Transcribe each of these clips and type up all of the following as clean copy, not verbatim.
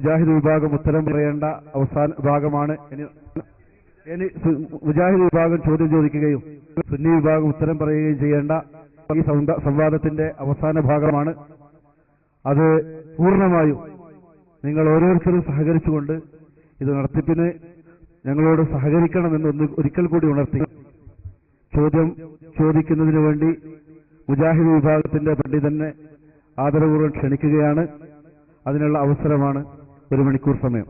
മുജാഹിദ് വിഭാഗം ഉത്തരം പറയേണ്ട അവസാന ഭാഗമാണ്. ഇനി മുജാഹിദ് വിഭാഗം ചോദ്യം ചോദിക്കുകയും സുന്നി വിഭാഗം ഉത്തരം പറയുകയും ചെയ്യേണ്ട ഈ സംവാദത്തിന്റെ അവസാന ഭാഗമാണ്. അത് പൂർണ്ണമായും നിങ്ങൾ ഓരോരുത്തരും സഹകരിച്ചുകൊണ്ട് ഇത് നടത്തിപ്പിന് ഞങ്ങളോട് സഹകരിക്കണമെന്ന് ഒരിക്കൽ കൂടി ഉണർത്തി ചോദ്യം ചോദിക്കുന്നതിന് വേണ്ടി മുജാഹിദ് വിഭാഗത്തിന്റെ പണ്ഡിതനെ ആദരപൂർവ്വം ക്ഷണിക്കുകയാണ്. അതിനുള്ള അവസരമാണ് 1 മണിക്കൂർ സമയം.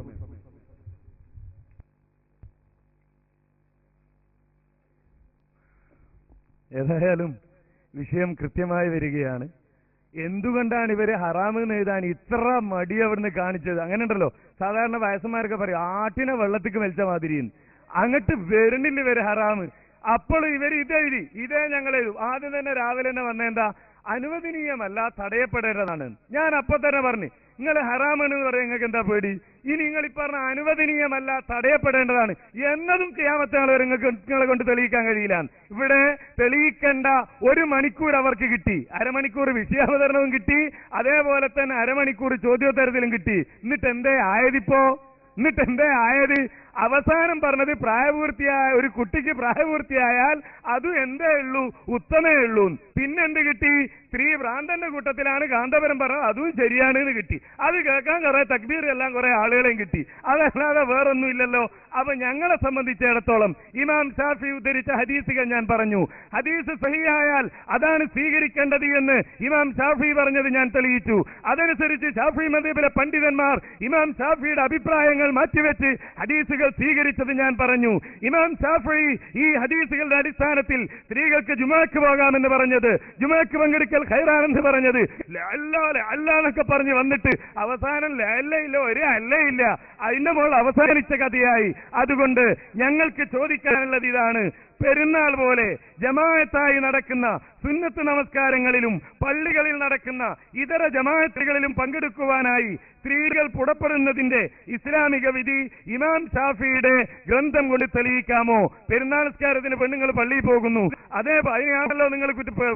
ഏതായാലും വിഷയം കൃത്യമായി വരികയാണ്. എന്തുകൊണ്ടാണ് ഇവര് ഹറാമെന്ന് എഴുതാൻ ഇത്ര മടി അവിടുന്ന് കാണിച്ചത്? അങ്ങനെ ഉണ്ടല്ലോ, സാധാരണ വയസ്സന്മാരൊക്കെ പറയും ആട്ടിനെ വെള്ളത്തിക്ക് വലിച്ച മാതിരി. അങ്ങോട്ട് വരുന്നില്ല ഇവര് ഹറാമ്. അപ്പോൾ ഇവർ ഇതെഴുതി, ഇതേ ഞങ്ങൾ എഴുതും. ആദ്യം തന്നെ രാവിലെ തന്നെ വന്നെന്താ, അനുവദനീയമല്ല, തടയപ്പെടേണ്ടതാണ്. ഞാൻ അപ്പൊ തന്നെ പറഞ്ഞു, നിങ്ങൾ ഹറാമെന്ന് പറയാൻ നിങ്ങൾക്ക് എന്താ പേടി? ഇനി നിങ്ങൾ ഈ പറഞ്ഞ അനുവദനീയമല്ല, തടയപ്പെടേണ്ടതാണ് എന്നതും ഖിയാമത്ത് നാൾ വരെ നിങ്ങളെ കൊണ്ട് തെളിയിക്കാൻ കഴിയില്ല. ഇവിടെ തെളിയിക്കേണ്ട 1 മണിക്കൂർ അവർക്ക് കിട്ടി, അരമണിക്കൂർ വിഷയാവതരണവും കിട്ടി, അതേപോലെ തന്നെ അരമണിക്കൂർ ചോദ്യോത്തരത്തിലും കിട്ടി. എന്നിട്ട് എന്തേ ആയത്? അവസാനം പറഞ്ഞത് പ്രായപൂർത്തിയായ ഒരു കുട്ടിക്ക് പ്രായപൂർത്തിയായാൽ അതും എന്തേ ഉള്ളൂ, ഉത്തമേ ഉള്ളൂ. പിന്നെന്ത് കിട്ടി? സ്ത്രീ ഭ്രാന്തന്റെ കൂട്ടത്തിലാണ് കാന്തപുരം പറഞ്ഞത്, അതും ശരിയാണ് എന്ന് കിട്ടി. അത് കേൾക്കാൻ കുറെ തക്ബീർ എല്ലാം കുറെ ആളുകളെയും കിട്ടി. അതല്ലാതെ വേറൊന്നും ഇല്ലല്ലോ. അപ്പൊ ഞങ്ങളെ സംബന്ധിച്ചിടത്തോളം ഇമാം ഷാഫി ഉദ്ധരിച്ച ഹദീസുകൾ ഞാൻ പറഞ്ഞു. ഹദീസ് സഹിയായാൽ അതാണ് സ്വീകരിക്കേണ്ടത് എന്ന് ഇമാം ഷാഫി പറഞ്ഞത് ഞാൻ തെളിയിച്ചു. അതനുസരിച്ച് ഷാഫി മദ്ഹബിലെ പണ്ഡിതന്മാർ ഇമാം ഷാഫിയുടെ അഭിപ്രായങ്ങൾ മാറ്റിവെച്ച് ഹദീസുകൾ സ്വീകരിച്ചത് ഞാൻ പറഞ്ഞു. ഇമാം ഷാഫി ഈ ഹദീസുകളുടെ അടിസ്ഥാനത്തിൽ സ്ത്രീകൾക്ക് ജുമാക്ക് പോകാമെന്ന് പറഞ്ഞത്, ജുമാക്ക് പങ്കെടുക്കൽ ഖൈറാനെന്ന് പറഞ്ഞത്, അല്ലാന്നൊക്കെ പറഞ്ഞ് വന്നിട്ട് അവസാനം അല്ലയില്ല, ഒരു അല്ലയില്ല, അതിന്റെ മോൾ അവസാനിച്ച കഥയായി. അതുകൊണ്ട് ഞങ്ങൾക്ക് ചോദിക്കാനുള്ളത് ഇതാണ്. പെരുന്നാൾ പോലെ ജമാഅത്തായി നടക്കുന്ന സുന്നത്ത് നമസ്കാരങ്ങളിലും പള്ളികളിൽ നടക്കുന്ന ഇതര ജമാഅത്തുകളിലും പങ്കെടുക്കുവാനായി സ്ത്രീകൾ പുറപ്പെടുന്നതിന്റെ ഇസ്ലാമിക വിധി ഇമാം ഷാഫിയുടെ ഗ്രന്ഥം കൊണ്ട് തെളിയിക്കാമോ? പെരുന്നാൾ നിസ്കാരത്തിന് പെണ്ണുങ്ങൾ പള്ളിയിൽ പോകുന്നു, അതിനെയാണല്ലോ നിങ്ങൾ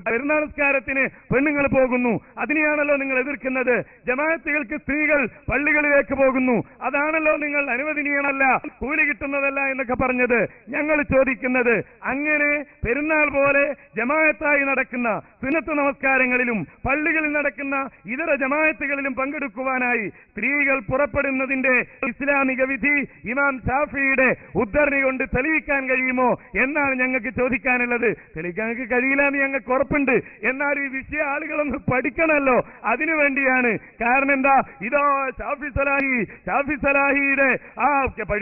പെരുന്നാൾ നിസ്കാരത്തിന് പെണ്ണുങ്ങൾ പോകുന്നു, അതിനെയാണല്ലോ നിങ്ങൾ എതിർക്കുന്നത്. ജമാഅത്തുകൾക്ക് സ്ത്രീകൾ പള്ളികളിലേക്ക് പോകുന്നു, അതാണല്ലോ നിങ്ങൾ അനുവദനീയമല്ല, കൂലി കിട്ടുന്നതല്ല എന്നൊക്കെ പറഞ്ഞത്. ഞങ്ങൾ ചോദിക്കുന്നത്, അങ്ങനെ പെരുന്നാൾ പോലെ ജമാഅത്തായി നടക്കുന്ന സുന്നത്ത് നമസ്കാരങ്ങളിലും പള്ളികളിൽ നടക്കുന്ന ഇതര ജമാഅത്തുകളിലും പങ്കെടുക്കുവാനായി സ്ത്രീകൾ പുറപ്പെടുന്നതിന്റെ ഇസ്ലാമിക വിധി ഇമാം ഷാഫിയുടെ ഉദ്ധരണി കൊണ്ട് തെളിയിക്കാൻ കഴിയുമോ എന്നാണ് ഞങ്ങൾക്ക് ചോദിക്കാനുള്ളത്. തെളിയിക്കാൻ ഞങ്ങൾക്ക് കഴിയില്ല എന്ന് ഞങ്ങൾക്ക് ഉറപ്പുണ്ട്. എന്നാൽ ഈ വിഷയ ആളുകളൊന്ന് പഠിക്കണമല്ലോ, അതിനുവേണ്ടിയാണ്. കാരണം എന്താ, ഇതോ ഷാഫി സലാഹിയുടെ ആ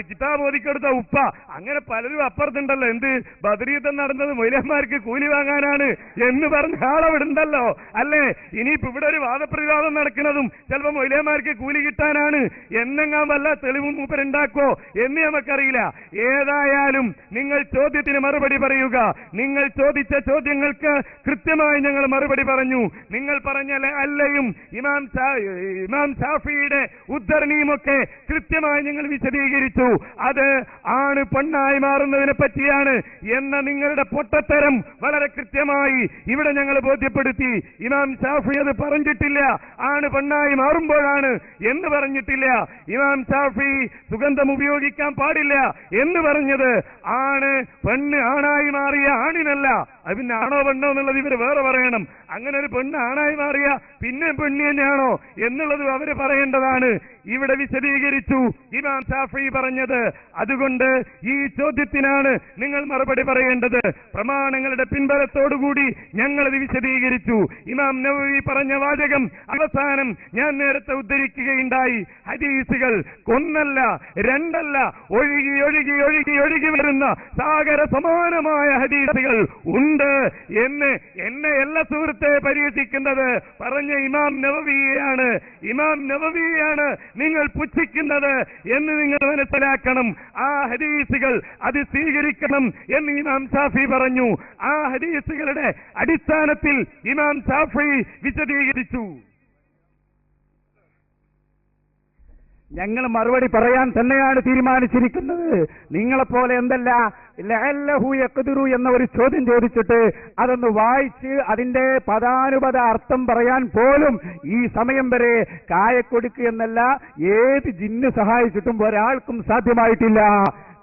കിതാബ് ഓതിക്കൊടുത്ത ഉപ്പ, അങ്ങനെ പലരും അപ്പുറത്തുണ്ടല്ലോ, എന്ത് ബദരീദം നടന്നത് മൊയ്ലാന്മാർക്ക് കൂലി വാങ്ങാനാണ് എന്ന് പറഞ്ഞ ആളവിടെ ഉണ്ടല്ലോ, അല്ലേ? ഇനിയിപ്പോ ഇവിടെ ഒരു വാദപ്രതിവാദം നടക്കുന്നതും ചിലപ്പോ മൊയ്ലാന്മാർക്ക് കൂലി കിട്ടാനാണ് എന്നെങ്ങാൻ വല്ല തെളിവും മൂപ്പരുണ്ടാക്കോ എന്ന് നമുക്കറിയില്ല. ഏതായാലും നിങ്ങൾ ചോദ്യത്തിന് മറുപടി പറയുക. നിങ്ങൾ ചോദിച്ച ചോദ്യങ്ങൾക്ക് കൃത്യമായി ഞങ്ങൾ മറുപടി പറഞ്ഞു. നിങ്ങൾ പറഞ്ഞ അല്ലയും ഇമാം ഷാഫിയുടെ ഉദ്ധരണിയുമൊക്കെ കൃത്യമായി ഞങ്ങൾ വിശദീകരിച്ചു. അത് ആണ് പെണ്ണായി മാറുന്നതിനെ പറ്റിയാണ് എന്ന നിങ്ങളുടെ പൊട്ടത്തരം വളരെ കൃത്യമായി ഇവിടെ ഞങ്ങൾ ബോധ്യപ്പെടുത്തി. ഇമാം ഷാഫി അത് പറഞ്ഞിട്ടില്ല, ആണ് പെണ്ണായി മാറുമ്പോഴാണ് എന്ന് പറഞ്ഞിട്ടില്ല. ഇമാം ഷാഫി സുഗന്ധം ഉപയോഗിക്കാൻ പാടില്ല എന്ന് പറഞ്ഞത് ആണ് പെണ്ണ് ആണായി മാറിയ ആണിനല്ല. അത് പിന്നെ ആണോ പെണ്ണോ എന്നുള്ളത് ഇവർ വേറെ പറയണം. അങ്ങനെ ഒരു പെണ്ണ് ആണായി മാറിയ പിന്നെ പെണ്ണ് തന്നെയാണോ എന്നുള്ളത് അവര് പറയേണ്ടതാണ്. ഇവിടെ വിശദീകരിച്ചു ഇമാം ഷാഫി പറഞ്ഞത്. അതുകൊണ്ട് ഈ ചോദ്യത്തിനാണ് നിങ്ങൾ മറുപടി പറയേണ്ടത്. പ്രമാണങ്ങളുടെ പിൻബലത്തോടുകൂടി ഞങ്ങളത് വിശദീകരിച്ചു. ഇമാം നവവി പറഞ്ഞ വാചകം അവസാനം ഞാൻ നേരത്തെ ഉദ്ധരിക്കുകയുണ്ടായി. ഹദീസുകൾ 1 അല്ല 2 അല്ല, ഒഴുകി ഒഴുകി ഒഴുകി ഒഴുകി വരുന്ന സാഗര സമാനമായ ഹദീസുകൾ ഉണ്ട് എന്ന് എന്നെ എല്ലാ സുഹൃത്തെ പരീക്ഷിക്കുന്നത് പറഞ്ഞ ഇമാം നവവിയാണ്. ഇമാം നവവിയാണ് നിങ്ങൾ പുച്ഛിക്കുന്നത് എന്ന് നിങ്ങൾ മനസ്സിലാക്കണം. ആ ഹദീസുകൾ അത് സ്വീകരിക്കണം എന്ന് ഇമാം ഷാഫി പറഞ്ഞു. ആ ഹദീസുകളുടെ അടിസ്ഥാനത്തിൽ ഇമാം ഷാഫി വിശദീകരിച്ചു. ഞങ്ങൾ മറുപടി പറയാൻ തന്നെയാണ് തീരുമാനിച്ചിരിക്കുന്നത്. നിങ്ങളെപ്പോലെ എന്തല്ല ലഅല്ലഹു യഖ്ദിറു എന്ന ഒരു ചോദ്യം ചോദിച്ചിട്ട് അതൊന്ന് വായിച്ച് അതിന്റെ പദാനുപദ അർത്ഥം പറയാൻ പോലും ഈ സമയം വരെ കായക്കൊടുക്ക് എന്നല്ല ഏത് ജിന്ന് സഹായിച്ചിട്ടും ഒരാൾക്കും സാധ്യമായിട്ടില്ല.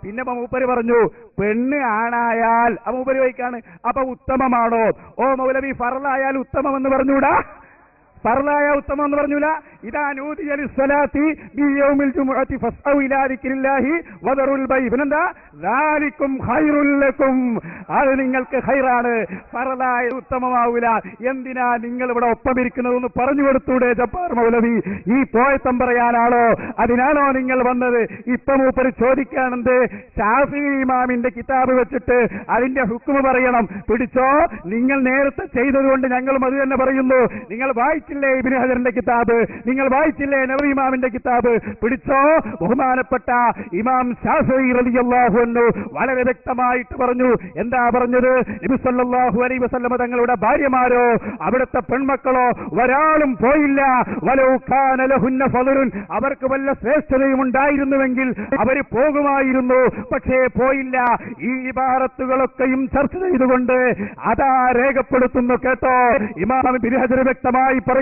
പിന്നെ മൂപ്പര് പറഞ്ഞു പെണ്ണ് ആണായാൽ മൂപ്പര് വൈക്കാണ് അപ്പൊ ഉത്തമമാണോ? ഓ മൗലവി ഫർളായാൽ ഉത്തമമെന്ന് പറഞ്ഞൂടാ? ഫർളായ ഉത്തമം എന്ന് പറഞ്ഞൂല? ഇദാ നൂദിയ ലിസ്സലാത്തി ബി യൗമിൽ ജുമുഅത്തി ഫസ്ഔ ഇലാ ദിക്രില്ലാഹി വദറുൽ ബൈ. പിന്നെന്താ? ദാലികും ഖൈറുൽ ലക്കും, അത് നിങ്ങൾക്ക് ഖൈറാണ്. ഫർളായ ഉത്തമമാവൂല. എന്തിനാ നിങ്ങൾ ഇവിടെ ഒപ്പമിരിക്കുന്നതെന്ന് പറഞ്ഞു കൊടുത്തൂടെ ജബ്ബാർ മൗലവി? ഈ പോയത്തം പറയാനാണോ? അതിനാണോ നിങ്ങൾ വന്നത്? ഇപ്പൊ മൂപ്പര് ചോദിക്കാണെന്ത്? ശാഫി ഇമാമിന്റെ കിതാബ് വെച്ചിട്ട് അതിന്റെ ഹുക്മ് പറയണം. പിടിച്ചോ, നിങ്ങൾ നേരത്തെ ചെയ്തതുകൊണ്ട് ഞങ്ങളും അത് തന്നെ പറയുന്നു. നിങ്ങൾ വായിച്ചില്ലേ ഇബ്നു ഹജറിന്റെ കിതാബ്? നിങ്ങൾ വായിച്ചില്ലേ നവവി ഇമാമിന്റെ കിതാബ്? പിടിച്ചോ. ബഹുമാനപ്പെട്ട ഇമാം ശാഫിഈ റളിയല്ലാഹു അൻഹു വളരെ വ്യക്തമായിട്ട് പറഞ്ഞു. എന്താ പറഞ്ഞത്? നബി സല്ലല്ലാഹു അലൈഹി വസല്ലം തങ്ങളുടെ ഭാര്യമാരോ അവിടുത്തെ പെൺമക്കളോ ഒരാളും പോയില്ല. വലൗ കാന ലഹുന്ന ഫളലുൻ, അവർക്ക് വല്ല ശ്രേഷ്ഠതയും ഉണ്ടായിരുന്നുവെങ്കിൽ അവര് പോകുമായിരുന്നു. പക്ഷേ പോയില്ല. ഈ ഇബാറത്തുകളൊക്കെയും ചർച്ച ചെയ്തുകൊണ്ട് അതാ രേഖപ്പെടുത്തുന്നു. കേട്ടോ, ഇമാം ഇബ്നു ഹജർ വ്യക്തമായി പറയുന്നു,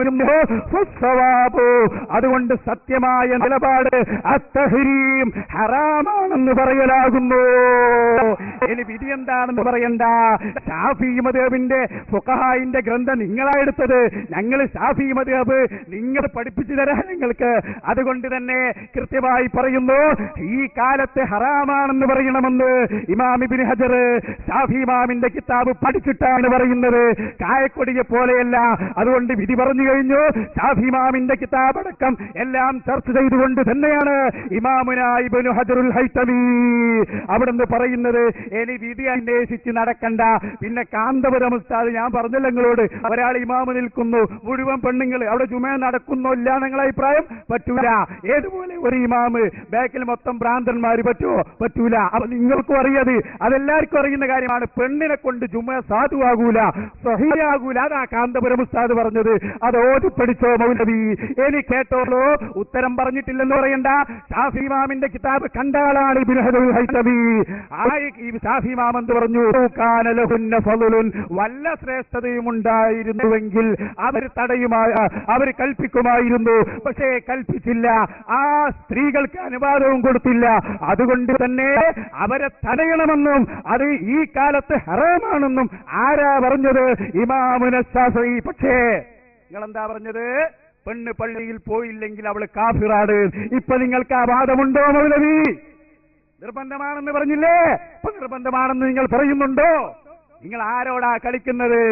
അതുകൊണ്ട് സത്യമായ നിലപാട് അത്തഹ്രീം ഹറാമാണെന്ന് പറയലാകുന്നു. ഇനി വിധി എന്താണെന്ന് പറയണ്ട. ശാഫി മദ്ഹബിന്റെ ഫുഖഹായിന്റെ ഗ്രന്ഥം നിങ്ങളാ എടുത്തത്. ഞങ്ങൾ ശാഫി മദ്ഹബ് നിങ്ങൾ പഠിപ്പിച്ചു തരാൻ നിങ്ങൾക്ക്. അതുകൊണ്ട് തന്നെ കൃത്യമായി പറയുന്നു, ഈ കാലത്ത് ഹറാമാണെന്ന് പറയണമെന്ന് ഇമാം ഇബ്നു ഹജർ ശാഫി ഇമാമിന്റെ കിതാബ് പഠിച്ചിട്ടാണ് പറയുന്നത്. കായക്കൊടിയെ പോലെയല്ല. അതുകൊണ്ട് വിധി പറഞ്ഞു കഴിഞ്ഞു. ശാഫി ഇമാമിന്റെ കിതാബ് അടക്കം എല്ലാം ചർച്ച ചെയ്തുകൊണ്ട് തന്നെയാണ് ഇമാമുന ഇബ്നു ഹജറുൽ ഹൈതമി അവിടുന്ന് പറയുന്നത്. ഇനി വിധി അന്വേഷിച്ച് നടക്കണ്ട. പിന്നെ കാന്തപുരം ഉസ്താദ്, ഞാൻ പറഞ്ഞല്ലോ നിങ്ങളോട്, ഒരാൾ ഇമാമ് നിൽക്കുന്നു, മുഴുവൻ പെണ്ണുങ്ങൾ അവിടെ ജുമ നടക്കുന്നോ ഇല്ല നിങ്ങളെ അഭിപ്രായം? പറ്റൂല. ഏതുപോലെ ഒരു ഇമാമ് ബാക്കിൽ മൊത്തം ഭ്രാന്തന്മാര് പറ്റുമോ? പറ്റൂല. അപ്പൊ നിങ്ങൾക്കും അറിയത്, അതെല്ലാവർക്കും അറിയുന്ന കാര്യമാണ്. പെണ്ണിനെ കൊണ്ട് ജുമ സാധുവാകൂല, സഹിയാകൂല. അതാ കാന്തപുരം ഉസ്താദ് പറഞ്ഞത്. അത് ഓതിപ്പടിച്ചോ മൗലവി? ഇനി കേട്ടോളൂ. ഉത്തരം പറഞ്ഞിട്ടില്ലെന്ന് പറയണ്ട. ശാഫി ഇമാമിന്റെ കിതാബ് കണ്ട ആളാണ് ഇബ്നു ഹജറുൽ ഹൈതമി. ഈ ശാഫി ഇമാം എന്ന് പറഞ്ഞു, കാന ലഹുന്ന ഫളലുൻ, വല്ല ശ്രേഷ്ഠതയും ഉണ്ടായിരുന്നുവെങ്കിൽ അവർ അവർ കൽപ്പിക്കുമായിരുന്നു. പക്ഷേ കൽപ്പിച്ചില്ല. ആ സ്ത്രീകൾക്ക് അനുവാദവും കൊടുത്തില്ല. അതുകൊണ്ട് തന്നെ അവരെ തടയണമെന്നും അത് ഈ കാലത്ത് ഹറാമാണെന്നും ആരാ പറഞ്ഞത്? ഇമാമുന ശാഫിഈ. പക്ഷേ നിങ്ങളെന്താ പറഞ്ഞത്? പെണ്ണ് പള്ളിയിൽ പോയില്ലെങ്കിൽ അവള് കാഫിറാണ്. ഇപ്പൊ നിങ്ങൾക്ക് ആ വാദമുണ്ടോ മൗലവി? നിർബന്ധമാണെന്ന് പറഞ്ഞില്ലേ? ഇപ്പൊ നിർബന്ധമാണെന്ന് നിങ്ങൾ പറയുന്നുണ്ടോ? നിങ്ങൾ ആരോടാ കളിക്കുന്നത്?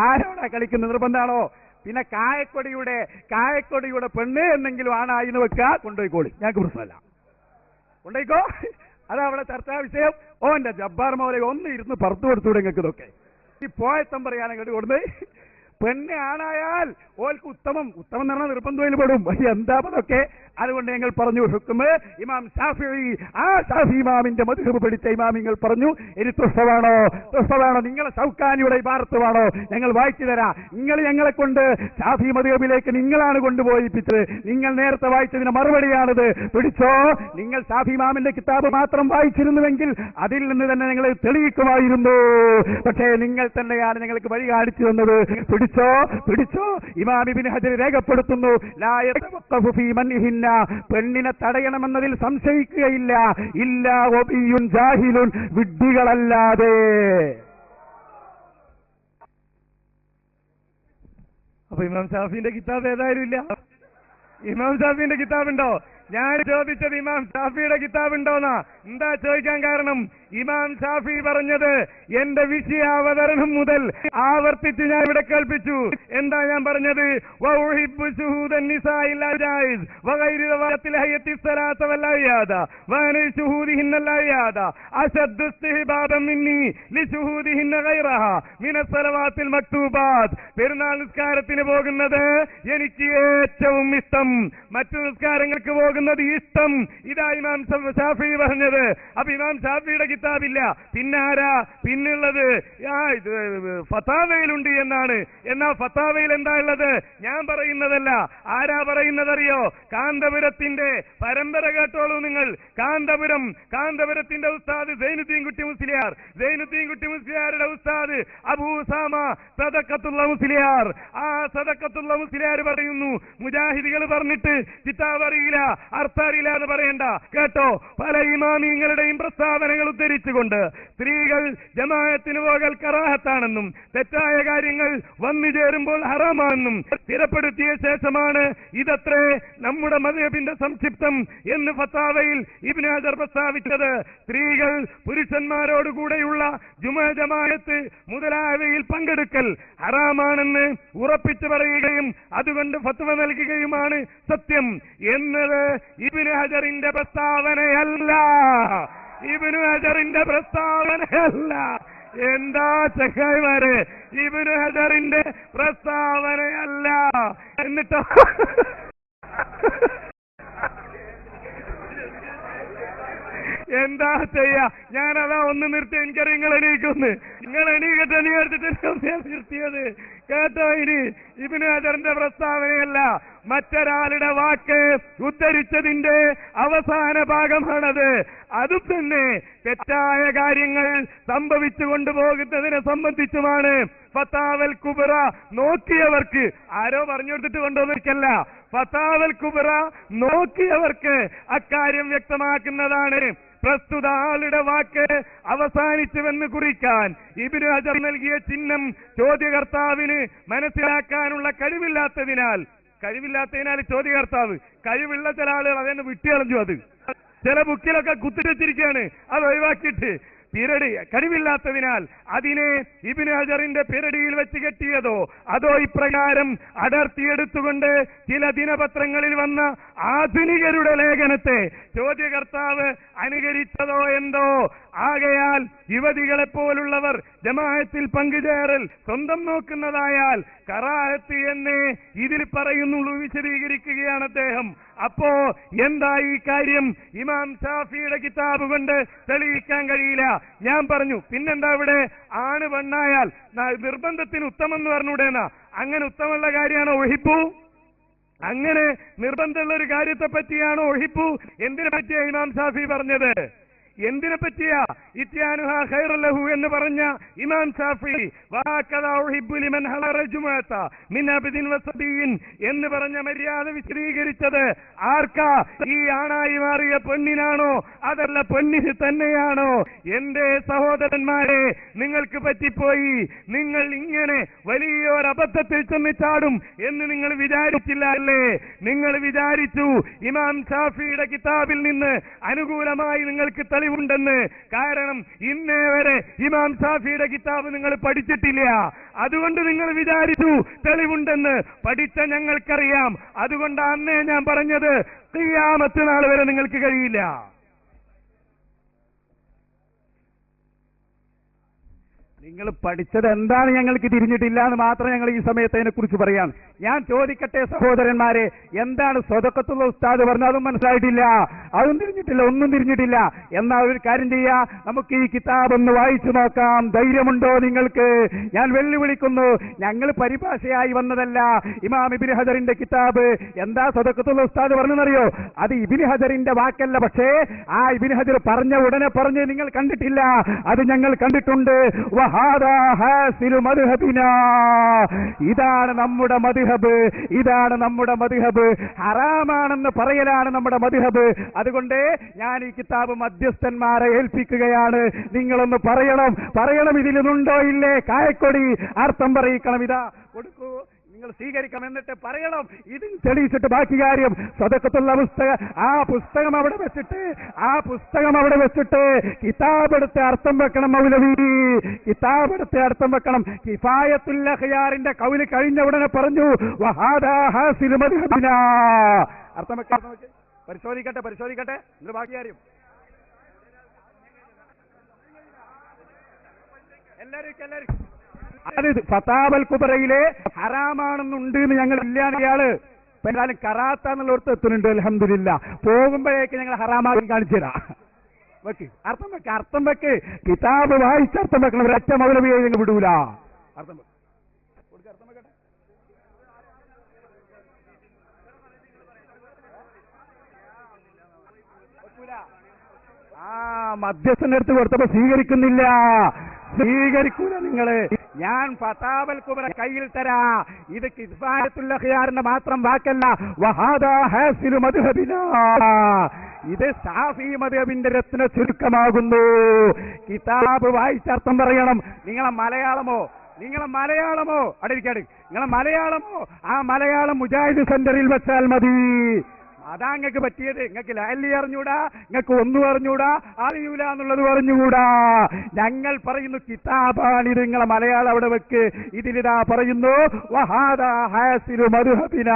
ആരോടാ കളിക്കുന്നത്? നിർബന്ധമാണോ? പിന്നെ കായക്കൊടിയുടെ പെണ്ണ് എന്തെങ്കിലും ആണായി എന്ന് വെക്കുക, കൊണ്ടുപോയിക്കോളി, ഞങ്ങൾക്ക് പ്രശ്നമല്ല, കൊണ്ടുപോയിക്കോ. അതാ അവിടെ ചർച്ചാ വിഷയം. ഓന്റെ ജബ്ബാർ മൗലവി ഒന്ന് ഇരുന്ന് പുറത്തു കൊടുത്തൂടെ നിങ്ങൾക്ക് ഇതൊക്കെ? ഈ പോയത്തം പറയാനെങ്കിൽ കൊടുത്ത് പെണ്ണ് ആണായാൽ ഓൽക്ക് ഉത്തമം എന്ന് പറഞ്ഞാൽ നിർബന്ധയിൽ പെടും. എന്താ അതൊക്കെ? അതുകൊണ്ട് ഞങ്ങൾ പറഞ്ഞു ഹുക്മ് ഇമാം ശാഫിഈ, ആ ശാഫി ഇമാമിന്റെ മദ്ഹബ് പഠിച്ച ഇമാമിങ്ങൾ പറഞ്ഞു, ഇനി തുഹ്ഫവാണോ നിങ്ങളെ ശൗക്കാനിയുടെ ഇബാറത്ത് വേണോ? ഞങ്ങൾ വായിച്ചു തരാം. നിങ്ങൾ ഞങ്ങളെ കൊണ്ട് ശാഫി മദ്ഹബിലേക്ക് നിങ്ങളാണ് കൊണ്ടുപോയിപ്പിച്ചത്. നിങ്ങൾ നേരത്തെ വായിച്ചതിന് മറുപടിയാണിത്. പിടിച്ചോ. നിങ്ങൾ ശാഫി ഇമാമിന്റെ കിതാബ് മാത്രം വായിച്ചിരുന്നുവെങ്കിൽ അതിൽ നിന്ന് തന്നെ ഞങ്ങൾ തെളിയിക്കുമായിരുന്നു. പക്ഷേ നിങ്ങൾ തന്നെയാണ് ഞങ്ങൾക്ക് വഴി കാണിച്ചു തന്നത്. പിടിച്ചോ. ഇമാം ഇബ്നു ഹജർ രേഖപ്പെടുത്തുന്നു, ലാ യതവഖഫു ഫീ മൻഹിന്ന, പെണ്ണിനെ തടയണമെന്നതിൽ സംശയിക്കുകയില്ല, ഇല്ലാ വബിയുൻ ജാഹിലുൻ, വിഡ്ഢികളല്ലാതെ. അപ്പൊ ഇമാം ഷാഫിന്റെ കിതാബ് ഏതായാലും ഇല്ല. ഇമാം ഷാഫിന്റെ കിതാബുണ്ടോ? ഞാൻ ചോദിച്ചത് ഇമാം ഷാഫിയുടെ കിതാബുണ്ടോന്നാ. എന്താ ചോദിക്കാൻ കാരണം? ഇമാം ഷാഫി പറഞ്ഞത് എന്റെ വിഷയാവതരണം മുതൽ ആവർത്തിച്ച് ഞാൻ ഇവിടെ കേൾപ്പിച്ചു. എന്താ ഞാൻ പറഞ്ഞത്? പെരുന്നാൾ നിസ്കാരത്തിന് പോകുന്നത് എനിക്ക് ഏറ്റവും ഇഷ്ടം. മറ്റു നിസ്കാരങ്ങൾക്ക് പോകുന്നത് പോകുന്നത് ഇഷ്ടം. ഇതാ ഇമാം ഷാഫി പറഞ്ഞത്. അപ്പൊ ഇമാം ഷാഫിയുടെ കിതാബില്ല, പിന്നാരാ പിന്നുള്ളത് ഫത്താവയിലുണ്ട് എന്നാണ്. എന്നാ ഫത്താവയിൽ എന്താ ഉള്ളത്? ഞാൻ പറയുന്നതല്ല, ആരാ പറയുന്നതറിയോ? കാന്തപുരത്തിന്റെ പരമ്പര കേട്ടോളൂ നിങ്ങൾ. കാന്തപുരത്തിന്റെ ഉസ്താദ് സൈനുദ്ദീൻ കുട്ടി മുസ്ലിയാർ, സൈനുദ്ദീൻ കുട്ടി മുസ്ലിയാരുടെ ഉസ്താദ് അബൂ ഉസാമ സദഖത്തുള്ള മുസ്ലിയാർ. ആ സദഖത്തുള്ള മുസ്ലിയാർ പറയുന്നു, മുജാഹിദികൾ പറഞ്ഞിട്ട് കിതാബ് അറിയില്ല, അർത്ഥം അറിയില്ല എന്ന് പറയണ്ട കേട്ടോ. പല ഇമാമിങ്ങളുടെയും പ്രസ്താവനകൾ ഉദ്ധരിച്ചുകൊണ്ട് സ്ത്രീകൾ ജമാഅത്തിന് പോകൽ കറാഹത്താണെന്നും തെറ്റായ കാര്യങ്ങൾ വന്നു ചേരുമ്പോൾ ഹറാമാണെന്നും സ്ഥിരപ്പെടുത്തിയ ശേഷമാണ് ഇതത്രേ നമ്മുടെ മദ്ഹബിന്റെ സംക്ഷിപ്തം എന്ന് ഫത്താവയിൽ ഇബ്നു ഹജർ പ്രസ്താവിച്ചത്. സ്ത്രീകൾ പുരുഷന്മാരോടുകൂടെയുള്ള ജുമുഅ ജമാഅത്ത് മുതലായവയിൽ പങ്കെടുക്കൽ ഹറാമാണെന്ന് ഉറപ്പിച്ചു പറയുകയും അതുകൊണ്ട് ഫത്വ നൽകുകയുമാണ് സത്യം എന്നത് ഇബ്നു ഹജറിന്റെ പ്രസ്താവനയല്ല. ഇബ്നു ഹജറിന്റെ പ്രസ്താവനയല്ല. എന്താ ചങ്ങായിമാരെ, ഇബ്നു ഹജറിന്റെ പ്രസ്താവനയല്ല. എന്നിട്ടോ എന്താ ചെയ്യാ? ഞാനതാ ഒന്ന് നിർത്തി. എനിക്കറിയാം നിങ്ങൾ എണീക്കുന്നു, നിങ്ങൾ എണീക്കട്ടെ നീ എടുത്തിട്ട് നിർത്തിയത് കേട്ടോ. ഇനി ഇബ്നു ഹജറിന്റെ പ്രസ്താവനയല്ല, മറ്റൊരാളുടെ വാക്ക് ഉദ്ധരിച്ചതിന്റെ അവസാന ഭാഗമാണത്. അതും തന്നെ തെറ്റായ കാര്യങ്ങൾ സംഭവിച്ചു കൊണ്ടുപോകുന്നതിനെ സംബന്ധിച്ചുമാണ്. ഫത്താവൽ കുബ്ര നോക്കിയവർക്ക്, ആരോ പറഞ്ഞു കൊടുത്തിട്ട് കൊണ്ടുവന്നിരിക്കല്ല, ഫത്താവൽ കുബ്ര നോക്കിയവർക്ക് അക്കാര്യം വ്യക്തമാക്കുന്നതാണ്. പ്രസ്തുത ആളുടെ വാക്ക് അവസാനിച്ചുവെന്ന് കുറിക്കാൻ ഇബ്നു ഹജർ നൽകിയ ചിഹ്നം ചോദ്യകർത്താവിന് മനസ്സിലാക്കാനുള്ള കഴിവില്ലാത്തതിനാൽ ചോദ്യകർത്താവ്, കഴിവുള്ള ചില ആളുകൾ അതെന്നെ വിട്ടുകളഞ്ഞു. അത് ചില ബുക്കിലൊക്കെ കുത്തിവെച്ചിരിക്കുകയാണ്, അത് ഒഴിവാക്കിയിട്ട് പിരടി കഴിവില്ലാത്തതിനാൽ അതിനെ ഇബ്നു ഹജറിന്റെ പിരടിയിൽ വെച്ച് കെട്ടിയതോ അതോ ഇപ്രകാരം അടർത്തിയെടുത്തുകൊണ്ട് ചില ദിനപത്രങ്ങളിൽ വന്ന ആധുനികരുടെ ലേഖനത്തെ ചോദ്യകർത്താവ് അനുകരിച്ചതോ എന്തോ. ആകയാൽ യുവതികളെപ്പോലുള്ളവർ ജമാഅത്തിൽ പങ്കുചേരൽ സ്വന്തം നോക്കുന്നതായാൽ കറാഹത്ത് എന്നേ ഇതിൽ പറയുന്നുള്ളൂ, വിശദീകരിക്കുകയാണ് അദ്ദേഹം. അപ്പോ എന്താ ഈ കാര്യം? ഇമാം ഷാഫിയുടെ കിതാബ് കൊണ്ട് തെളിയിക്കാൻ കഴിയില്ല. ഞാൻ പറഞ്ഞു, പിന്നെന്താ ഇവിടെ ആണ് പെണ്ണായാൽ നിർബന്ധത്തിന് ഉത്തമം എന്ന് പറഞ്ഞൂടേന്നാ? അങ്ങനെ ഉത്തമമുള്ള കാര്യമാണോ ഒഴിപ്പു? അങ്ങനെ നിർബന്ധമുള്ള ഒരു കാര്യത്തെ പറ്റിയാണോ ഒഴിപ്പു? എന്തിനെ പറ്റിയാ ഇമാം ഷാഫി പറഞ്ഞത്? എന്തിനെ പറ്റിയാ? ഇത്യാനുഹ ഖൈറുൻ ലഹു എന്ന് പറഞ്ഞ ഇമാം ഷാഫി വഹകദാ ഉഹിബ്ബു ലിമൻ ഹളറ ജുമുഅത മിൻ അബ്ദിൻ വസബിയിൻ എന്ന് പറഞ്ഞ മര്യാദ വിശദീകരിച്ചത് ആർക്കാ? ഈ ആണായി മാറിയ പെണ്ണിനാണോ അതല്ല പെണ്ണിന് തന്നെയാണോ? എന്റെ സഹോദരന്മാരെ, നിങ്ങൾക്ക് പറ്റിപ്പോയി. നിങ്ങൾ ഇങ്ങനെ വലിയൊരബദ്ധത്തിൽ ചെന്ന് ചാടും എന്ന് നിങ്ങൾ വിചാരിച്ചില്ല അല്ലേ? നിങ്ങൾ വിചാരിച്ചു ഇമാം ഷാഫിയുടെ കിതാബിൽ നിന്ന് അനുകൂലമായി നിങ്ങൾക്ക് തെളിവുണ്ടെന്ന്. കാരണം ഇന്നേ വരെ ഇമാം ഷാഫിയുടെ കിതാബ് നിങ്ങൾ പഠിച്ചിട്ടില്ല. അതുകൊണ്ട് നിങ്ങൾ വിചാരിച്ചു തെളിവുണ്ടെന്ന്. പഠിച്ച ഞങ്ങൾക്കറിയാം. അതുകൊണ്ട് അന്നേ ഞാൻ പറഞ്ഞത് ഖിയാമത്ത് നാൾ വരെ നിങ്ങൾക്ക് കഴിയില്ല. നിങ്ങൾ പഠിച്ചത് എന്താണ് ഞങ്ങൾക്ക് തിരിഞ്ഞിട്ടില്ല എന്ന് മാത്രം ഞങ്ങൾ ഈ സമയത്ത് അതിനെക്കുറിച്ച് പറയാം. ഞാൻ ചോദിക്കട്ടെ സഹോദരന്മാരെ, എന്താണ് സ്വതക്കത്തുള്ള ഉസ്താദ് പറഞ്ഞത്? അതും മനസ്സിലായിട്ടില്ല, അതും തിരിഞ്ഞിട്ടില്ല, ഒന്നും തിരിഞ്ഞിട്ടില്ല. എന്നാൽ ഒരു കാര്യം ചെയ്യാ, നമുക്ക് ഈ കിതാബ് ഒന്ന് വായിച്ചു നോക്കാം. ധൈര്യമുണ്ടോ നിങ്ങൾക്ക്? ഞാൻ വെല്ലുവിളിക്കുന്നു. ഞങ്ങൾ പരിഭാഷയായി വന്നതല്ല. ഇമാം ഇബ്നു ഹജറിന്റെ കിതാബ് എന്താ സ്വതക്കത്തുള്ള ഉസ്താദ് പറഞ്ഞെന്നറിയോ? അത് ഇബ്നു ഹജറിന്റെ വാക്കല്ല. പക്ഷേ ആ ഇബ്നു ഹജർ പറഞ്ഞ ഉടനെ പറഞ്ഞ് നിങ്ങൾ കണ്ടിട്ടില്ല, അത് ഞങ്ങൾ കണ്ടിട്ടുണ്ട്. ഇതാണ് നമ്മുടെ മദ്ഹബ്, ഇതാണ് നമ്മുടെ മദ്ഹബ്. ഹറാമാണെന്ന് പറയലാണ് നമ്മുടെ മദ്ഹബ്. അതുകൊണ്ട് ഞാൻ ഈ കിതാബ് മധ്യസ്ഥന്മാരെ ഏൽപ്പിക്കുകയാണ്. നിങ്ങളൊന്ന് പറയണം ഇതിലുണ്ടോ ഇല്ലേ? കായക്കൊടി അർത്ഥം പറയിക്കണം. ഇതാ കൊടുക്കൂ, നിങ്ങൾ സ്വീകരിക്കണം. എന്നിട്ട് പറയണം. ഇത് തെളിയിച്ചിട്ട് ബാക്കി കാര്യം. സ്വതക്കത്തുള്ള പുസ്തകം അവിടെ വെച്ചിട്ട് കിതാബെടുത്ത് അർത്ഥം വെക്കണം. മൗലവി കിതാബെടുത്ത് അർത്ഥം വെക്കണം. കിഫായത്തുൽ അഖ്യാറിന്റെ കൗല് കഴിഞ്ഞ ഉടനെ പറഞ്ഞു വഹാദാ ഹാസിലു മദ്ഹബിനാ. അർത്ഥം വെക്കാം. പരിശോധിക്കട്ടെ. നിങ്ങൾ ബാക്കി കാര്യം എല്ലാവരും അത് ഫതാവൽ കുബറയിലെ ഹറാമാണെന്നുണ്ട് എന്ന് ഞങ്ങൾ ഇല്ലാതെ ഇയാള് എന്നാലും കറാത്ത എന്നുള്ളടത്ത് എത്തുന്നുണ്ട് അൽഹംദുലില്ലാ. പോകുമ്പോഴേക്ക് ഞങ്ങൾ ഹറാമാക്കി കാണിച്ചു തരാം. വെക്ക് അർത്ഥം വെക്ക് കിതാബ് വായിച്ചർത്ഥം വെക്കണം. ഒരൊറ്റ മൗലവിയെ ഞങ്ങൾ വിടൂല. അർത്ഥം വെക്ക്. മധ്യസ്ഥന്റെ അടുത്ത് കൊടുത്തപ്പോ സ്വീകരിക്കുന്നില്ല. സ്വീകരിക്കൂല നിങ്ങള്. ഞാൻ ഫതാവൽ കുബ്ര കയ്യിൽ തരാ. ഇത് കിഫായത്തുൽ അഖ്യാറിന്റെ മാത്രം വാക്കല്ല. വഹാദാ ഹാസിലു മദ്ഹബിനാ. ഇത് ശാഫി മദ്ഹബിന്റെ രത്ന ചുരുക്കമാകുന്നു. കിതാബ് വായിച്ചർത്ഥം പറയണം. നിങ്ങളെ മലയാളമോ അടിക്കാട്. നിങ്ങളെ മലയാളമോ ആ മലയാളം മുജാഹിദ് സെന്ററിൽ വെച്ചാൽ മതി. അതാ നിങ്ങൾക്ക് പറ്റിയത്. നിങ്ങൾക്ക് ലാലി അറിഞ്ഞൂടാ, നിങ്ങൾക്ക് ഒന്നും അറിഞ്ഞൂടാ, അറിയൂല എന്നുള്ളത് പറഞ്ഞുകൂടാ. ഞങ്ങൾ പറയുന്നു കിതാബാണിത്. നിങ്ങളെ മലയാളം അവിടെ വെക്ക്. ഇതിലിതാ പറയുന്നു വഹാദാ ഹാസിലു മദ്ഹബിന.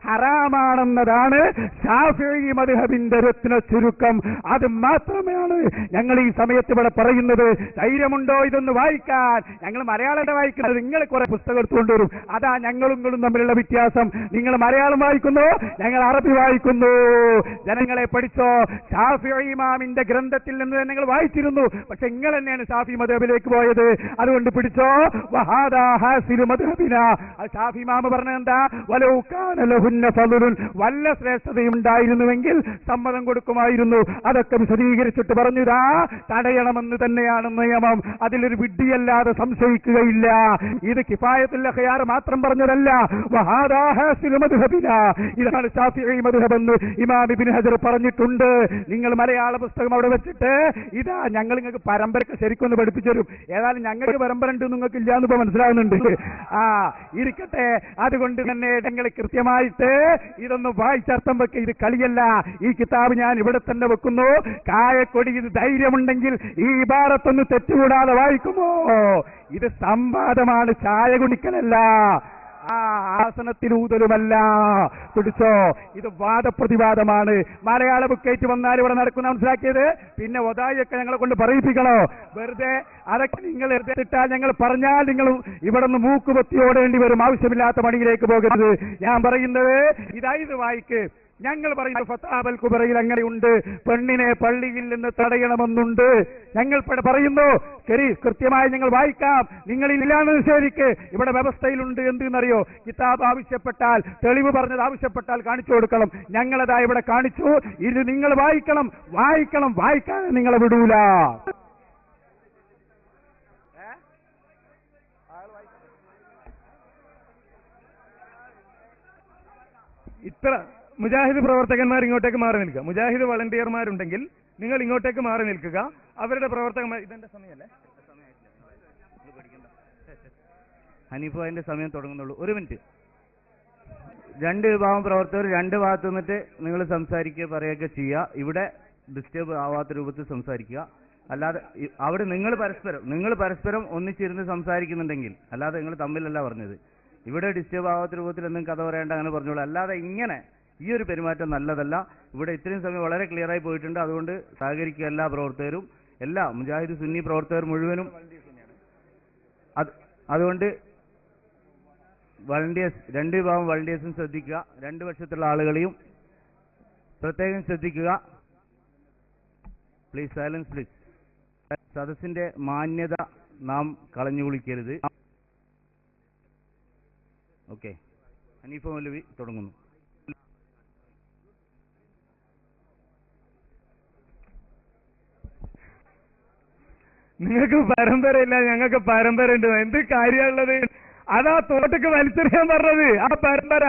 ഹറാമാണെന്നതാണ് ശാഫിഈ മദ്ഹബിന്റെ രത്ന ചുരുക്കം. അത് മാത്രമാണ് ഞങ്ങൾ ഈ സമയത്ത് ഇവിടെ പറയുന്നത്. ധൈര്യമുണ്ടോ ഇതൊന്ന് വായിക്കാൻ? ഞങ്ങൾ മലയാളം വായിക്കുന്നത്, നിങ്ങൾ കുറെ പുസ്തകം എടുത്തുകൊണ്ടുവരും. അതാ ഞങ്ങളും നിങ്ങളും തമ്മിലുള്ള വ്യത്യാസം. നിങ്ങൾ മലയാളം വായിക്കുന്നു, ഞങ്ങൾ അറബി വായിക്കുന്നു. ജനങ്ങളെ പഠിച്ചോ. ശാഫിഈ ഇമാമിന്റെ ഗ്രന്ഥത്തിൽ നിന്ന് തന്നെ നിങ്ങൾ വായിച്ചിരുന്നു. പക്ഷെ നിങ്ങൾ തന്നെയാണ് ശാഫി മദ്ഹബിലേക്ക് പോയത്. അതുകൊണ്ട് പിടിച്ചോ. വഹാദാ ഹാസിലു മദ്ഹബിനാ. ശാഫി ഇമാം പറഞ്ഞത് എന്താ? വലൗ കാന ലഹുന്ന ഫളലുൻ. വല്ല ശ്രേഷ്ഠതയും ഉണ്ടായിരുന്നുവെങ്കിൽ സമ്മതം കൊടുക്കുമായിരുന്നു. അതൊക്കെ വിശദീകരിച്ചിട്ട് പറഞ്ഞുതാ തടയണമെന്ന് തന്നെയാണ് നിയമം. അതിലൊരു വിഡ്ഢിയല്ലാതെ സംശയിക്കുകയില്ല. ഇത് കിഫായത്തുൽ അഖ്യാർ മാത്രം പറഞ്ഞതല്ല. വഹാദാ ഹാസിലു മദ്ഹബിനാ. ഇതാണ് ശാഫിഈ മദ്ഹബ് ഇമാം ഇബ്നു ഹജർ പറഞ്ഞിട്ടുണ്ട്. നിങ്ങൾ മലയാള പുസ്തകം അവിടെ വെച്ചിട്ട് ഇതാ ഞങ്ങൾ നിങ്ങൾക്ക് പരമ്പരക്ക് ശരിക്കൊന്ന് പഠിപ്പിച്ചു തരും. ഏതായാലും ഞങ്ങൾക്ക് പരമ്പര ഉണ്ട്, നിങ്ങൾക്ക് ഇല്ലാന്ന് ഇപ്പൊ മനസ്സിലാകുന്നുണ്ട്. ഇരിക്കട്ടെ. അതുകൊണ്ട് തന്നെ ഞങ്ങൾ കൃത്യമായിട്ട് ഇതൊന്ന് വായിച്ചർത്ഥം വെക്കുക. ഇത് കളിയല്ല. ഈ കിതാബ് ഞാൻ ഇവിടെ തന്നെ വെക്കുന്നു. കായക്കൊടി ഇത് ധൈര്യമുണ്ടെങ്കിൽ ഈ ഇബാറത്തൊന്ന് തെറ്റുകൂടാതെ വായിക്കുമോ? ഇത് സംവാദമാണ്, ചായ കുടിക്കലല്ല, ആസനത്തിലൂതലുമല്ല. പിടിച്ചോ. ഇത് വാദപ്രതിവാദമാണ്. മലയാള ബുക്കേറ്റ് വന്നാൽ ഇവിടെ നടക്കുന്ന മനസ്സിലാക്കിയത്. പിന്നെ ഒതായൊക്കെ ഞങ്ങളെ കൊണ്ട് പറയിപ്പിക്കണോ? വെറുതെ അതൊക്കെ നിങ്ങൾ എടുത്തിട്ടാൽ ഞങ്ങൾ പറഞ്ഞാൽ നിങ്ങൾ ഇവിടെ നിന്ന് മൂക്കുപൊത്തി ഓടേണ്ടി വരും. ആവശ്യമില്ലാത്ത പണിയിലേക്ക് പോകരുത്. ഞാൻ പറയുന്നത് ഇത് വായിക്ക്. ഞങ്ങൾ പറയുന്ന ഫതാവൽ കുബറയിൽ അങ്ങനെയുണ്ട്. പെണ്ണിനെ പള്ളിയിൽ നിന്ന് തടയണമെന്നുണ്ട്. ഞങ്ങൾ പറയുന്നു കൃത്യമായി ഞങ്ങൾ വായിക്കാം. നിങ്ങളില്ലാന്ന് നിഷേധിക്ക്. ഇവിടെ വ്യവസ്ഥയിലുണ്ട്. എന്തെന്നറിയോ? കിതാബ് ആവശ്യപ്പെട്ടാൽ, തെളിവ് പറഞ്ഞത് ആവശ്യപ്പെട്ടാൽ കാണിച്ചു കൊടുക്കണം. ഞങ്ങളതാ ഇവിടെ കാണിച്ചു. ഇത് നിങ്ങൾ വായിക്കണം. വായിക്കാതെ നിങ്ങളെ വിടൂല. ഇത്ര മുജാഹിദ് പ്രവർത്തകന്മാർ ഇങ്ങോട്ടേക്ക് മാറി നിൽക്കുക. മുജാഹിദ് വളണ്ടിയർമാരുണ്ടെങ്കിൽ നിങ്ങൾ ഇങ്ങോട്ടേക്ക് മാറി നിൽക്കുക. അവരുടെ പ്രവർത്തകന്മാർ ഇതെന്റെ സമയമല്ലേ? ഹനീഫ് അതിന്റെ സമയം തുടങ്ങുന്നുള്ളൂ. ഒരു മിനിറ്റ്. രണ്ട് വിഭാഗം പ്രവർത്തകർ രണ്ട് ഭാഗത്ത് നിന്നിട്ട് നിങ്ങൾ സംസാരിക്കുക, പറയുകയൊക്കെ ചെയ്യുക. ഇവിടെ ഡിസ്റ്റർബ് ആവാത്ത രൂപത്തിൽ സംസാരിക്കുക. അല്ലാതെ അവിടെ നിങ്ങൾ പരസ്പരം ഒന്നിച്ചിരുന്ന് സംസാരിക്കുന്നുണ്ടെങ്കിൽ, അല്ലാതെ നിങ്ങൾ തമ്മിലല്ല പറഞ്ഞത്. ഇവിടെ ഡിസ്റ്റർബ് ആവാത്ത രൂപത്തിൽ എന്തെങ്കിലും കഥ പറയേണ്ട അങ്ങനെ പറഞ്ഞോളൂ. അല്ലാതെ ഇങ്ങനെ ഈ ഒരു പെരുമാറ്റം നല്ലതല്ല. ഇവിടെ ഇത്രയും സമയം വളരെ ക്ലിയറായി പോയിട്ടുണ്ട്. അതുകൊണ്ട് സഹകരിക്കുക എല്ലാ പ്രവർത്തകരും, എല്ലാ മുജാഹിദ് സുന്നി പ്രവർത്തകർ മുഴുവനും. അതുകൊണ്ട് വളണ്ടിയേഴ്സ്, രണ്ട് വിഭാഗം വളണ്ടിയേഴ്സും ശ്രദ്ധിക്കുക. രണ്ട് പക്ഷത്തുള്ള ആളുകളെയും പ്രത്യേകം ശ്രദ്ധിക്കുക. Please silence please. സദസ്സിന്റെ മാന്യത നാം കളഞ്ഞു കുളിക്കരുത്. ഓക്കെ. ഹനീഫ മൗലവി തുടങ്ങുന്നു. നിങ്ങൾക്ക് പരമ്പരയില്ല, ഞങ്ങൾക്ക് പരമ്പര ഉണ്ട്. എന്ത് കാര്യമുള്ളത്? അതാ തോട്ടക്ക് വലിച്ചെറിയാൻ പറഞ്ഞത്. ആ പരമ്പര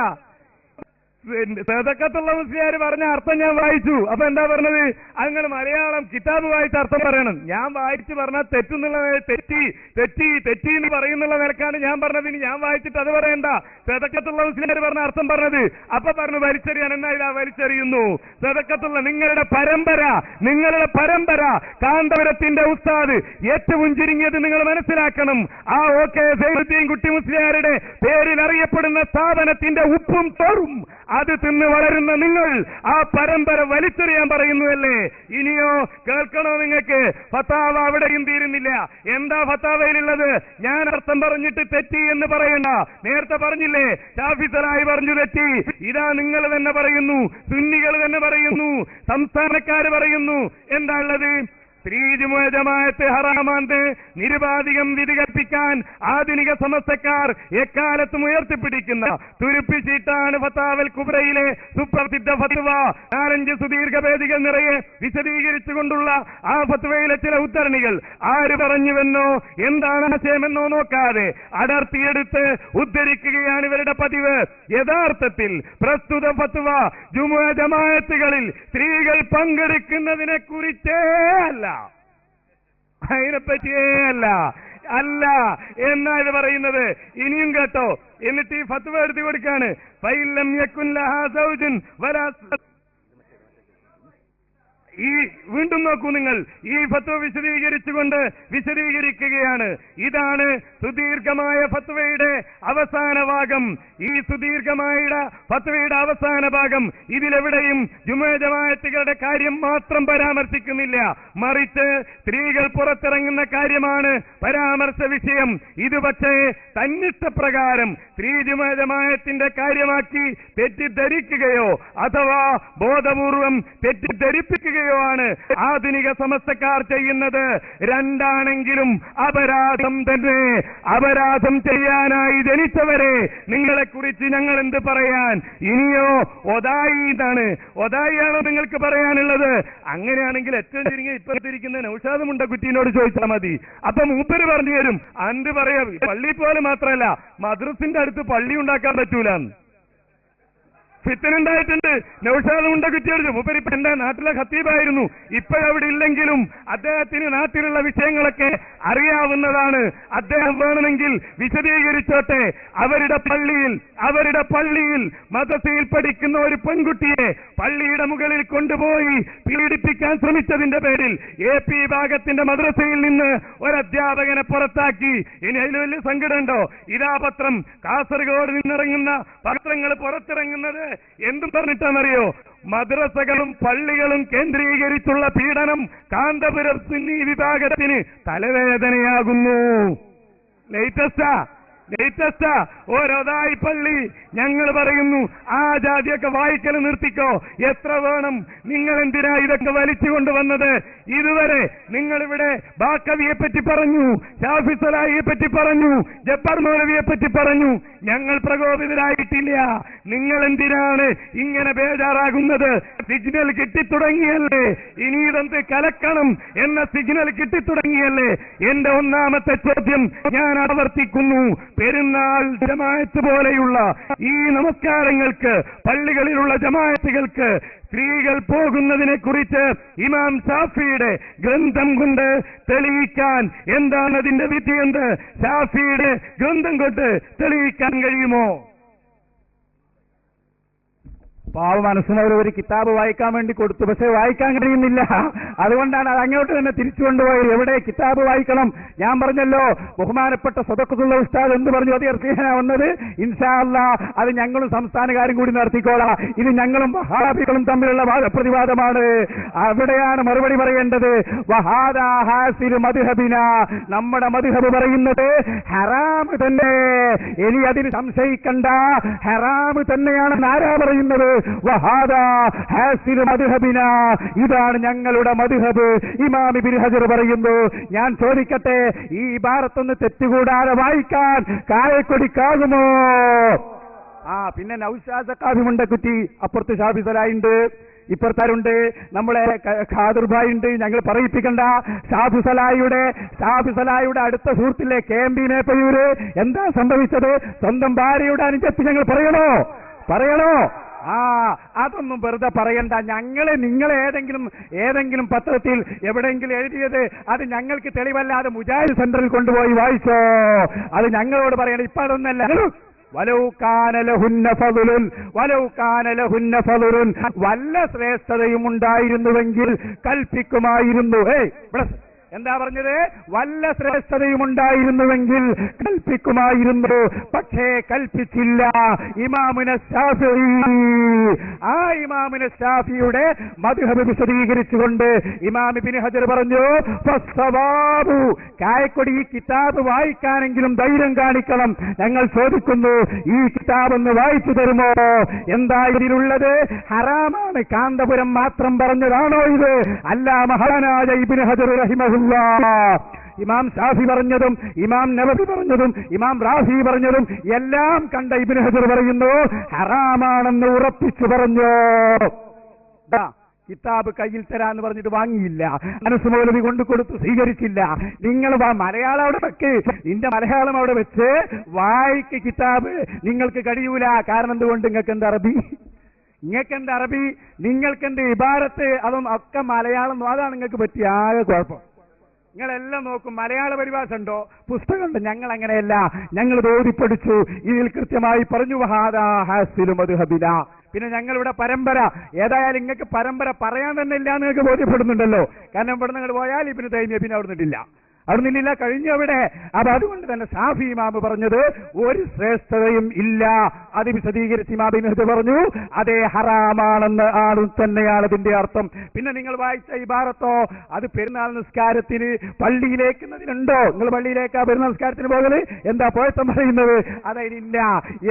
സദക്കത്തുള്ള മുസ്ലിയാർ പറഞ്ഞ അർത്ഥം ഞാൻ വായിച്ചു. അപ്പൊ എന്താ പറഞ്ഞത്? നിങ്ങൾ മലയാളം കിതാബ് വായിച്ച് അർത്ഥം പറയണം. ഞാൻ വായിച്ച് പറഞ്ഞാൽ തെറ്റെന്നുള്ള തെറ്റി എന്ന് പറയുന്നുള്ള നിലക്കാണ് ഞാൻ പറഞ്ഞത്. ഇനി ഞാൻ വായിച്ചിട്ട് അത് പറയണ്ട. സദക്കത്തുള്ള മുസ്ലിയാർ പറഞ്ഞ അർത്ഥം പറഞ്ഞത്. അപ്പൊ പറഞ്ഞു വലിച്ചെറിയാൻ. എന്നാ ഇതാ വലിച്ചെറിയുന്നു. സദക്കത്തുള്ള നിങ്ങളുടെ പരമ്പര കാന്തപുരത്തിന്റെ ഉസ്താദ് ഏറ്റവും ചുരുങ്ങിയത് നിങ്ങൾ മനസ്സിലാക്കണം. ആ ഓക്കെ സൈനുദ്ദീൻ കുട്ടി മുസ്ലിയാരുടെ പേരിൽ അറിയപ്പെടുന്ന സ്ഥാപനത്തിന്റെ ഉപ്പും തോറും അത് തിന്ന് വളരുന്ന നിങ്ങൾ ആ പരമ്പര വലിച്ചെറിയാൻ പറയുന്നുവല്ലേ? ഇനിയോ കേൾക്കണോ നിങ്ങൾക്ക്? ഫത്താവ അവിടെയും തീരുന്നില്ല. എന്താ ഫത്താവയിലുള്ളത്? ഞാൻ അർത്ഥം പറഞ്ഞിട്ട് തെറ്റി എന്ന് പറയണ്ട. നേരത്തെ പറഞ്ഞില്ലേ, ഷാഫിസലായി പറഞ്ഞു തെറ്റി. ഇതാ നിങ്ങൾ തന്നെ പറയുന്നു, സുന്നികൾ തന്നെ പറയുന്നു, സംസ്ഥാനക്കാര് പറയുന്നു. എന്താ ഉള്ളത്? സ്ത്രീ ജമാഅത്ത് ഹറാമാന്ത് നിരുപാധികം വിധി കൽപ്പിക്കാൻ ആധുനിക സമസ്തക്കാർ എക്കാലത്തും ഉയർത്തിപ്പിടിക്കുന്ന തുരുപ്പിച്ചീട്ടാണ് ഫത്താവൽ കുബ്രയിലെ സുപ്രസിദ്ധ ഫത്വ. 4-5 സുദീർഘഭേദികൾ നിറയെ വിശദീകരിച്ചുകൊണ്ടുള്ള ആ ഫത്വയിലെ ചില ഉദ്ധരണികൾ ആര് പറഞ്ഞുവെന്നോ എന്താണ് ആശയമെന്നോ നോക്കാതെ അടർത്തിയെടുത്ത് ഉദ്ധരിക്കുകയാണ് ഇവരുടെ പതിവ്. യഥാർത്ഥത്തിൽ പ്രസ്തുത ഫത്വ ജമാഅത്തുകളിൽ സ്ത്രീകൾ പങ്കെടുക്കുന്നതിനെ കുറിച്ചേ അല്ല, അതിനെപ്പറ്റിയേ അല്ല എന്നാ ഇത് പറയുന്നത്. ഇനിയും കേട്ടോ, എന്നിട്ട് ഈ ഫത്വ എടുത്തു കൊടുക്കാണ്. ഫൈലം യകുൻ ലഹാ സൗജുൻ വലാ, ഈ വീണ്ടും നോക്കൂ നിങ്ങൾ, ഈ ഫത്വ വിശദീകരിക്കുകയാണ്. ഇതാണ് സുദീർഘമായ ഫത്വയുടെ അവസാന ഭാഗം. ഈ സുദീർഘമായ ഫത്വയുടെ അവസാന ഭാഗം ഇതിലെവിടെയും ജമാഅത്തുകളുടെ കാര്യം മാത്രം പരാമർശിക്കുന്നില്ല, മറിച്ച് സ്ത്രീകൾ പുറത്തിറങ്ങുന്ന കാര്യമാണ് പരാമർശ വിഷയം. ഇത് പക്ഷേ തന്നിഷ്ടപ്രകാരം സ്ത്രീ ജമാഅത്തിന്റെ കാര്യമാക്കി തെറ്റിദ്ധരിക്കുകയോ അഥവാ ബോധപൂർവം തെറ്റിദ്ധരിപ്പിക്കുകയോ ആണ് ആധുനിക സമസ്തക്കാർ ചെയ്യുന്നത്. രണ്ടാണെങ്കിലും അപരാധം തന്നെ. അപരാധം ചെയ്യാനായി ജനിച്ചവരെ നിങ്ങളെ കുറിച്ച് ഞങ്ങൾ എന്ത് പറയാൻ? ഇനിയോ ഒതായി ഇതാണ്, ഒതായിയാണോ നിങ്ങൾക്ക് പറയാനുള്ളത്? അങ്ങനെയാണെങ്കിൽ ഏറ്റവും ചുരുങ്ങിയ ഇപ്പത്തിരിക്കുന്ന നൗഷാദ് മുണ്ടക്കുറ്റിനോട് ചോദിച്ചാൽ മതി. അപ്പൊ മൂപ്പര് പറഞ്ഞു തരും. അന്ത് പറയാ, പള്ളി പോലെ മാത്രമല്ല മദ്രസിന്റെ അടുത്ത് പള്ളി ഉണ്ടാക്കാൻ പറ്റൂല. ഫിത്തനുണ്ടായിട്ടുണ്ട്. നൗഷാദ് മുണ്ടക്കുറ്റിയോട് മൂപ്പര് ഇപ്പൊ എന്റെ നാട്ടിലെ ഖത്തീബായിരുന്നു, ഇപ്പോഴവിടെ ഇല്ലെങ്കിലും അദ്ദേഹത്തിന് നാട്ടിലുള്ള വിഷയങ്ങളൊക്കെ അറിയാവുന്നതാണ്. അദ്ദേഹം വേണമെങ്കിൽ വിശദീകരിച്ചോട്ടെ. അവരുടെ പള്ളിയിൽ മദ്രസയിൽ പഠിക്കുന്ന ഒരു പെൺകുട്ടിയെ പള്ളിയുടെ മുകളിൽ കൊണ്ടുപോയി പീഡിപ്പിക്കാൻ ശ്രമിച്ചതിന്റെ പേരിൽ AP ഭാഗത്തിന്റെ മദ്രസയിൽ നിന്ന് ഒരധ്യാപകനെ പുറത്താക്കി. ഇനി അതിൽ വലിയ സങ്കടമുണ്ടോ? ഇതാ പത്രം, കാസർഗോഡ് നിന്നിറങ്ങുന്ന പത്രങ്ങൾ പുറത്തിറങ്ങുന്നത് എന്തും പറഞ്ഞിട്ടാണെന്നറിയോ? മദ്രസകളും പള്ളികളും കേന്ദ്രീകരിച്ചുള്ള പീഡനം കാന്തപുരം സുന്നി വിഭാഗത്തിന് തലവേദനയാകുന്നു. ലേറ്റസ്റ്റാ ഓരോതായി പള്ളി. ഞങ്ങൾ പറയുന്നു, ആ ജാതിയൊക്കെ വായിക്കൽ നിർത്തിക്കോ. എത്ര വേണം? നിങ്ങൾ എന്തിനാ ഇതൊക്കെ വലിച്ചു കൊണ്ടുവന്നത്? ഇതുവരെ നിങ്ങളിവിടെ ബാക്കവിയെ പറ്റി പറഞ്ഞു, ഷാഫിസലായിയെ പറ്റി പറഞ്ഞു, ജബ്ബാർ മൗലവിയെ പറ്റി പറഞ്ഞു. ഞങ്ങൾ പ്രകോപിതരായിട്ടില്ല. നിങ്ങൾ എന്തിനാണ് ഇങ്ങനെ ബേജാറാകുന്നത്? സിഗ്നൽ കിട്ടിത്തുടങ്ങിയല്ലേ? ഇനി ഇതെന്ത് കലക്കണം എന്ന സിഗ്നൽ കിട്ടിത്തുടങ്ങിയല്ലേ? എന്റെ ഒന്നാമത്തെ ചോദ്യം ഞാൻ ആവർത്തിക്കുന്നു. പെരുന്നാൾ ജമാഅത്ത് പോലെയുള്ള ഈ നമസ്കാരങ്ങൾക്ക്, പള്ളികളിലുള്ള ജമാഅത്തുകൾക്ക് സ്ത്രീകൾ പോകുന്നതിനെ കുറിച്ച് ഇമാം ഷാഫിയുടെ ഗ്രന്ഥം കൊണ്ട് തെളിയിക്കാൻ എന്താണ് അതിന്റെ വിധി? എന്ത്? ഷാഫിയുടെ ഗ്രന്ഥം കൊണ്ട് തെളിയിക്കാൻ കഴിയുമോ? പാവ മനസ്സിനവർ ഒരു കിതാബ് വായിക്കാൻ വേണ്ടി കൊടുത്തു, പക്ഷെ വായിക്കാൻ കഴിയുന്നില്ല. അതുകൊണ്ടാണ് അത് അങ്ങോട്ട് തന്നെ തിരിച്ചു കൊണ്ടുപോയത്. എവിടെ കിതാബ് വായിക്കണം? ഞാൻ പറഞ്ഞല്ലോ, ബഹുമാനപ്പെട്ട സദഖത്തുള്ള ഉസ്താദ് എന്ത് പറഞ്ഞു? അത് ഇറക്കിയാ വന്നത്. ഇൻഷാ അല്ലാഹ് അത് ഞങ്ങളും സംസ്ഥാനക്കാരും കൂടി നടത്തിക്കോളാം. ഇത് ഞങ്ങളും വഹാബികളും തമ്മിലുള്ള പ്രതിവാദമാണ്. അവിടെയാണ് മറുപടി പറയേണ്ടത്. വഹാദാ ഹാസിലു മദ്ഹബിന, നമ്മുടെ മദ്ഹബ് പറയുന്നത് ഹറാം തന്നെ. ഇനി അതിന് സംശയിക്കണ്ട, ഹറാം തന്നെയാണെന്ന് ആരാ പറയുന്നത്? വഹാദാ ഹാസിലു മദ്ഹബിന, ഇതാണ് ഞങ്ങളുടെ മദ്ഹബ്. ഇമാം ഇബ്നു ഹജർ പറയുന്നു. ഞാൻ ചോദിക്കട്ടെ, ഈ ഇബാറത്തൊന്ന് തെറ്റുകൂടാതെ വായിക്കാൻ കായക്കൊടിക്കാകുമോ? പിന്നെ നൗഷാദ് സഖാഫി മുണ്ടക്കുറ്റി, അപ്പുറത്ത് ഷാഫി സലായിണ്ട്, ഇപ്പുറത്താരുണ്ട്, നമ്മളെ ഖാദർഭായി ഉണ്ട്. ഞങ്ങൾ പറയിപ്പിക്കണ്ട. ഷാഫി സലായിയുടെ അടുത്ത സുഹൃത്തിലെ KMB മേപ്പയൂര് എന്താ സംഭവിച്ചത്? സ്വന്തം ഭാര്യയുടെ അനുജത്തി ഞങ്ങൾ പറയണോ? അതൊന്നും വെറുതെ പറയണ്ട. നിങ്ങളെ ഏതെങ്കിലും പത്രത്തിൽ എവിടെയെങ്കിലും എഴുതിയത് അത് ഞങ്ങൾക്ക് തെളിവല്ലാതെ മുജാഹിദ് സെന്ററിൽ കൊണ്ടുപോയി വായിച്ചോ? അത് ഞങ്ങളോട് പറയണം. ഇപ്പൊ അതൊന്നല്ല. വല്ല ശ്രേഷ്ഠതയും ഉണ്ടായിരുന്നുവെങ്കിൽ കൽപ്പിക്കുമായിരുന്നു. എന്താ പറഞ്ഞത്? വല്ല ശ്രേഷ്ഠതയും ഉണ്ടായിരുന്നുവെങ്കിൽ കൽപ്പിക്കുമായിരുന്നു, പക്ഷേ കൽപ്പിച്ചില്ല. ഇമാമുന ശാഫിഈ, ആ ഇമാമുന ശാഫിയുടെ മദ്ഹബ് വിശദീകരിച്ചുകൊണ്ട് ഇമാം ഇബ്നു ഹജർ പറഞ്ഞു, ഫസ്സവാബു, കായക്കൊടി ഈ കിതാബ് വായിക്കാനെങ്കിലും ധൈര്യം കാണിക്കണം. ഞങ്ങൾ ചോദിക്കുന്നു, ഈ കിതാബ് ഒന്ന് വായിച്ചു തരുമോ? എന്താ ഇതിലുള്ളത്? ഹറാമാണ്, കാന്തപുരം മാത്രം പറഞ്ഞതാണോ ഇത്? അല്ല, മഹാനായ ഇബ്നു ഹജർ റഹിമഹുല്ലാഹ് ഇമാം ഷാഫി പറഞ്ഞതും ഇമാം നവവി പറഞ്ഞതും ഇമാം റാഫി പറഞ്ഞതും എല്ലാം കണ്ട ഇബ്നു ഹജർ പറയുന്നു, ഹറാമാണെന്ന് ഉറപ്പിച്ചു പറഞ്ഞു. കിതാബ് കയ്യിൽ തരാന്ന് പറഞ്ഞിട്ട് വാങ്ങിയില്ല. അനസ് മൗലവി കൊണ്ടു കൊടുത്ത് സ്വീകരിച്ചില്ല. നിങ്ങൾ മലയാളം അവിടെ വെക്ക്, നിന്റെ മലയാളം അവിടെ വെച്ച് വായിക്ക് കിതാബ്. നിങ്ങൾക്ക് കഴിയൂല. കാരണം എന്തുകൊണ്ട്? നിങ്ങൾക്ക് എന്താ അറബി? നിങ്ങൾക്ക് അറബി, നിങ്ങൾക്ക് ഇബാറത്ത്, അതൊന്നും ഒക്കെ മലയാളം. അതാണ് നിങ്ങൾക്ക് പറ്റിയ ആകെ കുഴപ്പം. നിങ്ങളെല്ലാം നോക്കും, മലയാള പരിഭാഷ ഉണ്ടോ? പുസ്തകമുണ്ട്. ഞങ്ങൾ അങ്ങനെയല്ല, ഞങ്ങൾ ഓതിപ്പടിച്ചു. ഇതിൽ കൃത്യമായി പറഞ്ഞു, പിന്നെ ഞങ്ങളിവിടെ പരമ്പര. ഏതായാലും നിങ്ങൾക്ക് പരമ്പര പറയാൻ തന്നെ ഇല്ല, നിങ്ങൾക്ക് ബോധ്യപ്പെടുന്നുണ്ടല്ലോ. കാരണം ഇവിടെ നിങ്ങൾ പോയാൽ ഇബ്നു തൈമിയ്യ പിന്നെ അവിടെ നിന്നിട്ടില്ല, അവിടെ നിന്നില്ല, കഴിഞ്ഞു അവിടെ. അപ്പൊ അതുകൊണ്ട് തന്നെ ഷാഫി ഇമാമ് പറഞ്ഞത് ഒരു ശ്രേഷ്ഠതയും ഇല്ല. അത് വിശദീകരിച്ച് ഇമാം ഇബ്നു ഹജർ പറഞ്ഞു, അതേ ഹറാമാണെന്ന് തന്നെയാണ് അതിന്റെ അർത്ഥം. പിന്നെ നിങ്ങൾ വായിച്ച ഇബാറത്തോ, അത് പെരുന്നാൾ നിസ്കാരത്തിന് പള്ളിയിലേക്കുള്ളതിനുണ്ടോ? നിങ്ങൾ പള്ളിയിലേക്കാ പെരുന്നാൾ നിസ്കാരത്തിന് പോകല്? എന്താ പോയത്തം പറയുന്നത്? അതതിനില്ല.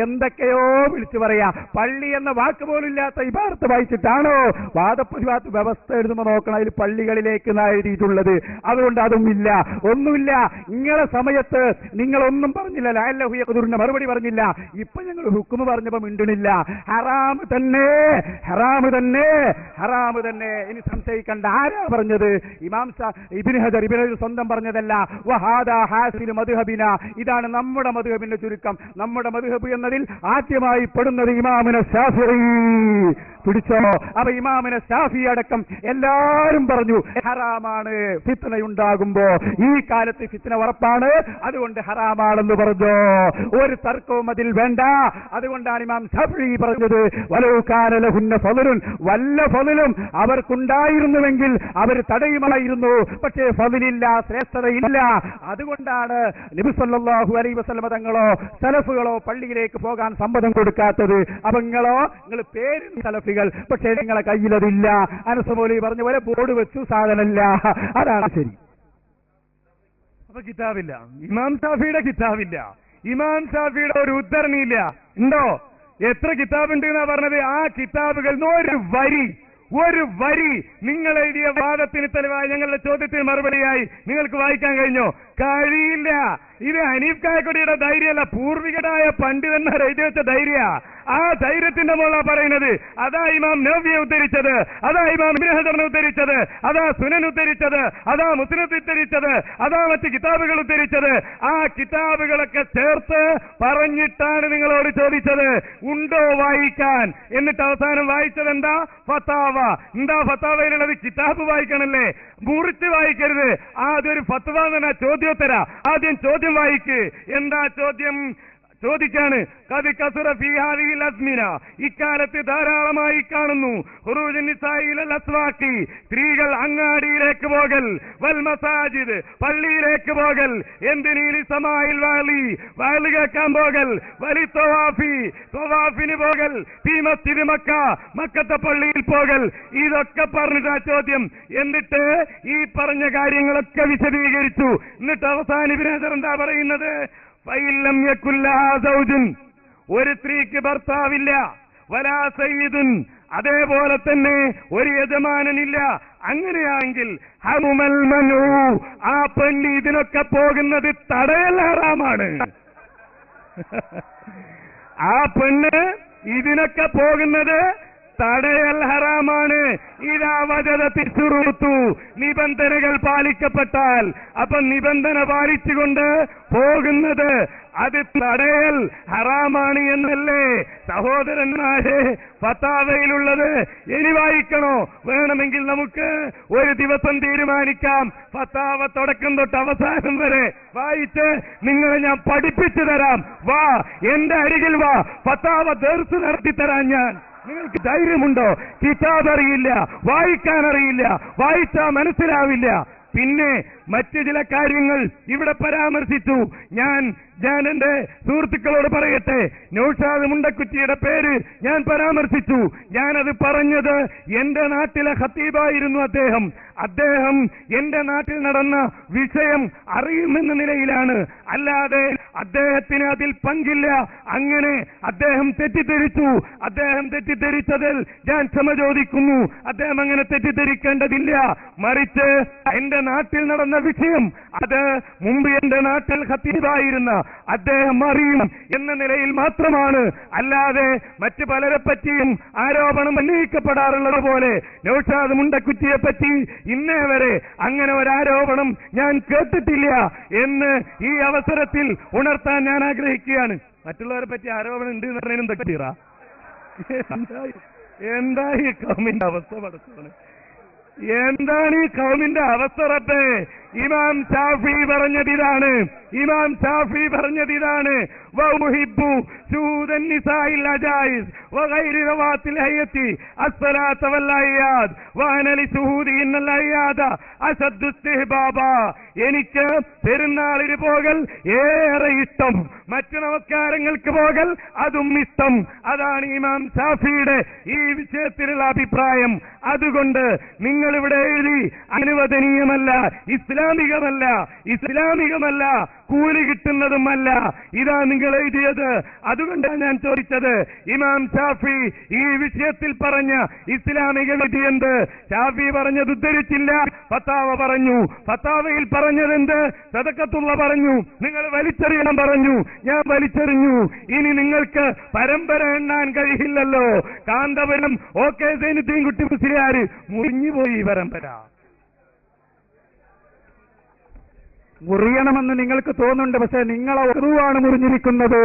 എന്തൊക്കെയോ വിളിച്ചു പറയാ. പള്ളി എന്ന വാക്ക് പോലും ഇല്ലാത്ത ഇബാറത്ത് വായിച്ചിട്ടാണോ വാദപ്രതിവാദ വ്യവസ്ഥ എഴുതുമ്പോൾ നോക്കണം, അതിൽ പള്ളികളിലേക്ക് എഴുതിയിട്ടുള്ളത്. അതുകൊണ്ട് അതും ഇല്ല, ഒന്നുമില്ല. നിങ്ങളെ സമയത്ത് നിങ്ങളൊന്നും പറഞ്ഞില്ല, ലഅല്ലഹു യഖ്ദുറിന്റെ മറുപടി പറഞ്ഞില്ല. ഇപ്പൊ ഞങ്ങൾ ഹുക്മ് പറഞ്ഞപ്പോ മിണ്ടണില്ല. ഹറാം തന്നെ, ഹറാം തന്നെ, ഹറാം തന്നെ. ഇനി സംശയിക്കണ്ട. ആരാ പറഞ്ഞത്? ഇമാം ഇബ്നു ഹജർ. ഇബ്നു ഹജർ സ്വന്തം പറഞ്ഞതല്ല. വഹാദാ ഹാസിലു മദ്ഹബിന, ഇതാണ് നമ്മുടെ മദ്ഹബിന്റെ ചുരുക്കം. നമ്മുടെ മദ്ഹബ് എന്നതിൽ ആദ്യമായി പെടുന്നത് ഇമാമുന ശാഫിഈ. പിടിച്ചോ? അപ്പൊ ഇമാമുന ശാഫി അടക്കം എല്ലാരും പറഞ്ഞു ഹറാമാണ്. ഫിത്നയുണ്ടാകുമ്പോ, ഈ കാലത്ത് ഫിത്ന ഉറപ്പാണ്, അതുകൊണ്ട് ഹറാമാണെന്ന് പറഞ്ഞു. ഒരു തർക്കവും അതിൽ വേണ്ട. അതുകൊണ്ടാണ് ഇമാം ശാഫിഈ പറഞ്ഞത്, വലൗ കാന ലഹുന്ന ഫളലുൻ, വല്ല ഫളലും അവർക്കുണ്ടായിരുന്നുവെങ്കിൽ അവർ തടയുമായിരുന്നു. പക്ഷേ ഫളിലില്ല, ശ്രേഷ്ഠതയില്ല. അതുകൊണ്ടാണ് നബി സല്ലല്ലാഹു അലൈഹി വസല്ലം തങ്ങളോ സലഫുകളോ പള്ളിയിലേക്ക് പോകാൻ സമ്മതം കൊടുക്കാത്തത്. അപ്പൊ നിങ്ങൾ പേര് സലഫികൾ, പക്ഷേ നിങ്ങളെ കയ്യിലതില്ല. അനസ് മൗലവി പറഞ്ഞ പോലെ ബോർഡ് വെച്ചു, സാധനമില്ല. അതാണ് ശരി. അപ്പൊ കിതാബില്ല, ഇമാം ഷാഫിയുടെ കിതാബില്ല, ഇമാം ഷാഫിയുടെ ഒരു ഉദ്ധരണിയില്ല. ഉണ്ടോ? എത്ര കിതാബുണ്ട് എന്നാ പറഞ്ഞത്? ആ കിതാബുകളിൽ ഒരു വരി നിങ്ങൾ എഴുതിയ വാദത്തിന് തെളിവായി ഞങ്ങളുടെ ചോദ്യത്തിന് മറുപടിയായി നിങ്ങൾക്ക് വായിക്കാൻ കഴിഞ്ഞോ? കഴിയില്ല. ഇത് ഹനീഫ് കായക്കൊടിയുടെ ധൈര്യമല്ല, പൂർവികരായ പണ്ഡിതന്മാർ എഴുതി വെച്ച ധൈര്യ. ആ ധൈര്യത്തിന്റെ മുകളിലാ പറയുന്നത്. അതാ ഇമാം നവവിയെ ഉദ്ധരിച്ചത്, അതാ ഇമാം ഇബ്നു ഹജറിനെ ഉദ്ധരിച്ചത്, അതാ സുനൻ ഉദ്ധരിച്ചത്, അതാ മുസ്നദ് ഉദ്ധരിച്ചത്, അതാ മറ്റ് കിതാബുകൾ ഉദ്ധരിച്ചത്. ആ കിതാബുകളൊക്കെ ചേർത്ത് പറഞ്ഞിട്ടാണ് നിങ്ങളോട് ചോദിച്ചത് ഉണ്ടോ വായിക്കാൻ. എന്നിട്ട് അവസാനം വായിച്ചത് എന്താ? ഫത്താവ. എന്താ ഫത്താവയിലുള്ളത്? കിതാബ് വായിക്കണല്ലേ, മുറിച്ച് വായിക്കരുത്. അതൊരു ഫത്വ എന്ന ചോദ്യോത്തര. ആദ്യം ചോദ്യം വായിക്ക്. എന്താ ചോദ്യം? ചോദിക്കാണ്. ഖദ് കസുറ ഫീ ഹാദിഹിൽ അസ്മിന, ഇക്കാലത്ത് ധാരാളമായി കാണുന്നു. ഖുറൂജുൻ നിസാഇ ഇലൽ അസ്വാഖി, സ്ത്രീകൾ അങ്ങാടിയിലേക്ക് പോകൽ, വൽ മസാജിദ്, പള്ളിയിലേക്ക് പോകൽ, എന്തിനീ സമാഇൽ വാലി, വാലി കേൾക്കാൻ പോകൽ, വലി തവാഫി, തവാഫിന് പോകൽ, ഫീ മസ്ജിദ് മക്ക, മക്കത്തെ പള്ളിയിൽ പോകൽ. ഇതൊക്കെ പറഞ്ഞിട്ടാ ചോദ്യം. എന്നിട്ട് ഈ പറഞ്ഞ കാര്യങ്ങളൊക്കെ വിശദീകരിച്ചു. എന്നിട്ട് അവസാനം ഇബ്നു ഹജർ എന്താ പറയുന്നത്? ഫൈലം യകുല്ലഹാ സൗജുൻ, ഒരു സ്ത്രീക്ക് ഭർത്താവില്ല, വലാ സയ്യിദുൻ, അതേപോലെ തന്നെ ഒരു യജമാനനില്ല. അങ്ങനെയാണെങ്കിൽ ഹറുമൽ മനു, ആ പെണ്ണ് ഇതിനൊക്കെ പോകുന്നത് തടയൽ ഹറാമാണ്. ആ പെണ്ണ് ഇതിനൊക്കെ പോകുന്നത് തടയൽ ഹറാമാണ്. ഇതാ വജദത്തി ശുറൂത്തു, നിബന്ധനകൾ പാലിക്കപ്പെട്ടാൽ, അപ്പൊ നിബന്ധന പാലിച്ചുകൊണ്ട് പോകുന്നത് അത് തടയൽ ഹറാമാണ് എന്നല്ലേ സഹോദരന്മാരെ ഫത്താവയിലുള്ളത്? ഇനി വായിക്കണോ? വേണമെങ്കിൽ നമുക്ക് ഒരു ദിവസം തീരുമാനിക്കാം. ഫത്താവ തുടക്കം തൊട്ട് അവസാനം വരെ വായിച്ച് നിങ്ങളെ ഞാൻ പഠിപ്പിച്ചു തരാം. വാ, എന്റെ അരികിൽ വാ, ഫത്താവ ദർസ് നടത്തിത്തരാൻ ഞാൻ. നിങ്ങൾക്ക് ധൈര്യമുണ്ടോ? കിതാബ് അറിയില്ല, വായിക്കാൻ അറിയില്ല, വായിച്ചാൽ മനസ്സിലാവില്ല. പിന്നെ മറ്റു ചില കാര്യങ്ങൾ ഇവിടെ പരാമർശിച്ചു. ഞാൻ എന്റെ സുഹൃത്തുക്കളോട് പറയട്ടെ, നൗഷാദ് മുണ്ടക്കുറ്റിയുടെ പേര് ഞാൻ പരാമർശിച്ചു. ഞാനത് പറഞ്ഞത് എന്റെ നാട്ടിലെ ഖത്തീബായിരുന്നു അദ്ദേഹം എന്റെ നാട്ടിൽ നടന്ന വിഷയം അറിയുമെന്ന നിലയിലാണ്, അല്ലാതെ അദ്ദേഹത്തിന് അതിൽ പങ്കില്ല. അങ്ങനെ അദ്ദേഹം തെറ്റിദ്ധരിച്ചതിൽ ഞാൻ ക്ഷമ ചോദിക്കുന്നു. അദ്ദേഹം അങ്ങനെ തെറ്റിദ്ധരിക്കേണ്ടതില്ല. മറിച്ച് എന്റെ നാട്ടിൽ നടന്ന വിഷയം അത് മുമ്പ് എന്റെ നാട്ടിൽ ഖത്തീബായിരുന്ന അദ്ദേഹം അറിയും എന്ന നിലയിൽ മാത്രമാണ്. അല്ലാതെ മറ്റു പലരെ പറ്റിയും ആരോപണം ഉന്നയിക്കപ്പെടാറുള്ളത് പോലെ നൗഷാദ് മുണ്ടക്കുറ്റിയെ പറ്റി ഇന്നേ വരെ അങ്ങനെ ഒരാരോപണം ഞാൻ കേട്ടിട്ടില്ല എന്ന് ഈ അവസരത്തിൽ ഉണർത്താൻ ഞാൻ ആഗ്രഹിക്കുകയാണ്. മറ്റുള്ളവരെ പറ്റി ആരോപണം ഉണ്ട് എന്ന് പറഞ്ഞാലും തക്കീറ. എന്താ ഈ കൗമിന്റെ അവസ്ഥ പഠിച്ചത്? എന്താണ് ഈ കൗമിന്റെ അവസ്ഥ റബ്ബേ? ഇമാം ഷാഫി പറഞ്ഞതിതാണ് വമുഹിബ്ബു ശൂദൻ നിസാഇൽ അജായിസ് വഗൈരി റവാത്തിൽ ഹയ്യത്തി അസ്സലാത്ത വൽ അയ്യാദ് വഅന ലിശുഹൂദിഹിന്നൽ അയ്യാദ അശദ്ദു ഇസ്തിഹ്ബാബ. എനിക്ക് പെരുന്നാളിന് പോകൽ ഏറെ ഇഷ്ടം, മറ്റു നമസ്കാരങ്ങൾക്ക് പോകൽ അതും ഇഷ്ടം. അതാണ് ഇമാം ഷാഫിയുടെ ഈ വിഷയത്തിലുള്ള അഭിപ്രായം. അതുകൊണ്ട് നിങ്ങൾ ഇവിടെ എഴുതി അനുവദനീയമല്ല, ഇസ്ലാമികമല്ല, കൂലി കിട്ടുന്നതുമല്ല, ഇതാ നിങ്ങൾ എഴുതിയത്. അതുകൊണ്ടാണ് ഞാൻ ചോദിച്ചത്, ഇമാം ഷാഫി ഈ വിഷയത്തിൽ പറഞ്ഞ ഇസ്ലാമിക വിധി എന്ത്? ഷാഫി പറഞ്ഞത് ഉദ്ധരിച്ചില്ല, ഫത്താവ പറഞ്ഞു. ഫത്താവയിൽ പറഞ്ഞതെന്ത്? സദഖത്തുള്ള പറഞ്ഞു. നിങ്ങൾ വലിച്ചെറിയണം പറഞ്ഞു, ഞാൻ വലിച്ചെറിഞ്ഞു. ഇനി നിങ്ങൾക്ക് പരമ്പര എണ്ണാൻ കഴിയില്ലല്ലോ. കാന്തപുരം ഓക്കെ സൈനുദ്ദീൻ കുട്ടി മുസ്ലിയാർ മുറിഞ്ഞുപോയി പരമ്പര. മുറിയണമെന്ന് നിങ്ങൾക്ക് തോന്നുന്നുണ്ട്, പക്ഷെ നിങ്ങളെ ഒതുവാണ് മുറിഞ്ഞിരിക്കുന്നത്.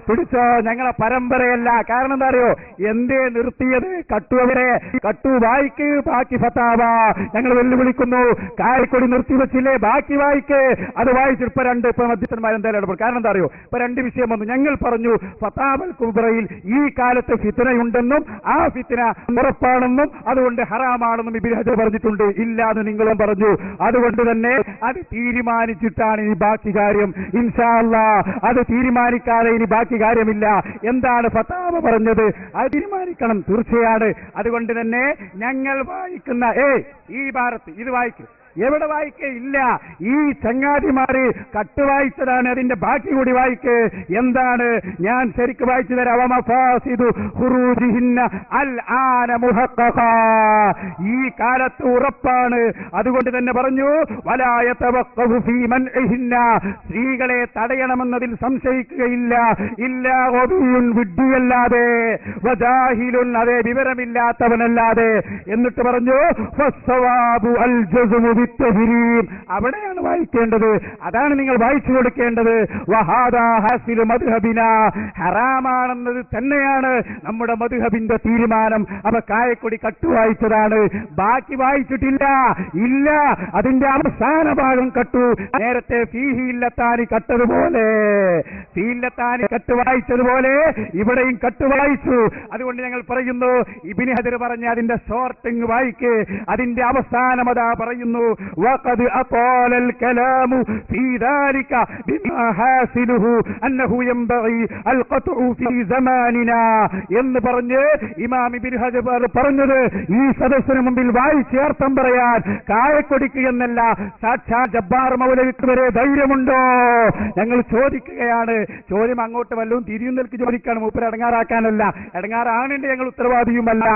പിടിച്ചോ, ഞങ്ങളെ പരമ്പരയല്ല. കാരണം എന്താ അറിയോ? എന്തേ നിർത്തിയത്? കട്ടു വായിക്ക്, ബാക്കി ഫത്താവ. ഞങ്ങൾ വെല്ലുവിളിക്കുന്നു. കായക്കൊടി നിർത്തിവെച്ചില്ലേ, ബാക്കി വായിക്ക്. അത് വായിച്ചിട്ട് ഇപ്പൊ മധ്യസ്ഥന്മാരെന്തായാലും ഇടപെടും. കാരണം എന്താ അറിയോ? ഇപ്പൊ രണ്ട് വിഷയം വന്നു. ഞങ്ങൾ പറഞ്ഞു ഫത്താവൽ കുബ്രയിൽ ഈ കാലത്ത് ഫിത്നയുണ്ടെന്നും ആ ഫിത്ന ഉറപ്പാണെന്നും അതുകൊണ്ട് ഹറാമാണെന്നും ഇബ്നു ഹജർ പറഞ്ഞിട്ടുണ്ട്. ഇല്ലാന്ന് നിങ്ങളും പറഞ്ഞു. അതുകൊണ്ട് തന്നെ അത് തീരുമാനിച്ചിട്ടാണ് ഇനി ബാക്കി കാര്യം. ഇൻഷാ അല്ലാഹ് അത് തീരുമാനിക്കാതെ ഇനി ബാക്കി കാര്യമില്ല. എന്താണ് ഫത്താവ പറഞ്ഞത് അത് തീരുമാനിക്കണം, തീർച്ചയാണ്. അതുകൊണ്ട് തന്നെ ഞങ്ങൾ വായിക്കുന്ന ഈ ഭാരത്ത് ഇത് വായിക്കും. എവിടെ വായിക്കയില്ല. ഈ ചങ്ങാതിമാര് കട്ട് വായിച്ചതാണ്, അതിന്റെ ബാക്കി കൂടി വായിക്ക്. എന്താണ്? ഞാൻ ശരിക്ക് വായിച്ചു തരാം. ഈ കാലത്ത് ഉറപ്പാണ്. അതുകൊണ്ട് തന്നെ പറഞ്ഞു സ്ത്രീകളെ തടയണമെന്നതിൽ സംശയിക്കുകയില്ല. വിഡ്ഢിയല്ലാതെ, അതേ വിവരമില്ലാത്തവനല്ലാതെ. എന്നിട്ട് പറഞ്ഞു അവിടെയാണ് വായിക്കേണ്ടത്. അതാണ് നിങ്ങൾ വായിച്ചു കൊടുക്കേണ്ടത്. ഹറാമാണെന്നത് തന്നെയാണ് നമ്മുടെ മദ്ഹബിന്റെ തീരുമാനം. അവ കായക്കൊടി കട്ടു വായിച്ചതാണ്, ബാക്കി വായിച്ചിട്ടില്ല. ഇല്ല, അതിന്റെ അവസാന ഭാഗം കട്ടു. നേരത്തെ ഫീഹില്ലത്താനി കട്ടതുപോലെ, ഫീല്ലത്താനി കട്ട് വായിച്ചതുപോലെ ഇവിടെയും കട്ട് വായിച്ചു. അതുകൊണ്ട് ഞങ്ങൾ പറയുന്നു, ഇബ്നു ഹജർ പറഞ്ഞ അതിന്റെ ഷോർട്ടിങ് വായിക്ക്. അതിന്റെ അവസാനമതാ പറയുന്നു وقد أطال الكلام في ذلك بما حاصله أنه ينبغي القطع في زماننا എന്ന് പറഞ്ഞ് ഇമാം ഇബ്നു ഹജർ പറഞ്ഞത് ഈ സദസ്സിന് മുമ്പിൽ വായിച്ച് അർത്ഥം പറയാൻ കായക്കൊടിക്ക് എന്നല്ല, സാക്ഷാ ജബ്ബാർ മൗലവിക്ക് വരെ ധൈര്യമുണ്ടോ? ഞങ്ങൾ ചോദിക്കുകയാണ്. ചോദ്യം അങ്ങോട്ട് വല്ലതും തിരിയുന്നൽക്ക് ചോദിക്കാണ്, മൂപ്പര് ഇടങ്ങാറാക്കാനല്ല. ഇടങ്ങാറാണിന്റെ ഞങ്ങൾ ഉത്തരവാദിയുമല്ല,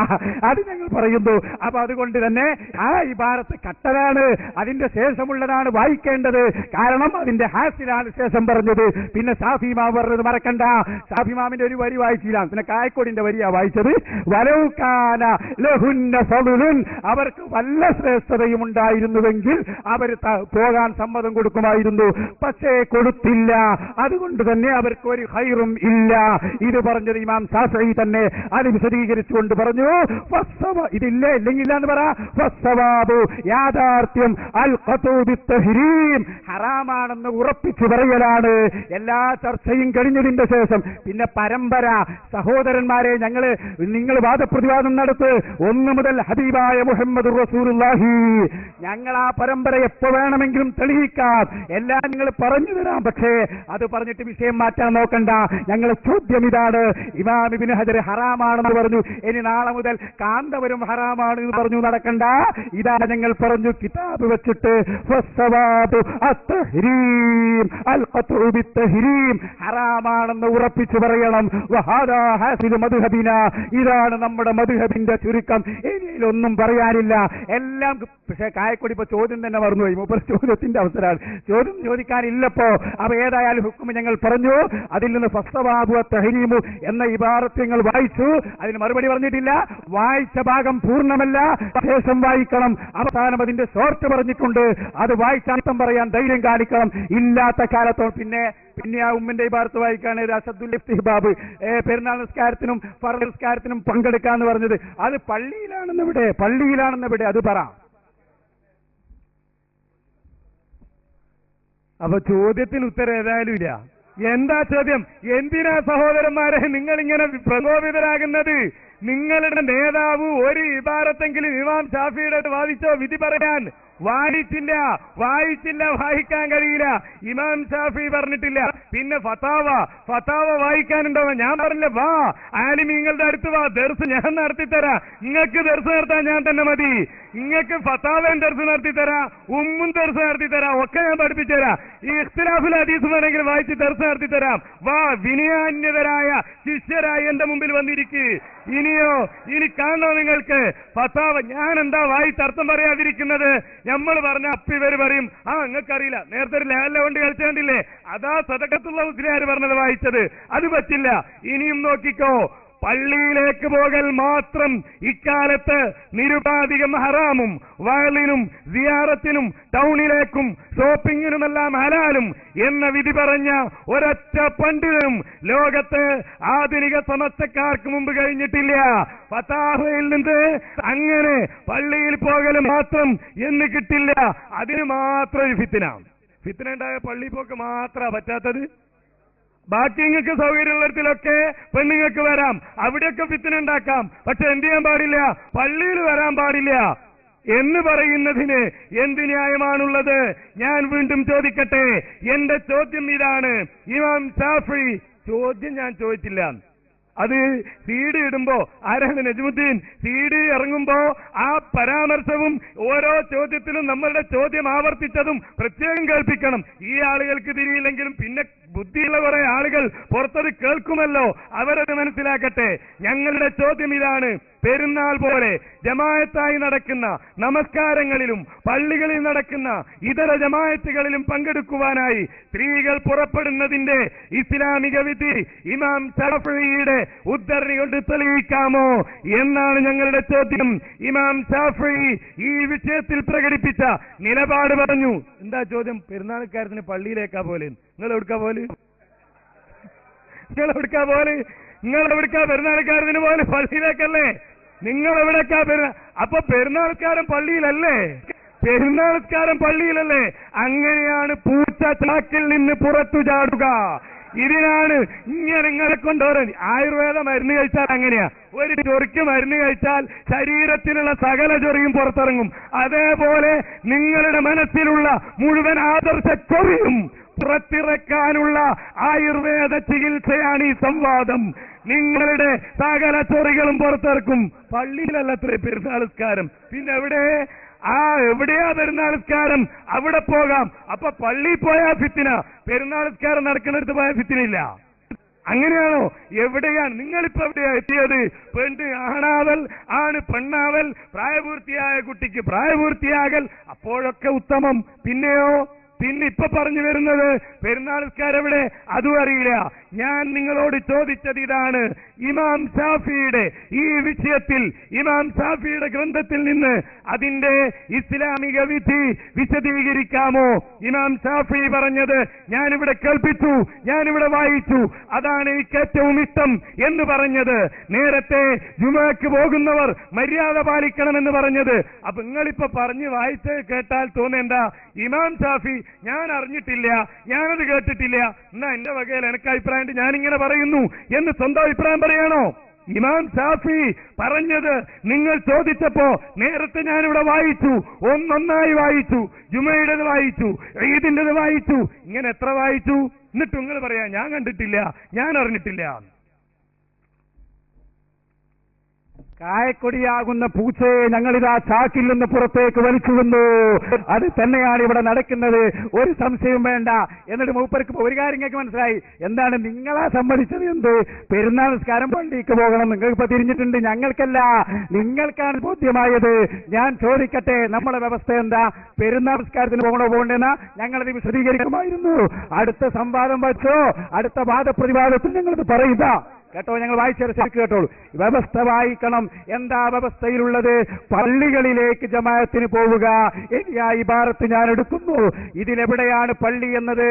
അത് ഞങ്ങൾ പറയുന്നു. അപ്പൊ അതുകൊണ്ട് തന്നെ ആ ഇബാറത്ത് കട്ടലാണ്, അതിന്റെ ശേഷമുള്ളതാണ് വായിക്കേണ്ടത്. കാരണം അതിന്റെ ഹാസിലാണ് ശേഷം പറഞ്ഞത്. പിന്നെ സാഫിമാം പറഞ്ഞത് മറക്കണ്ട. സാഫിമാമിന്റെ ഒരു വരി വായിച്ചില്ല, പിന്നെ കായക്കോടിന്റെ വരിയാ വായിച്ചത്. വലൗകാന ലഹുന്ന ഫളുൻ, അവർക്ക് വല്ല ശ്രേഷ്ഠതയും ഉണ്ടായിരുന്നുവെങ്കിൽ അവർ പോകാൻ സമ്മതം കൊടുക്കുമായിരുന്നു. പക്ഷേ കൊടുത്തില്ല. അതുകൊണ്ട് തന്നെ അവർക്ക് ഒരു ഖൈറും ഇല്ല. ഇത് പറഞ്ഞത് ഇമാം ശാഫിഈ തന്നെ. അത് വിശദീകരിച്ചുകൊണ്ട് പറഞ്ഞു ഇതില്ല, ഇല്ലെങ്കിൽ എന്ന് പറ. യാഥാർത്ഥ്യം ആദ്യം അൽ ഖത്ഉ ബിത്തഹ്രീം ഹറാമാണെന്ന് ഉറപ്പിച്ചു പറയലാണ്. എല്ലാ ചർച്ചയും കഴിഞ്ഞതിന്റെ ശേഷം പിന്നെ പരമ്പര. സഹോദരന്മാരെ, നിങ്ങൾ വാദപ്രതിവാദം നടത്ത് 1 മുതൽ ഹബീബായ മുഹമ്മദ് റസൂലുള്ളാഹി. ഞങ്ങൾ ആ പരമ്പര എപ്പോ വേണമെങ്കിലും തെളിയിക്കാം, എല്ലാം നിങ്ങൾ പറഞ്ഞു തരാം. പക്ഷേ അത് പറഞ്ഞിട്ട് വിഷയം മാറ്റാൻ നോക്കണ്ട. ഞങ്ങളുടെ ചോദ്യം ഇതാണ്. ഇമാം ഇബ്നു ഹജർ ഹറാമാണെന്ന് പറഞ്ഞു, ഇനി നാളെ മുതൽ കാന്തപുരം ഹറാമാണ് എന്ന് പറഞ്ഞു നടക്കണ്ട. ഇതാ ഞങ്ങൾ പറഞ്ഞു, കിതാബ് വെച്ചിട്ട് അൽ ഖത്ഉ ബിത്തഹ്രീം ഹറാമാണെന്ന് ഉറപ്പിച്ചു പറയണം. വഹാദാ ഹാസിലു മദ്ഹബിന, ഇതാണ് നമ്മുടെ മദ്ഹബിന്റെ ചുരുക്കം. ഇതിലൊന്നും പറയാനില്ല, എല്ലാം. പക്ഷേ കായക്കൊടി ഇപ്പൊ ചോദ്യം തന്നെ മറന്നുപോയി. മൂപ്പർ ചോദ്യത്തിന്റെ അവസരമാണ്, ചോദ്യം ചോദിക്കാനില്ലപ്പോ. അപ്പൊ ഏതായാലും ഹുക്മ ഞങ്ങൾ പറഞ്ഞു. അതിൽ നിന്ന് ഫസ്തവാബു തഹരീമു എന്ന ഇബാറത്ത് ഞങ്ങൾ വായിച്ചു. അതിന് മറുപടി പറഞ്ഞിട്ടില്ല. വായിച്ച ഭാഗം പൂർണ്ണമല്ല, ശേഷം വായിക്കണം. അവസാനം അതിന്റെ ഷോർട്ട് പറഞ്ഞിട്ടുണ്ട്. അത് വായിച്ചാർത്ഥം പറയാൻ ധൈര്യം കാണിക്കണം. ഇല്ലാത്ത കാലത്തോ പിന്നെ ആ ഉമ്മിന്റെ ഇബാറത്ത് വായിക്കാണ് അസദുൽ ഇസ്തിഹ്ബാബ്. പെരുന്നാൾ നിസ്കാരത്തിനും ഫർദ് നിസ്കാരത്തിനും പങ്കെടുക്കാന്ന് പറഞ്ഞത് അത് പള്ളിയിലാണെന്നിവിടെ അത് പറ. അപ്പൊ ചോദ്യത്തിന് ഉത്തരം ഏതായാലും ഇല്ല. എന്താ ചോദ്യം? എന്തിനാ സഹോദരന്മാരെ നിങ്ങളിങ്ങനെ പ്രകോപിതരാകുന്നത്? നിങ്ങളുടെ നേതാവ് ഒരു ഇബാറത്തെങ്കിലും ഇമാം ഷാഫിയുടെ വാദിച്ചോ വിധി പറയാൻ? വായിച്ചില്ല, വായിക്കാൻ കഴിയില്ല. ഇമാം ഷാഫി പറഞ്ഞിട്ടില്ല. പിന്നെ ഫത്താവ വായിക്കാനുണ്ടോ? ഞാൻ പറഞ്ഞില്ല, വാ ആലിമീങ്ങളുടെ അടുത്ത് വാ, ദർസ് ഞാൻ നടത്തിത്തരാം. നിങ്ങൾക്ക് ദർസ് നടത്താൻ ഞാൻ തന്നെ മതി. നിങ്ങൾക്ക് ഫത്താവയും ദർസ് നടത്തിത്തരാം, ഉമ്മും ദർസ് നടത്തിത്തരാം, ഒക്കെ ഞാൻ പഠിപ്പിച്ചുതരാം. ഈ ഇഖ്തിലാഫുൽ ഹദീസ് വേണമെങ്കിൽ വായിച്ച് ദർസ് നടത്തിത്തരാം. വാ, വിനയാന്യതരായ ശിഷ്യരായി എന്റെ മുമ്പിൽ വന്നിരിക്ക്. ഇനി കാണണോ നിങ്ങൾക്ക് ഫത്താവ? ഞാൻ എന്താ വായിച്ചർത്ഥം പറയാതിരിക്കുന്നത്? നമ്മൾ പറഞ്ഞ അപ്പിവര് പറയും, നിങ്ങൾക്കറിയില്ല, നേരത്തെ ഒരു ലേല കൊണ്ട് കളിച്ചേണ്ടില്ലേ, അതാ സദഖത്തുള്ള മുസ്ലിയാർ പറഞ്ഞത് വായിച്ചത്. അത് പറ്റില്ല. ഇനിയും നോക്കിക്കോ, പള്ളിയിലേക്ക് പോകൽ മാത്രം ഇക്കാലത്ത് നിരുപാധികം ഹറാമും, വയലിനും സിയാറത്തിനും ടൗണിലേക്കും ഷോപ്പിങ്ങിനുമെല്ലാം ഹലാലും എന്ന വിധി പറഞ്ഞ ഒരൊറ്റ പണ്ഡിതനും ലോകത്ത് ആധുനിക സമസ്തക്കാർക്ക് മുമ്പ് കഴിഞ്ഞിട്ടില്ല. ഫതാഹയിൽ നിന്ന് അങ്ങനെ പള്ളിയിൽ പോകൽ മാത്രം എന്ന് കിട്ടില്ല. അതിന് മാത്രം ഒരു ഫിത്ന ഉണ്ടായ പള്ളി പോക്ക് മാത്രമാ പറ്റാത്തത്. ബാക്കി നിങ്ങൾക്ക് സൗകര്യമുള്ളിടത്തിലൊക്കെ പെണ്ണുങ്ങൾക്ക് വരാം, അവിടെയൊക്കെ ഫിത്ന ഉണ്ടാക്കാം. പക്ഷെ എന്ത് ചെയ്യാൻ പാടില്ല? പള്ളിയിൽ വരാൻ പാടില്ല എന്ന് പറയുന്നതിന് എന്ത് ന്യായമാണുള്ളത്? ഞാൻ വീണ്ടും ചോദിക്കട്ടെ. എന്റെ ചോദ്യം ഇതാണ്. ഇമാം ഷാഫി ചോദ്യം ഞാൻ ചോദിച്ചില്ല. അത് സീഡ് ഇടുമ്പോ ആരാണ് നജ്മുദ്ദീൻ സീഡ് ഇറങ്ങുമ്പോ ആ പരാമർശവും ഓരോ ചോദ്യത്തിലും നമ്മളുടെ ചോദ്യം ആവർത്തിച്ചതും പ്രത്യേകം കേൾപ്പിക്കണം. ഈ ആളുകൾക്ക് തിരിയില്ലെങ്കിലും പിന്നെ ബുദ്ധിയുള്ള കുറെ ആളുകൾ പുറത്തത് കേൾക്കുമല്ലോ, അവരത് മനസ്സിലാക്കട്ടെ. ഞങ്ങളുടെ ചോദ്യം ഇതാണ്. പെരുന്നാൾ പോലെ ജമാഅത്തായി നടക്കുന്ന നമസ്കാരങ്ങളിലും പള്ളികളിൽ നടക്കുന്ന ഇതര ജമാഅത്തുകളിലും പങ്കെടുക്കുവാനായി സ്ത്രീകൾ പുറപ്പെടുന്നതിന്റെ ഇസ്ലാമിക വിധി ഇമാം ഷാഫിഈയുടെ ഉദ്ധരണി കൊണ്ട് തെളിയിക്കാമോ എന്നാണ് ഞങ്ങളുടെ ചോദ്യം. ഇമാം ഷാഫിഈ ഈ വിഷയത്തിൽ പ്രകടിപ്പിച്ച നിലപാട് പറഞ്ഞു. എന്താ ചോദ്യം? പെരുന്നാൾക്കാരത്തിന് പള്ളിയിലേക്കാ പോലെ. നിങ്ങൾ എവിടുക്കാ പെരുന്നാൾക്കാരത്തിന് പോലെ പള്ളിയിലേക്കല്ലേ? നിങ്ങൾ എവിടേക്കാ അപ്പൊ പെരുന്നാൾക്കാരൻ പള്ളിയിലല്ലേ? അങ്ങനെയാണ് പൂച്ച ചാക്കിൽ നിന്ന് പുറത്തു ചാടുക. ഇതിനാണ് ഇങ്ങനെ നിങ്ങളെ കൊണ്ടുവരാൻ. ആയുർവേദ മരുന്ന് കഴിച്ചാൽ അങ്ങനെയാ. ഒരു ചൊറിക്ക് മരുന്ന് കഴിച്ചാൽ ശരീരത്തിലുള്ള സകല ചൊറിയും പുറത്തിറങ്ങും. അതേപോലെ നിങ്ങളുടെ മനസ്സിലുള്ള മുഴുവൻ ആദർശ ചൊറിയും പുറത്തിറക്കാനുള്ള ആയുർവേദ ചികിത്സയാണ് ഈ സംവാദം. നിങ്ങളുടെ സകല ചൊറികളും പുറത്തിറക്കും. പള്ളിയിലല്ലത്രേ പെരുന്നാൾസ്കാരം. പിന്നെ എവിടെയാ പെരുന്നാൾസ്കാരം? അവിടെ പോകാം. അപ്പൊ പള്ളിയിൽ പോയാ ഫിത്തിന, പെരുന്നാൾസ്കാരം നടക്കുന്നിടത്ത് പോയാൽ ഫിത്തിനില്ല. അങ്ങനെയാണോ? എവിടെയാണ് നിങ്ങളിപ്പോ എവിടെയാ എത്തിയത്? പെണ്ണ് ആണാവൽ, ആണ് പെണ്ണാവൽ, പ്രായപൂർത്തിയായ കുട്ടിക്ക് പ്രായപൂർത്തിയാകൽ, അപ്പോഴൊക്കെ ഉത്തമം. പിന്നെ ഇപ്പൊ പറഞ്ഞു വരുന്നത് പെരുന്നാൾ നിസ്കാരം എവിടെ, അതും അറിയില്ല. ഞാൻ നിങ്ങളോട് ചോദിച്ചത് ഇതാണ്, ഇമാം ഷാഫിയുടെ ഈ വിഷയത്തിൽ ഇമാം ഷാഫിയുടെ ഗ്രന്ഥത്തിൽ നിന്ന് അതിന്റെ ഇസ്ലാമിക വിധി വിശദീകരിക്കാമോ? ഇമാം ഷാഫി പറഞ്ഞത് ഞാനിവിടെ കേൾപ്പിച്ചു, ഞാനിവിടെ വായിച്ചു, അതാണ് എനിക്ക് ഏറ്റവും ഇഷ്ടം എന്ന് പറഞ്ഞത്. നേരത്തെ ജുമഅക്ക് പോകുന്നവർ മര്യാദ പാലിക്കണമെന്ന് പറഞ്ഞത്. അപ്പൊ നിങ്ങളിപ്പോ പറഞ്ഞ് വായിച്ച് കേട്ടാൽ തോന്നേണ്ട ഇമാം ഷാഫി ഞാൻ അറിഞ്ഞിട്ടില്ല, ഞാനത് കേട്ടിട്ടില്ല, എന്നാ എന്റെ വകയിൽ എനിക്ക് അഭിപ്രായം ഞാനിങ്ങനെ പറയുന്നു എന്ന് സ്വന്തം അഭിപ്രായം പറയാണോ? ഇമാം ഷാഫി പറഞ്ഞത് നിങ്ങൾ ചോദിച്ചപ്പോ നേരത്തെ ഞാനിവിടെ വായിച്ചു, ഒന്നൊന്നായി വായിച്ചു, ജുമയുടേത് വായിച്ചു, ഈദിന്റേത് വായിച്ചു, ഇങ്ങനെ എത്ര വായിച്ചു? എന്നിട്ട് നിങ്ങൾ പറയാ ഞാൻ കണ്ടിട്ടില്ല, ഞാൻ അറിഞ്ഞിട്ടില്ല. കായക്കൊടിയാകുന്ന പൂച്ചയെ ഞങ്ങളിതാ ചാക്കിൽ നിന്ന് പുറത്തേക്ക് വലിച്ചുവന്നു. അത് തന്നെയാണ് ഇവിടെ നടക്കുന്നത്, ഒരു സംശയവും വേണ്ട. എന്നിട്ട് മൂപ്പർക്ക് ഒരു കാര്യം നിങ്ങൾക്ക് മനസ്സിലായി, എന്താണ് നിങ്ങളെ സമ്മതിച്ചത്? എന്ത് പെരുന്നാൾ നിസ്കാരം പള്ളിക്ക് പോകണം, നിങ്ങൾക്കിപ്പോ തിരിഞ്ഞിട്ടുണ്ട്, ഞങ്ങൾക്കല്ല, നിങ്ങൾക്കാണ് ബോധ്യമായത്. ഞാൻ ചോദിക്കട്ടെ, നമ്മളെ വ്യവസ്ഥ എന്താ? പെരുന്നാൾ നിസ്കാരത്തിന് പോകേണ്ടെന്നാ ഞങ്ങളത് വിശദീകരിക്കുമായിരുന്നു. അടുത്ത സംവാദം വച്ചോ, അടുത്ത വാദപ്രതിവാദത്തിൽ ഞങ്ങളത് പറയുക കേട്ടോ. ഞങ്ങൾ വായിച്ചത് ശരിക്ക് കേട്ടോളൂ. വ്യവസ്ഥ വായിക്കണം. എന്താ വ്യവസ്ഥയിലുള്ളത്? പള്ളികളിലേക്ക് ജമാഅത്തിന് പോവുക. ഇനി ആ ഇബാറത്ത് ഞാൻ എടുക്കുന്നു. ഇതിലെവിടെയാണ് പള്ളി എന്നത്?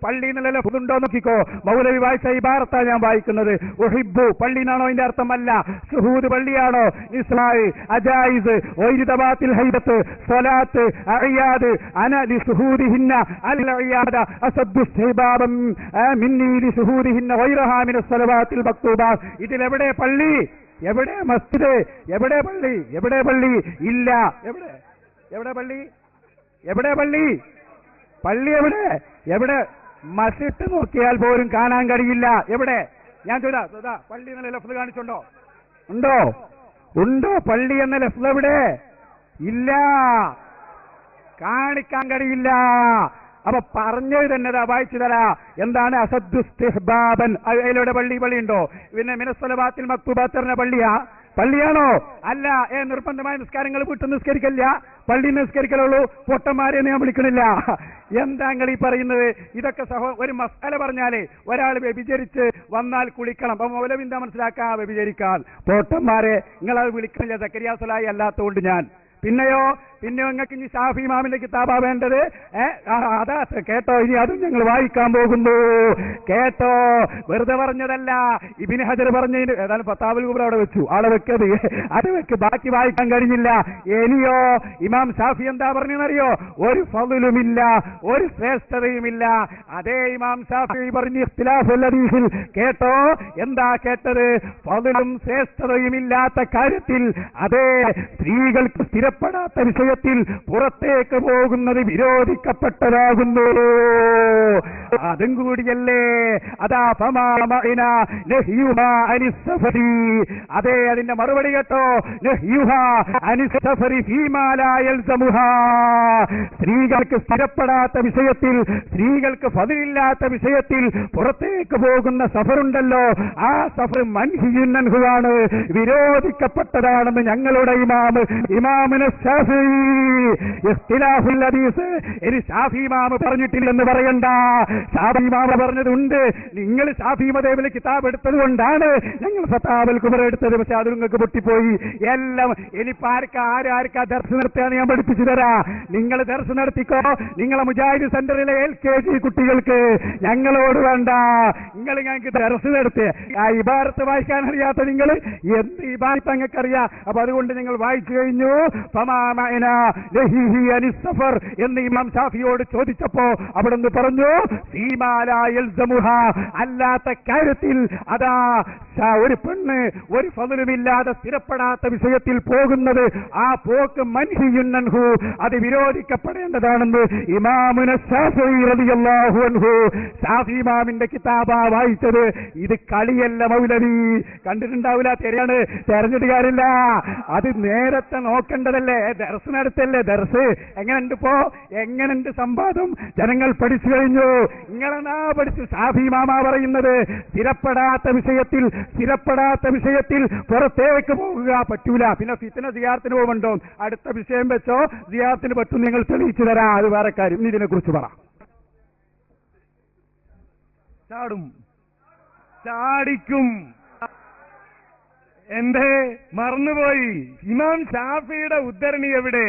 പള്ളി എന്നുള്ള ലഫ്ളുണ്ടോ നോക്കിക്കോ. മൗലവി വായിച്ച ഇബാറത്താ ഞാൻ വായിക്കുന്നത്. ഉഹിബ്ബു പള്ളി എന്നാണോ അതിന്റെ അർത്ഥമല്ല. സുഹൂദ് പള്ളിയാണോ? ഇസ്ലായി അജായിസ് ഒയ്രിദബാത്തിൽ ഹൈബത്ത് സ്വലാത്ത് അഇയാദ് അന ലി സുഹൂദിഹിന്ന അൽ അഇയാദ അസദ്ദു ഇസ്തിഹബാബൻ മിന്നി ലി സുഹൂദിഹിന്ന ഗൈറഹാ മിന സ്വലവാത്തിൽ മക്തൂബ. ഇതിലെവിടെ പള്ളി? എവിടെ മസ്ജിദ്? എവിടെ പള്ളി? എവിടെ പള്ളി? ഇല്ല. എവിടെ എവിടെ പള്ളി? എവിടെ പള്ളി? പള്ളി എവിടെ? എവിടെ? മസ്ജിദ് നോക്കിയാൽ പോലും കാണാൻ കഴിയില്ല. എവിടെ? ഞാൻ ചോദിച്ചാ പള്ളി എന്ന ലഫ്ള് കാണിച്ചുണ്ടോ? ഉണ്ടോ? ഉണ്ടോ പള്ളി എന്ന ലഫ്ള് എവിടെ? ഇല്ല, കാണിക്കാൻ കഴിയില്ല. അപ്പൊ പറഞ്ഞത് തന്നെ വായിച്ചു തരാ. എന്താണ്? അസദ്ദുസ്തിഹ്ബാബൻ. അതിലൂടെ പള്ളി ഉണ്ടോ? പിന്നെ മിനസ്സലവാത്തിൽ മക്തൂബാത്തറിന്റെ പള്ളിയാണോ? അല്ല. നിർബന്ധമായ നിസ്കാരങ്ങൾ വീട്ടിൽ നിസ്കരിക്കില്ല, പള്ളി നിസ്കരിക്കലുള്ളൂ. പൊട്ടന്മാരെ ഞാൻ വിളിക്കണില്ല. എന്താ നിങ്ങൾ ഈ പറയുന്നത്? ഇതൊക്കെ ഒരു മസാല പറഞ്ഞാലേ ഒരാൾ വ്യഭിചരിച്ച് വന്നാൽ കുളിക്കണം. അപ്പൊ മൗലവി എന്താ മനസ്സിലാക്കാ? വ്യഭിചരിക്കാൻ. പൊട്ടന്മാരെ നിങ്ങളത് വിളിക്കണില്ല. സക്കരിയ സ്വലായി അല്ലാത്തതുകൊണ്ട് ഞാൻ. പിന്നെയോ നിങ്ങൾക്ക് ഇനി ഷാഫി ഇമാമിന്റെ കിതാബാ വേണ്ടത്. അതാ കേട്ടോ, ഇനി അതും ഞങ്ങൾ വായിക്കാൻ പോകുന്നു. കേട്ടോ, വെറുതെ പറഞ്ഞതല്ല. ഇബ്നു ഹജർ പറഞ്ഞതിന് ഏതായാലും ഫത്താവുൽ കുബ്ര അവിടെ വെച്ചു, ആളെ വെക്കത് അത് വെക്ക്, ബാക്കി വായിക്കാൻ കഴിഞ്ഞില്ല. ഇനിയോ ഇമാം ഷാഫി എന്താ പറഞ്ഞെന്നറിയോ? ഒരു ഫളുമില്ല, ഒരു ശ്രേഷ്ഠതയുമില്ല. അതേ ഇമാം ഷാഫി പറഞ്ഞ് ഇഖ്തിലാഫുൽ ഹദീസിൽ കേട്ടോ, എന്താ കേട്ടത്? ഫളും ശ്രേഷ്ഠതയുമില്ലാത്ത കാര്യത്തിൽ അതേ സ്ത്രീകൾക്ക് സ്ഥിരപ്പെടാത്ത വിഷയത്തിൽ പുറത്തേക്ക് പോകുന്നത് വിരോധിക്കപ്പെട്ടതാകുന്നു. അതും കൂടിയല്ലേ? അതാ അതെ, അതിന്റെ മറുപടി കേട്ടോ. സ്ത്രീകൾക്ക് സ്ഥിരപ്പെടാത്ത വിഷയത്തിൽ, സ്ത്രീകൾക്ക് ഫളിലില്ലാത്ത വിഷയത്തിൽ പുറത്തേക്ക് പോകുന്ന സഫറുണ്ടല്ലോ, ആ സഫർ മൻഹിയുൻ അൻഹുവാണ്, വിരോധിക്കപ്പെട്ടതാണെന്ന് ഞങ്ങളുടെ ഇമാമിന് ഷാഫി ഇഖ്തിലാഫുൽ ഹദീസ് ഇനി ഷാഫി ഇമാം പറഞ്ഞിട്ടില്ലെന്ന് പറയണ്ട. ഷാഫി ഇമാം പറഞ്ഞതുണ്ട്. നിങ്ങൾ ഷാഫി മദ്ഹബിലെ കിതാബ് എടുത്തത് കൊണ്ടാണ് ഞങ്ങൾ ഫത്താവുൽ കുബ്ര എടുത്തത്. പക്ഷെ അത് നിങ്ങൾക്ക് പൊട്ടിപ്പോയി എല്ലാം. ഇനിയിപ്പോ ആർക്കാ ദർസ് നടത്തുകയാണ് ഞാൻ പഠിപ്പിച്ചു തരാ. നിങ്ങൾ ദർസ് നടത്തിക്കോ. നിങ്ങളെ മുജാഹിദ് സെന്ററിലെ LKG കുട്ടികൾക്ക്. ഞങ്ങളോട് വേണ്ട. ഞങ്ങൾക്ക് ദർസ് നടത്തി ആ ഇബാറത്ത് വായിക്കാൻ അറിയാത്ത നിങ്ങൾ എന്ത് ഇബാറത്ത് അങ്ങക്കറിയാം. അപ്പൊ അതുകൊണ്ട് നിങ്ങൾ വായിച്ചു കഴിഞ്ഞു. എന്ന് ഇമാം ഷാഫിയോട് ചോദിച്ചപ്പോ അവിടുന്ന് പറഞ്ഞു, അല്ലാത്ത കാര്യത്തിൽ അതാ ഒരു പെണ്ണ് ഒരു ഫളുമില്ലാതെ സ്ഥിരപ്പെടാത്ത വിഷയത്തിൽ പോകുന്നത്, ആ പോക്ക് മൻഹിയുൻ അൻഹു, അത് വിരോധിക്കപ്പെടേണ്ടതാണെന്ന് ഇമാമുന ഷാഫി റളിയല്ലാഹു അൻഹു ഷാഫി ഇമാമിന്റെ കിതാബാ വായിച്ചത്. ഇത് കളിയല്ല മൗലവി. കണ്ടിട്ടുണ്ടാവില്ല, തെരഞ്ഞിട്ട് കാര്യമില്ല. അത് നേരത്തെ നോക്കേണ്ടതല്ലേ. ദർസ് നടത്തല്ലേ ദർസ്. എങ്ങനെയുണ്ട് ഇപ്പോ? എങ്ങനെയുണ്ട് സംവാദം? ജനങ്ങൾ പഠിച്ചു കഴിഞ്ഞു. നിങ്ങളെന്നാ പഠിച്ചു? ഷാഫി ഇമാമ പറയുന്നത് സ്ഥിരപ്പെടാത്ത വിഷയത്തിൽ സ്ഥിരപ്പെടാത്ത വിഷയത്തിൽ പുറത്തേക്ക് പോകുക പറ്റൂല. പിന്നെ ഫിത്ന സിയാറത്തിന് പോകുന്നുണ്ടോ? അടുത്ത വിഷയം വെച്ചോ, സിയാറത്തിന് പറ്റും, നിങ്ങൾ തെളിയിച്ചു തരാം, അത് വേറെ കാര്യം. ഇതിനെ കുറിച്ച് പറ. ചാടും, ചാടിക്കും. എന്തേ മറന്നുപോയി? ഇമാം ഷാഫിയുടെ ഉദ്ധരണി എവിടെ?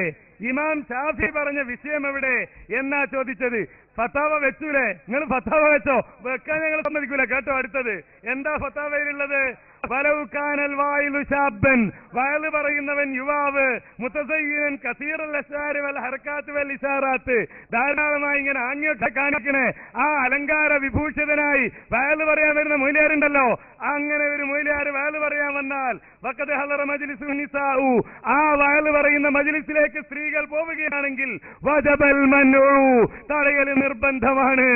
ഇമാം ഷാഫി പറഞ്ഞ വിഷയം എവിടെ എന്നാ ചോദിച്ചത്. ഫത്താവ വെച്ചൂലേ? നിങ്ങൾ ഫത്താവ വെച്ചോ? വെക്കാൻ ഞങ്ങൾ സമ്മതിക്കൂല. കേട്ടോ, അടുത്തത് എന്താ ഫത്താവയിലുള്ളത്? വലൗകാനൽ വായിലു ശാബ്ബൻ, വയല് പറയുന്നവൻ യുവാവ്, മുതസയ്യിൻ കസീറൽ അശ്ആരി വൽ ഹർകാത്ത് വൽ ഇശാറാത്ത്, ധാരാളമായി ഇങ്ങനെ ആംഗ്യമൊക്കെ കാണിക്കണേ, ആ അലങ്കാര വിഭൂഷിതനായി വയല് പറയാൻ വരുന്ന മൊയ്ലിയാരുണ്ടല്ലോ, അങ്ങനെ ഒരു മൊയ്ലിയാർ വയല് പറയാൻ വന്നാൽ വഖദ് ഹളറ മജ്ലിസു നിസാഉ, ആ വയല് പറയുന്ന മജ്ലിസിലേക്ക് സ്ത്രീകൾ പോവുകയാണെങ്കിൽ വജബൽ മൻഉ, തടയൽ നിർബന്ധമാണ്.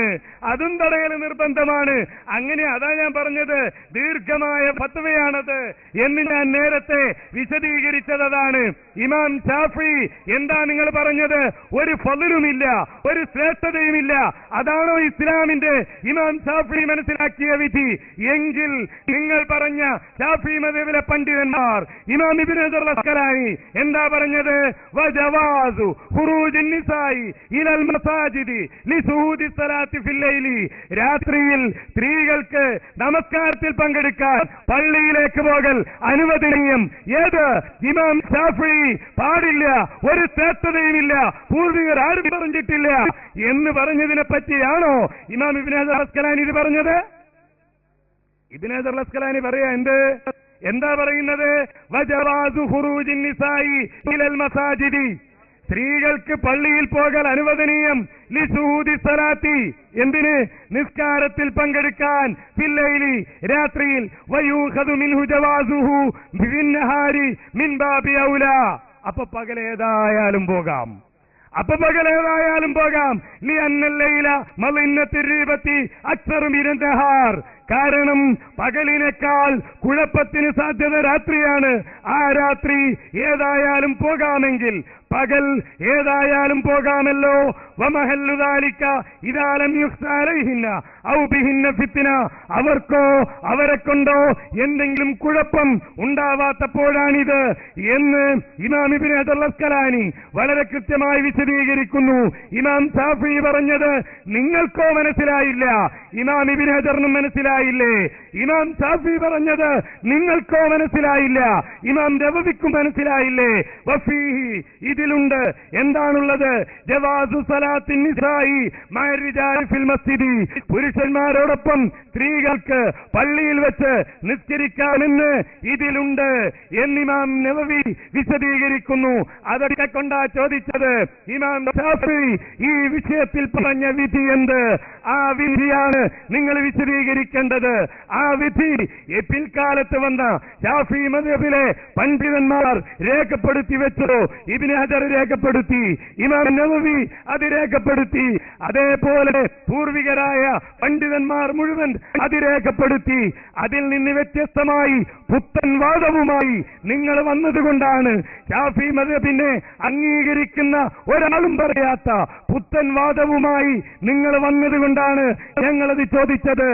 അതും തടയൽ നിർബന്ധമാണ്. അങ്ങനെ അതാ ഞാൻ പറഞ്ഞത്, ദീർഘമായ ഫത്വയാണത് എന്ന് ഞാൻ നേരത്തെ വിശദീകരിച്ചതാണ്. ഇമാം ഷാഫി എന്താ നിങ്ങൾ പറഞ്ഞത്? ഒരു ഫളുമില്ല, ഒരു ശ്രേഷ്ഠതയുമില്ല. അതാണോ ഇസ്ലാമിന്റെ ഇമാം ഷാഫി മനസ്സിലാക്കിയ വിധി? എങ്കിൽ നിങ്ങൾ പറഞ്ഞ ഷാഫി മദ്ഹബിലെ പണ്ഡിതന്മാർ ഇമാം ഇബ്നു ഹജർ അസ്ഖലാനി എന്താ പറഞ്ഞത്? വജവാസു ഖുറൂജിൻ നിസായി ഇലൽ മസാജിദി ലിസുഹൂദി സ്വലാത്തി ഫിൽ ലൈലി, രാത്രിയിൽ സ്ത്രീകൾക്ക് നമസ്കാരത്തിൽ പങ്കെടുക്കാൻ പള്ളിയിലേക്ക് പോകൽ അനുവദനീയം. ഏത്? ഇമാം ഷാഫി പാടില്ല, ഒരു ശ്രേഷ്ഠതയുമില്ല, പൂർവികർ ആരും പറഞ്ഞിട്ടില്ല എന്ന് പറഞ്ഞതിനെ പറ്റിയാണോ ഇമാം ഇബ്നു ഹജർ അസ്ഖലാനി ഇത് പറഞ്ഞത്? ഇബ്നു ഹജർ അസ്ഖലാനി പറയാ എന്താ പറയുന്നത്? വജവാസു ഖുറൂജിൻ നിസായി ഇലൽ മസാജിദി, സ്ത്രീകൾക്ക് പള്ളിയിൽ പോകൽ അനുവദനീയം. ലിസുഹൂദി സ്വലാത്തി, എന്തിന്? നിസ്കാരത്തിൽ പങ്കെടുക്കാൻ. ഫില്ലൈലി, രാത്രിയിൽ. വയൂഖദു മിൻഹു ജവാസുഹു ബിന്നഹാരി മിൻ ബാബി ഔലാ, അപ്പൊ പകലേതായാലും പോകാം, ലിഅന്നൽ ലൈല മളിന്നത്തുർ റീബത്തി അക്സറു മിനൻ നഹാർ, കാരണം പകലിനേക്കാൾ കുഴപ്പത്തിന് സാധ്യത രാത്രിയാണ്. ആ രാത്രി ഏതായാലും പോകാമെങ്കിൽ പകൽ ഏതായാലും പോകാമല്ലോ. വമഹല്ലു ദാലിക ഇദാ ലം യുഖ്സ അലൈഹിന്ന ഔ ബിഹിന്ന ഫിത്ന, അവർക്കോ അവരെ കൊണ്ടോ എന്തെങ്കിലും കുഴപ്പം ഉണ്ടാവാത്തപ്പോഴാണിത് എന്ന് ഇമാം ഇബ്നു ഹജർ അസ്ഖലാനി വളരെ കൃത്യമായി വിശദീകരിക്കുന്നു. ഇമാം ഷാഫി പറഞ്ഞത് നിങ്ങൾക്കോ മനസ്സിലായില്ല, ഇമാം ഇബ്നു ഹജറിനും മനസ്സിലായില്ലേ? ഇമാം ഷാഫി പറഞ്ഞത് നിങ്ങൾക്കോ മനസ്സിലായില്ല, ഇമാം നവവിക്കും മനസ്സിലായില്ലേ? വഫീഹി, ഇതിലുണ്ട് എന്താണുള്ളത്? ജവാസു സലാത്തിൻ നിസായി മഅ റിജാലി ഫിൽ മസ്ജിദി, പുരുഷന്മാരോടൊപ്പം സ്ത്രീകൾക്ക് പള്ളിയിൽ വെച്ച് നിസ്കരിക്കാമെന്ന് ഇതിലുണ്ട് എന്നിമാം നവവി വിശദീകരിക്കുന്നു. അതൊക്കെ കൊണ്ടാ ചോദിച്ചത് ഇമാം ഷാഫി ഈ വിഷയത്തിൽ പറഞ്ഞ വിധി എന്ത്? ആ വിധിയാണ് നിങ്ങൾ വിശദീകരിക്കേണ്ടത്. ആ വിധി പിൽക്കാലത്ത് വന്ന ഷാഫി മദ്ഹബിലെ പണ്ഡിതന്മാർ രേഖപ്പെടുത്തി വെച്ചു. ഇബ്നു ഹജർ രേഖപ്പെടുത്തി, ഇമാം നവവി അത് രേഖപ്പെടുത്തി, അതേപോലെ പൂർവികരായ പണ്ഡിതന്മാർ മുഴുവൻ അത് രേഖപ്പെടുത്തി. അതിൽ നിന്ന് വ്യത്യസ്തമായി പുത്തൻ വാദവുമായി നിങ്ങൾ വന്നതുകൊണ്ടാണ്, ഷാഫി മദ്ഹബിനെ അംഗീകരിക്കുന്ന ഒരാളും പറയാത്ത പുത്തൻ വാദവുമായി നിങ്ങൾ വന്നതുകൊണ്ടാണ് ഞങ്ങളത് ചോദിച്ചത്.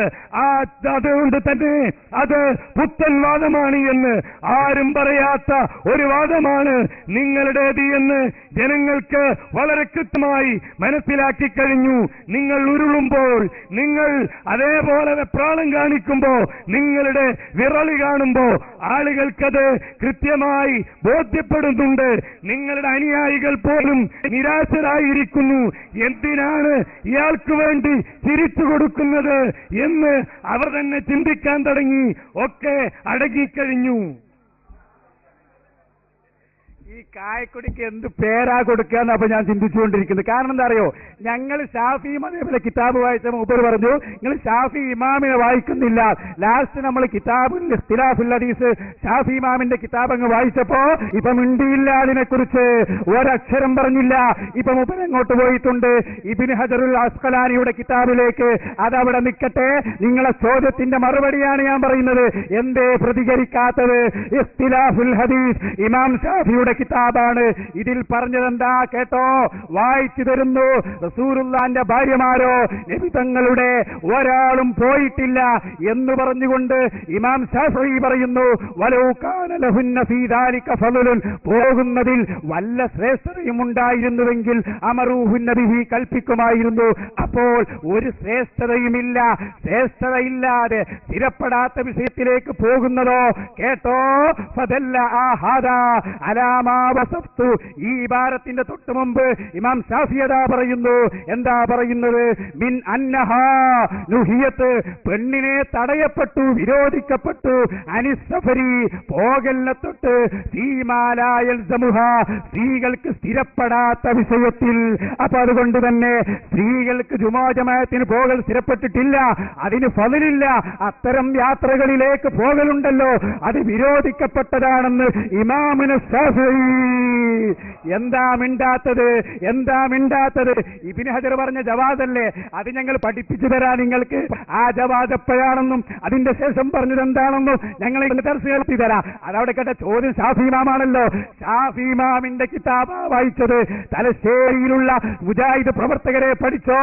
അതുകൊണ്ട് തന്നെ അത് പുത്തൻ വാദമാണ് എന്ന് ആരും പറയാത്ത ഒരു വാദമാണ് നിങ്ങളുടേത് എന്ന് ജനങ്ങൾക്ക് വളരെ കൃത്യമായി മനസ്സിലാക്കി കഴിഞ്ഞു. നിങ്ങൾ ഉരുളുമ്പോൾ, നിങ്ങൾ അതേപോലെ വെപ്രാളം കാണിക്കുമ്പോൾ, നിങ്ങളുടെ വിറളി കാണുമ്പോൾ ആളുകൾക്കത് കൃത്യമായി ബോധ്യപ്പെടുന്നുണ്ട്. നിങ്ങളുടെ അനുയായികൾ പോലും നിരാശരായിരിക്കുന്നു. എന്തിനാണ് ഇയാൾക്ക് വേണ്ടി ചിരിച്ചു കൊടുക്കുന്നത് എന്ന് അവർ തന്നെ ചിന്തിക്കാൻ തുടങ്ങി. ഒക്കെ അടങ്ങിക്കഴിഞ്ഞു. ഈ കായക്കൊടിക്ക് എന്ത് പേരാ കൊടുക്കാന്ന് അപ്പൊ ഞാൻ ചിന്തിച്ചുകൊണ്ടിരിക്കുന്നത്. കാരണം എന്താ അറിയോ, ഞങ്ങൾ ഷാഫി മദ്ഹബിലെ കിതാബ് വായിച്ച മൂപ്പർ പറഞ്ഞു നിങ്ങൾ ഷാഫി ഇമാമിനെ വായിക്കുന്നില്ല. ലാസ്റ്റ് നമ്മൾ കിതാബുൽ ഇഖ്തിലാഫുൽ ഹദീസ് ഷാഫി ഇമാമിന്റെ കിതാബ് അങ്ങ് വായിച്ചപ്പോ ഇപ്പൊ മിണ്ടിയില്ല, അതിനെക്കുറിച്ച് ഒരക്ഷരം പറഞ്ഞില്ല. ഇപ്പൊ മൂപ്പർ എങ്ങോട്ട് പോയിട്ടുണ്ട്? ഇബ്നു ഹജറുൽ അസ്ഖലാനിയുടെ കിതാബിലേക്ക്. അതവിടെ നിൽക്കട്ടെ. നിങ്ങളെ ചോദ്യത്തിന്റെ മറുപടിയാണ് ഞാൻ പറയുന്നത്. എന്തേ പ്രതികരിക്കാത്തത്? ഇഖ്തിലാഫുൽ ഹദീസ് ഇമാം ഷാഫിയുടെ കിതാബാണ്. ഇതിൽ പറഞ്ഞതെന്താ കേട്ടോ, വായിച്ചു തരുന്നു. റസൂലുള്ളാന്റെ ഭാര്യമാരോ നബി തങ്ങളുടെ ഒരാളും പോയിട്ടില്ല എന്ന് പറഞ്ഞുകൊണ്ട് ഇമാം ശാഫിഈ പറയുന്നു, വലൗ കാന ലഹുന്ന ഫീ ദാലിക ഫളലുൻ, പോകുന്നതിൽ വല്ല ശ്രേഷ്ഠതയും ഉണ്ടായിരുന്നുവെങ്കിൽ അമറൂഹുന്ന ബിഹി, കൽപ്പിക്കുമായിരുന്നു. അപ്പോൾ ഒരു ശ്രേഷ്ഠതയുമില്ല. ശ്രേഷ്ഠതയില്ലാതെ സ്ഥിരപ്പെടാത്ത വിഷയത്തിലേക്ക് പോകുന്നതോ കേട്ടോ, ഫദല്ല ആഹാദാ അലാമാ വസഫ്തു. ഈ ഇബാറത്തിന്റെ തൊട്ട് മുമ്പ് ഇമാം ശാഫിഈ പറയുന്നു, എന്താ പറയുന്നത്, മിൻ അന്നഹാ നുഹിയത്ത്, പെണ്ണിനെ തടയപ്പെട്ടു, വിരോധിക്കപ്പെട്ടു, അനിസ്സഫരി, പോകലിനെ തൊട്ട്, സീമാലായൽ സമുഹ, സ്ത്രീകൾക്ക് സ്ഥിരപ്പെടാത്ത വിഷയത്തിൽ. അപ്പൊ അതുകൊണ്ട് തന്നെ സ്ത്രീകൾക്ക് ജുമാ ജമാഅത്തിന് പോകൽ സ്ഥിരപ്പെട്ടിട്ടില്ല, അതിന് ഫളിലില്ല. അത്തരം യാത്രകളിലേക്ക് പോകലുണ്ടല്ലോ, അത് വിരോധിക്കപ്പെട്ടതാണെന്ന് ഇമാമുന ശാഫിഈ. എന്താ മിണ്ടാത്തത്, എന്താ മിണ്ടാത്തത്? ഇബ്നു ഹജർ പറഞ്ഞ ജവാദല്ലേ, അത് ഞങ്ങൾ പഠിപ്പിച്ചു തരാം നിങ്ങൾക്ക്. ആ ജവാദ് എപ്പോഴാണെന്നും അതിന്റെ ശേഷം പറഞ്ഞത് എന്താണെന്നും ഞങ്ങൾ ദർശനത്തി തരാം. അതവിടെ കേട്ട ചോദ്യം ഷാഫി ഇമാമാണല്ലോ. ഷാഫി ഇമാമിന്റെ കിതാബ് വായിച്ചത്. തലശ്ശേരിയിലുള്ള മുജാഹിദ് പ്രവർത്തകരെ പഠിച്ചോ.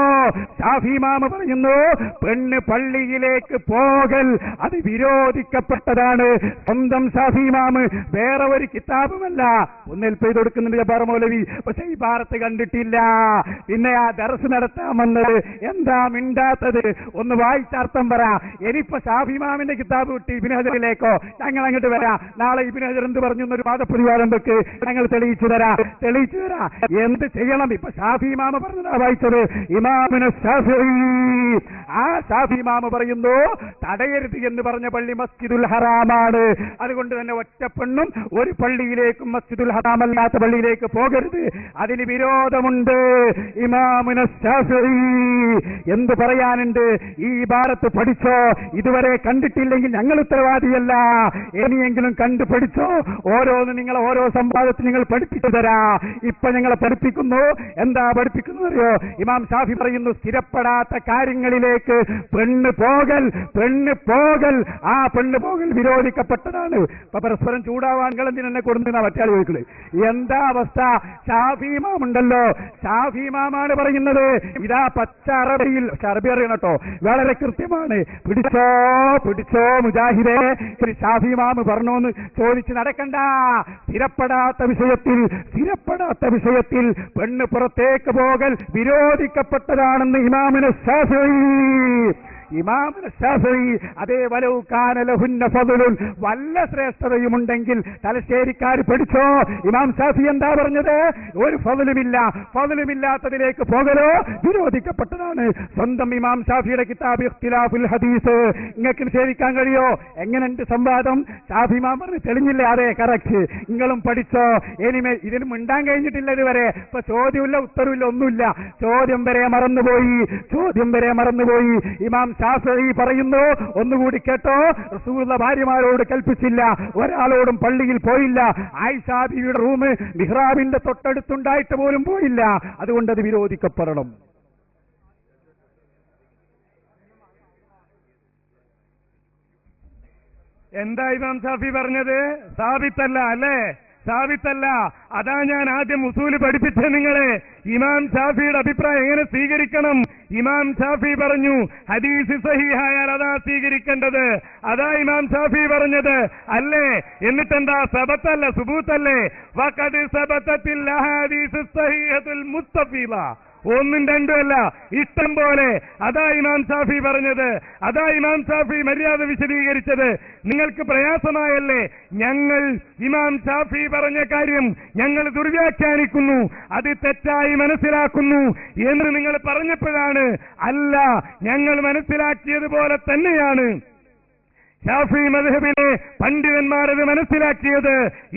ഷാഫി ഇമാം പറയുന്നു, പെണ്ണ് പള്ളിയിലേക്ക് പോകൽ അത് വിരോധിക്കപ്പെട്ടതാണ്. സ്വന്തം ഷാഫി ഇമാം, വേറെ ഒരു കിതാബുമല്ല. ഒന്നിൽ പെയ്ത് കൊടുക്കുന്നുണ്ട് ജബ്ബാർ മൗലവി, പക്ഷെ ഈ ഭാരത്ത് കണ്ടിട്ടില്ല. പിന്നെ ആ ദർസ് നടത്താൻ വന്നത് എന്താ മിണ്ടാത്തത്? ഒന്ന് വായിച്ചർത്ഥം പറ. ഇനിയിപ്പോ ഷാഫി ഇമാമിന്റെ കിതാബ് വിട്ട് ഇബ്നു ഹജറിലേക്കോ ഞങ്ങൾ അങ്ങോട്ട് വരാം. നാളെ ഇബ്നു ഹജർ എന്ത് പറഞ്ഞു എന്നൊരു വാദപ്രതിവാദം വെക്ക്, ഞങ്ങൾ തെളിയിച്ചു തരാം. എന്ത് ചെയ്യണം? ഇപ്പൊ ഷാഫി ഇമാമ പറഞ്ഞതാ വായിച്ചത്. ഇമാമുന ശാഫിഈ, ആ ഷാഫി ഇമാമ പറയുന്നു, തടയരുത് എന്ന് പറഞ്ഞ പള്ളി മസ്ജിദുൽ ഹറാമാണ്. അതുകൊണ്ട് തന്നെ ഒറ്റ പെണ്ണും ഒരു പള്ളിയിലേക്കും മസ്ജിദുൽ ഹറാമല്ലാത്ത പള്ളിയിലേക്ക് പോകരുത്, അതിന് വിരോധമുണ്ട്. ഇമാമുന ശാഫിഈ എന്ത് പറയാനുണ്ട്? ഈ ഭാരത്ത് പഠിച്ചോ. ഇതുവരെ കണ്ടിട്ടില്ലെങ്കിൽ ഞങ്ങൾ ഉത്തരവാദിയല്ല, ഇനിയെങ്കിലും കണ്ടു പഠിച്ചോ. ഓരോന്ന് നിങ്ങൾ ഓരോ സംവാദത്തിൽ നിങ്ങൾ പഠിപ്പിച്ചു തരാ. ഇപ്പൊ ഞങ്ങളെ പഠിപ്പിക്കുന്നു. എന്താ പഠിപ്പിക്കുന്നത് അറിയോ? ഇമാം ഷാഫി പറയുന്നു, സ്ഥിരപ്പെടാത്ത കാര്യങ്ങളിലേക്ക് പെണ്ണ് പോകൽ, പെണ്ണ് പോകൽ, ആ പെണ്ണ് പോകൽ വിരോധിക്കപ്പെട്ടതാണ്. ഇപ്പൊ പരസ്പരം ചൂടാവാൻ എന്തിനെ കൊടുക്കുന്ന മറ്റാൾ ചോദിക്കുന്നത്. എന്താ അവസ്ഥ? ഷാഫി ഇമാം ഉണ്ടല്ലോ, ഷാഫി ഇമാമാണ് പറയുന്നത്. ഇതാ പച്ച അറബിയിൽ, അറബി അറിയണം കേട്ടോ, വളരെ കൃത്യമാണ്. പിടിച്ചോ പിടിച്ചോ മുജാഹിദേ, ഷാഫി ഇമാം പറഞ്ഞോന്ന് ചോദിച്ച് നടക്കണ്ട. സ്ഥിരപ്പെടാത്ത വിഷയത്തിൽ പെണ്ണ് പുറത്തേക്ക് പോകൽ വിരോധിക്കപ്പെട്ടതാണെന്ന് ഇമാമുന ശാഫിഈ. ഇമാമുന ശാഫിഈ അതേ, വലൗ കാന ലഹുന്ന ഫളലുൻ, വല്ല ശ്രേഷ്ഠതയുമുണ്ടെങ്കിൽ തലശ്ശേരിക്കാർ പഠിച്ചോ. ഇമാം ഷാഫി എന്താ പറഞ്ഞത്? ഒരു ഫളലുമില്ല. ഫളലുമില്ലാത്തതിലേക്ക് പോകലോ വിരോധിക്കപ്പെട്ടതാണ്. സ്വന്തം ഇമാം ഷാഫിയുടെ കിതാബ് ഇഖ്തിലാഫുൽ ഹദീസ് നിങ്ങൾക്ക് നിഷേധിക്കാൻ കഴിയോ? എങ്ങനെയുണ്ട് സംവാദം? ഷാഫി ഇമാം പറഞ്ഞ് തെളിഞ്ഞില്ലേ? അതെ, കറക്റ്റ്. നിങ്ങളും പഠിച്ചോ. ഇനിമേ ഇതിന് മിണ്ടാൻ കഴിഞ്ഞിട്ടില്ല ഇതുവരെ. ഇപ്പൊ ചോദ്യമില്ല, ഉത്തരവില്ല, ഒന്നുമില്ല. ചോദ്യം വരെ മറന്നുപോയി. ഇമാം ശാഫിഈ പറയുന്നു, ഒന്നുകൂടി കേട്ടോ, റസൂലുള്ളാഹി ഭാര്യമാരോട് കൽപ്പിച്ചില്ല, ഒരാളോടും പള്ളിയിൽ പോയില്ല. ആയിഷാ ബീവിയുടെ റൂം മിഹ്റാബിന്റെ തൊട്ടടുത്തുണ്ടായിട്ട് പോലും പോയില്ല. അതുകൊണ്ട് അത് വിരോധിക്കപ്പെടണം. എന്താ ഇമാം ഷാഫി പറഞ്ഞത്? സാബിത്തല്ല അല്ലേ? സാബിത്തല്ല. അതാ ഞാൻ ആദ്യം ഉസൂല് പഠിപ്പിച്ച നിങ്ങളെ. ഇമാം ഷാഫിയുടെ അഭിപ്രായം എങ്ങനെ സ്വീകരിക്കണം? ഇമാം ഷാഫി പറഞ്ഞു, ഹദീസ് സഹീഹായാൽ അതാ സ്വീകരിക്കേണ്ടത്. അതാ ഇമാം ഷാഫി പറഞ്ഞത് അല്ലേ? എന്നിട്ടെന്താ? സബത്തല്ല, സുബൂത്തല്ലേ? വഖദ് സബതത്തിൽ അഹാദീസ് സഹീഹത്തുൽ മുസ്തഫീല. ഒന്നും രണ്ടുമല്ല, ഇഷ്ടം പോലെ. അതാ ഇമാം ഷാഫി പറഞ്ഞത്, അതാ ഇമാം ഷാഫി മര്യാദ വിശദീകരിച്ചത്. നിങ്ങൾക്ക് പ്രയാസമായല്ലേ? ഞങ്ങൾ ഇമാം ഷാഫി പറഞ്ഞ കാര്യം ഞങ്ങൾ ദുർവ്യാഖ്യാനിക്കുന്നു, അത് തെറ്റായി മനസ്സിലാക്കുന്നു എന്ന് നിങ്ങൾ പറഞ്ഞപ്പോഴാണ്, അല്ല, ഞങ്ങൾ മനസ്സിലാക്കിയതുപോലെ തന്നെയാണ് ഷാഫി മദ്ഹബിലെ പണ്ഡിതന്മാരത് മനസ്സിലാക്കിയത്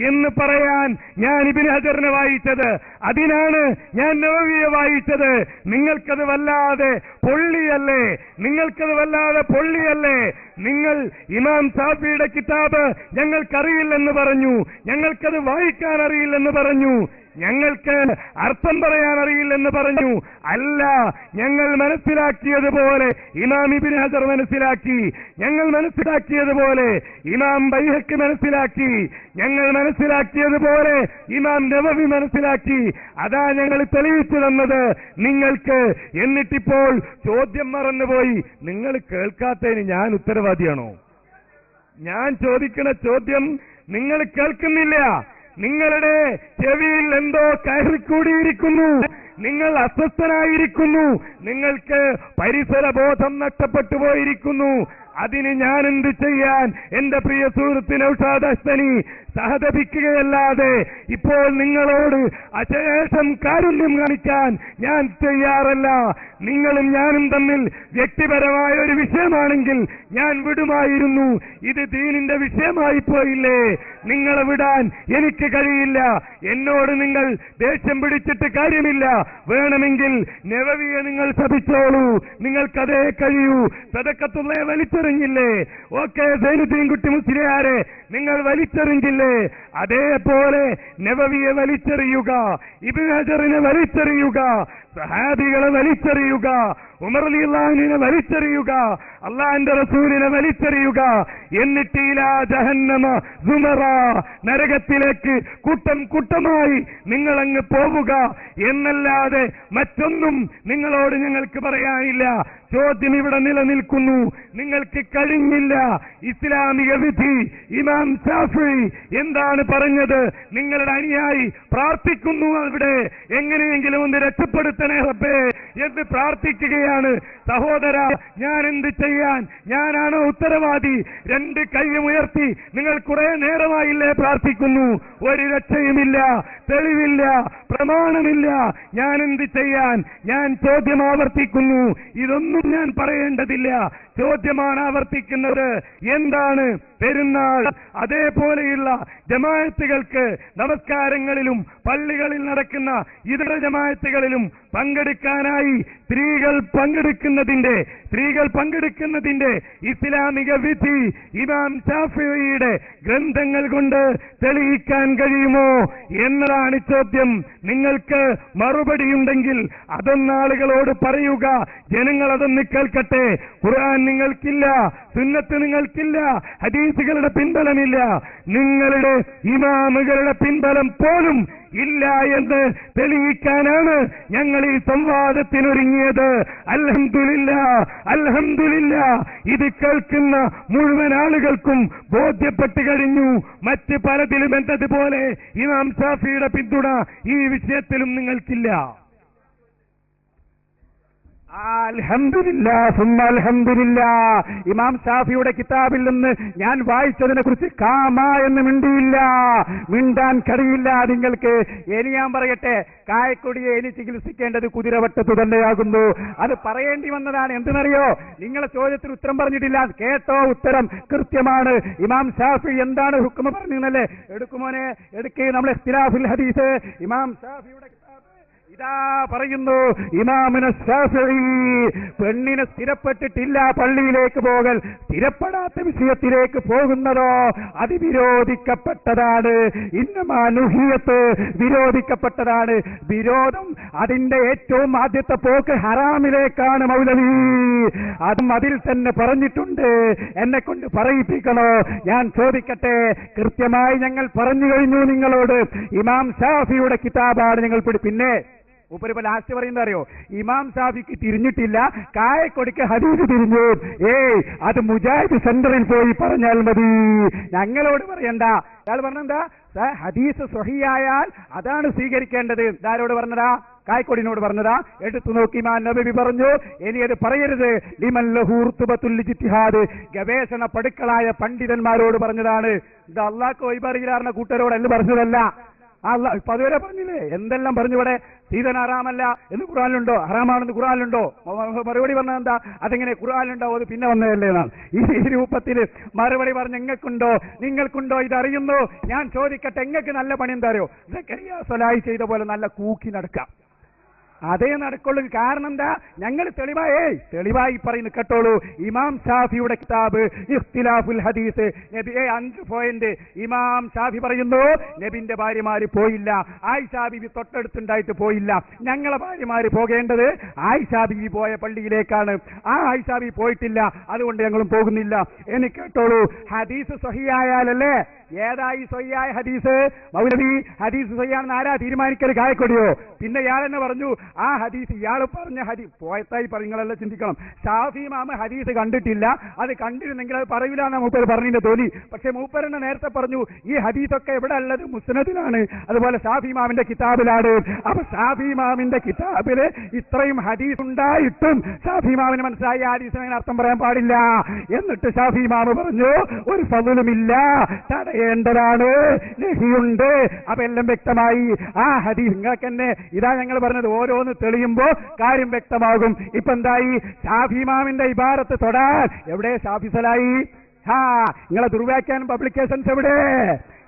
എന്ന് പറയാൻ ഞാൻ ഇബ്നു ഹജറിനെ വായിച്ചത്. അതിനാണ് ഞാൻ നവവിയെ വായിച്ചത്. നിങ്ങൾക്കത് വല്ലാതെ പൊള്ളിയല്ലേ? നിങ്ങൾ ഇമാം ഷാഫിയുടെ കിതാബ് ഞങ്ങൾക്കറിയില്ലെന്ന് പറഞ്ഞു, ഞങ്ങൾക്കത് വായിക്കാൻ അറിയില്ലെന്ന് പറഞ്ഞു. ഞങ്ങൾക്ക് അർത്ഥം പറയാൻ അറിയില്ലെന്ന് പറഞ്ഞു. അല്ല, ഞങ്ങൾ മനസ്സിലാക്കിയതുപോലെ ഇമാം ഇബ്നു ഹജർ മനസ്സിലാക്കി, ഞങ്ങൾ മനസ്സിലാക്കിയതുപോലെ ഇമാം ബൈഹഖി മനസ്സിലാക്കി, ഞങ്ങൾ മനസ്സിലാക്കിയതുപോലെ ഇമാം നവവി മനസ്സിലാക്കി. അതാ ഞങ്ങൾ തെളിയിച്ചു തന്നത് നിങ്ങൾക്ക്. എന്നിട്ടിപ്പോൾ ചോദ്യം മറന്നുപോയി. നിങ്ങൾ കേൾക്കാത്തതിന് ഞാൻ ഉത്തരവാദിയാണോ? ഞാൻ ചോദിക്കുന്ന ചോദ്യം നിങ്ങൾ കേൾക്കുന്നില്ല. നിങ്ങളുടെ ചെവിയിൽ എന്തോ കയറിക്കൂടിയിരിക്കുന്നു. നിങ്ങൾ അസ്വസ്ഥനായിരിക്കുന്നു. നിങ്ങൾക്ക് പരിസരബോധം നഷ്ടപ്പെട്ടു പോയിരിക്കുന്നു. അതിന് ഞാൻ എന്ത് ചെയ്യാൻ? എന്റെ പ്രിയ സുഹൃത്ത് നൗഷാദ് അസ്തനി സഹതപിക്കുകയല്ലാതെ ഇപ്പോൾ നിങ്ങളോട് അശേഷം കാരുണ്യം കാണിക്കാൻ ഞാൻ തയ്യാറല്ല. നിങ്ങളും ഞാനും തമ്മിൽ വ്യക്തിപരമായ ഒരു വിഷയമാണെങ്കിൽ ഞാൻ വിടുമായിരുന്നു. ഇത് ദീനിന്റെ വിഷയമായി പോയില്ലേ? നിങ്ങളെ വിടാൻ എനിക്ക് കഴിയില്ല. എന്നോട് നിങ്ങൾ ദേഷ്യം പിടിച്ചിട്ട് കാര്യമില്ല. വേണമെങ്കിൽ നവവിയെ നിങ്ങൾ ശപിച്ചോളൂ, നിങ്ങൾക്കതേ കഴിയൂ. സദഖത്തുള്ള വലിച്ചെറിഞ്ഞില്ലേ? ഓക്കെ, സൈനുദ്ദീൻ കുട്ടി മുസ്ലിയാരെ നിങ്ങൾ വലിച്ചെറിഞ്ഞില്ലേ? അതേപോലെ നവവിയെ വലിച്ചെറിയുക, ഇബ്നു ഹജറിനെ വലിച്ചെറിയുക, സഹാബികളെ വലിച്ചെറിയുക, ഉമർ റളിയല്ലാഹു അൻഹുവിനെ വലിച്ചെറിയുക, അള്ളാഹുവിന്റെ റസൂലിനെ വലിച്ചെറിയുക. എന്നിട്ട് ഇലാ ജഹന്നമ സുമറ, നരകത്തിലേക്ക് കൂട്ടം കൂട്ടമായി നിങ്ങളങ്ങ് പോവുക എന്നല്ലാതെ മറ്റൊന്നും നിങ്ങളോട് ഞങ്ങൾക്ക് പറയാനില്ല. ചോദ്യം ഇവിടെ നിലനിൽക്കുന്നു. നിങ്ങൾക്ക് കഴിഞ്ഞില്ല. ഇസ്ലാമിക വിധി ഇമാം ശാഫിഈ എന്താണ് പറഞ്ഞത്? നിങ്ങളുടെ അനുയായി പ്രാർത്ഥിക്കുന്നു, അവിടെ എങ്ങനെയെങ്കിലും ഒന്ന് രക്ഷപ്പെടുത്തണേ റബ്ബേ എന്ന് പ്രാർത്ഥിക്കുകയാണ്. സഹോദര, ഞാൻ എന്ത് ചെയ്യാൻ? ഞാനാണോ ഉത്തരവാദി? രണ്ട് കൈയും ഉയർത്തി നിങ്ങൾ കുറെ നേരമായില്ലേ പ്രാർത്ഥിക്കുന്നു? ഒരു രക്ഷയുമില്ല, തെളിവില്ല, പ്രമാണമില്ല. ഞാൻ എന്ത് ചെയ്യാൻ? ഞാൻ ചോദ്യം ആവർത്തിക്കുന്നു. ഇതൊന്നും ഞാൻ പറയേണ്ടതില്ല. ചോദ്യമാണ് ആവർത്തിക്കുന്നത്. എന്താണ്? പെരുന്നാൾ അതേപോലെയുള്ള ജമാഅത്തുകൾക്ക് നമസ്കാരങ്ങളിലും പള്ളികളിൽ നടക്കുന്ന ഇതര ജമാഅത്തുകളിലും പങ്കെടുക്കാനായി സ്ത്രീകൾ പങ്കെടുക്കുന്നതിന്റെ ഇസ്ലാമിക വിധി ഇമാം ശാഫിഈയുടെ ഗ്രന്ഥങ്ങൾ കൊണ്ട് തെളിയിക്കാൻ കഴിയുമോ എന്നതാണ് ചോദ്യം. നിങ്ങൾക്ക് മറുപടിയുണ്ടെങ്കിൽ അതൊന്നാളുകളോട് പറയുക. ജനങ്ങൾ അതൊന്ന് കേൾക്കട്ടെ. ഖുർആൻ നിങ്ങൾക്കില്ല, സുന്നത്ത് നിങ്ങൾക്കില്ല, ഹദീസുകളുടെ പിൻബലമില്ല, നിങ്ങളുടെ ഇമാമുകളുടെ പിൻബലം പോലും ഇല്ല എന്ന് തെളിയിക്കാനാണ് ഞങ്ങൾ ഈ സംവാദത്തിനൊരുങ്ങിയത്. അൽഹംദുലില്ലാ, ഇത് കേൾക്കുന്ന മുഴുവൻ ആളുകൾക്കും ബോധ്യപ്പെട്ടു കഴിഞ്ഞു. മറ്റ് പലതിലും എന്നതുപോലെ ഇമാം ശാഫിയുടെ പിന്തുണ ഈ വിഷയത്തിലും നിങ്ങൾക്കില്ല. അൽഹംദുലില്ലാ സുമ്മ അൽഹംദുലില്ലാ. ഇമാം ശാഫിയുടെ കിതാബിൽ നിന്ന് ഞാൻ വായിച്ചതിനെ കുറിച്ച് കാമ എന്ന് മിണ്ടാൻ കഴിയില്ല നിങ്ങൾക്ക്. ഇനി ഞാൻ പറയട്ടെ, കായക്കൊടിയെ ഇനി ചികിത്സിക്കേണ്ടത് കുതിരവട്ടത്തു തന്നെയാകുന്നു. അത് പറയേണ്ടി വന്നതാണ്. എന്തെന്നറിയോ? നിങ്ങളെ ചോദ്യത്തിന് ഉത്തരം പറഞ്ഞിട്ടില്ല. കേട്ടോ, ഉത്തരം കൃത്യമാണ്. ഇമാം ശാഫി എന്താണ് ഹുക്മ പറഞ്ഞല്ലേ? എടുക്കുമോനെ, എടുക്കേ. നമ്മൾ ഇഖ്തിലാഫുൽ ഹദീസ് ഇമാം ശാഫിയുടെ ഇതാ പറയുന്നു. ഇമാമുന ശാഫിഈ പെണ്ണിനെ സ്ഥിരപ്പെട്ടിട്ടില്ല പള്ളിയിലേക്ക് പോകൽ, സ്ഥിരപ്പെടാത്ത വിഷയത്തിലേക്ക് പോകുന്നതോ അത് വിരോധിക്കപ്പെട്ടതാണ്. ഇന്നമാ നുഹിയത്ത് വിരോധിക്കപ്പെട്ടതാണ്. വിരോധം അതിന്റെ ഏറ്റവും ആദ്യത്തെ പോക്ക് ഹറാമിലേക്കാണ് മൗലവി. അതും അതിൽ തന്നെ പറഞ്ഞിട്ടുണ്ട്. എന്നെ കൊണ്ട് പറയിപ്പിക്കണോ? ഞാൻ ചോദിക്കട്ടെ. കൃത്യമായി ഞങ്ങൾ പറഞ്ഞു കഴിഞ്ഞു നിങ്ങളോട്. ഇമാം ശാഫിയുടെ കിതാബാണ് നിങ്ങൾ പിന്നെ മൂപ്പരിപ്പോ ലാസ്റ്റ് പറയുന്നത് അറിയോ? ഇമാം ശാഫിക്ക് തിരിഞ്ഞിട്ടില്ല, കായക്കൊടിക്ക് ഹദീസ് തിരിഞ്ഞു. അത് മുജാഹിദ് സെന്ററിൽ പോയി പറഞ്ഞാൽ മതി, ഞങ്ങളോട് പറയണ്ട. അയാൾ പറഞ്ഞെന്താ? ഹദീസ് സ്വഹിയായാൽ അതാണ് സ്വീകരിക്കേണ്ടത്. ഇതാരോട് പറഞ്ഞതാ? കായക്കൊടിനോട് പറഞ്ഞതാ. എടുത്തു നോക്കി ഇമാം നബവി പറഞ്ഞു, ഇനി അത് പറയരുത്. ലിമൻ ലഹു റുത്ബത്തുൽ ഇജ്തിഹാദ്, ഗവേഷണ പടുക്കളായ പണ്ഡിതന്മാരോട് പറഞ്ഞതാണ്. ഇത് അള്ളാഹ്ക്ക് വൈബറിയിലാർന്ന കൂട്ടരോടല്ല പറഞ്ഞതല്ല. അല്ലാഹ് ഇപ്പൊ അതുവരെ പറഞ്ഞില്ലേ? എന്തെല്ലാം പറഞ്ഞു ഇവിടെ? സീതൻ ഹറാമല്ല എന്ന് ഖുർആനിലുണ്ടോ? ഹറാമാണെന്ന് ഖുർആനിലുണ്ടോ? മറുപടി പറഞ്ഞാൽ എന്താ? അതെങ്ങനെ ഖുർആനിലുണ്ടോ? അത് പിന്നെ വന്നതല്ലേ എന്നാണ്. ഈ രൂപത്തിൽ മറുപടി പറഞ്ഞ നിങ്ങൾക്കുണ്ടോ? ഇതറിയുന്നു. ഞാൻ ചോദിക്കട്ടെ, എങ്ങൾക്ക് നല്ല പണി എന്താ അറിയോ? സക്കരിയ സ്വലാഹി ചെയ്ത പോലെ നല്ല കൂക്കി നടക്കാം. അതേ നടക്കുള്ളൂ. കാരണം എന്താ? ഞങ്ങൾ തെളിവായി പറയുന്നു കേട്ടോളൂ. ഇമാം ഷാഫിയുടെ കിതാബ് ഇഖ്തിലാഫുൽ ഹദീസ്, നബിയെ 5 പോയിന്റ്. ഇമാം ഷാഫി പറയുന്നു, നബിന്റെ ഭാര്യമാര് പോയില്ല, ആയിഷാ ബീവി തൊട്ടടുത്തുണ്ടായിട്ട് പോയില്ല. ഞങ്ങളെ ഭാര്യമാര് പോകേണ്ടത് ആയിഷാ ബീവി പോയ പള്ളിയിലേക്കാണ്. ആ ആയിഷാ ബീവി പോയിട്ടില്ല, അതുകൊണ്ട് ഞങ്ങളും പോകുന്നില്ല. എനിക്ക് കേട്ടോളൂ, ഹദീസ് സ്വഹിയായാലല്ലേ? ഏതായി സ്വഹിയായ ഹദീസ്? മൗലവി ഹദീസ് സ്വഹിയാണെന്ന് ആരാ തീരുമാനിക്കൽ? കായക്കൊടിയോ? പിന്നെ ഇയാൾ തന്നെ പറഞ്ഞു ആ ഹദീസ്, ഇയാൾ പറഞ്ഞ ഹദീസ് പോയത്തായി നിങ്ങളെല്ലാം ചിന്തിക്കണം. ഷാഫി ഇമാം ഹദീസ് കണ്ടിട്ടില്ല, അത് കണ്ടിരുന്നെങ്കിൽ അത് പറയൂല എന്നാ മൂപ്പർ പറഞ്ഞതിന്റെ തോന്നി. പക്ഷെ മൂപ്പരെന്നെ നേരത്തെ പറഞ്ഞു ഈ ഹദീസൊക്കെ എവിടെ ഉള്ളത്? മുസ്നദിലാണ്, അതുപോലെ ഷാഫി ഇമാമിന്റെ കിതാബിലാണ്. അപ്പൊ ഷാഫി ഇമാമിന്റെ കിതാബില് ഇത്രയും ഹദീസ് ഉണ്ടായിട്ടും ഷാഫി ഇമാമിന് മനസ്സിലായി ആ ഹദീസിന് അങ്ങനെ അർത്ഥം പറയാൻ പാടില്ല. എന്നിട്ട് ഷാഫി ഇമാം പറഞ്ഞു ഒരു ഫളുമില്ല, തടയേണ്ടതാണ്, നഹിയുണ്ട്. അപ്പൊ എല്ലാം വ്യക്തമായി. ആ ഹദീസ് നിങ്ങൾക്ക് തന്നെ ഇതാ ഞങ്ങൾ പറഞ്ഞത്, ഓരോന്ന് തെളിയുമ്പോ കാര്യം വ്യക്തമാകും. ഇപ്പൊ എന്തായി? ഷാഫി ഇമാമിന്റെ ഇബാറത്ത് തൊടാൻ എവിടെ ഷാഫിസലായി? നിങ്ങളെ ദുർവ്യാഖ്യാനം പബ്ലിക്കേഷൻസ്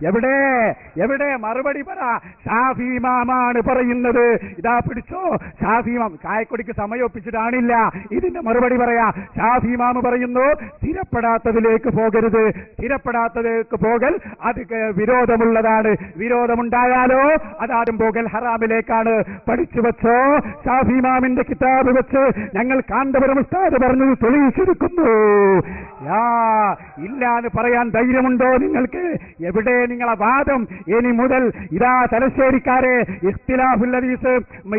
എവിടെ മറുപടി പറ. ഷാഫി ഇമാമാണ് പറയുന്നത്. ഇതാ പിടിച്ചോ, ഷാഫി ഇമാം. കായക്കൊടിക്ക് സമയൊപ്പിച്ചിട്ടാണില്ല, ഇതിന്റെ മറുപടി പറയാ. ഷാഫി ഇമാം പറയുന്നു സ്ഥിരപ്പെടാത്തതിലേക്ക് പോകരുത്, സ്ഥിരപ്പെടാത്തതിലേക്ക് പോകൽ അത് വിരോധമുള്ളതാണ്. വിരോധമുണ്ടായാലോ അതാരും പോകൽ ഹറാമിലേക്കാണ്. പഠിച്ചു വെച്ചോ, ഷാഫി ഇമാമിന്റെ കിതാബ് വെച്ച് ഞങ്ങൾ കാന്തപുരം ഉസ്താദ് പറഞ്ഞു തെളിയിച്ചിരിക്കുന്നു. ഇല്ല എന്ന് പറയാൻ ധൈര്യമുണ്ടോ നിങ്ങൾക്ക്? എവിടെ നിങ്ങളെ വാദം? ഇനി മുതൽ ഇതാ തലശ്ശേരിക്കാരെ ഇഖ്തിലാഫുൽ ഹദീസ്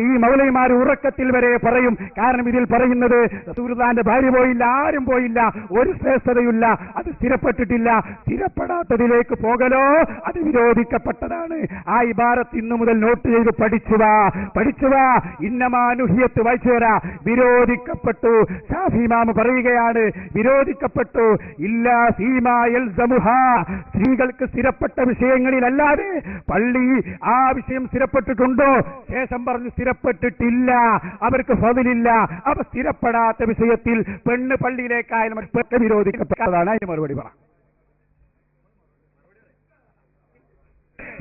ഈ മൗലവിമാർ ഉറക്കത്തിൽ വരെ പറയും. കാരണം ഇതിൽ പറയുന്നത് റസൂലുള്ളാഹിന്റെ ഭാര്യ പോയില്ല, ആരും പോയില്ല, ഒരു ശ്രേഷ്ഠതയില്ല, അത് സ്ഥിരപ്പെട്ടിട്ടില്ല. സ്ഥിരപ്പെടാത്തതിലേക്ക് പോകലോ അത് വിരോധിക്കപ്പെട്ടതാണ്. ആ ഇബാറത്ത് ഇന്നു മുതൽ നോട്ട് ചെയ്ത് പഠിച്ചുവാ. ഇന്നമാനുഹിയത്ത് വായിച്ചു തരാ. വിരോധിക്കപ്പെട്ടു. ഷാഫി ഇമാം പറയുകയാണ് വിരോധിക്കപ്പെട്ടു. ഇല്ല ഫീമാ യൽസമുഹാ, സ്ത്രീകൾക്ക് സ്ഥിരപ്പെട്ട വിഷയങ്ങളിലല്ലാതെ പള്ളി ആ വിഷയം സ്ഥിരപ്പെട്ടിട്ടുണ്ടോ? ശേഷം പറഞ്ഞു സ്ഥിരപ്പെട്ടിട്ടില്ല, അവർക്ക് ഫളില്ല. അപ്പൊ സ്ഥിരപ്പെടാത്ത വിഷയത്തിൽ പെണ്ണ് പള്ളിയിലേക്കായാലും വിരോധിക്കപ്പെട്ടതാണ്. അതിന് മറുപടി പറ.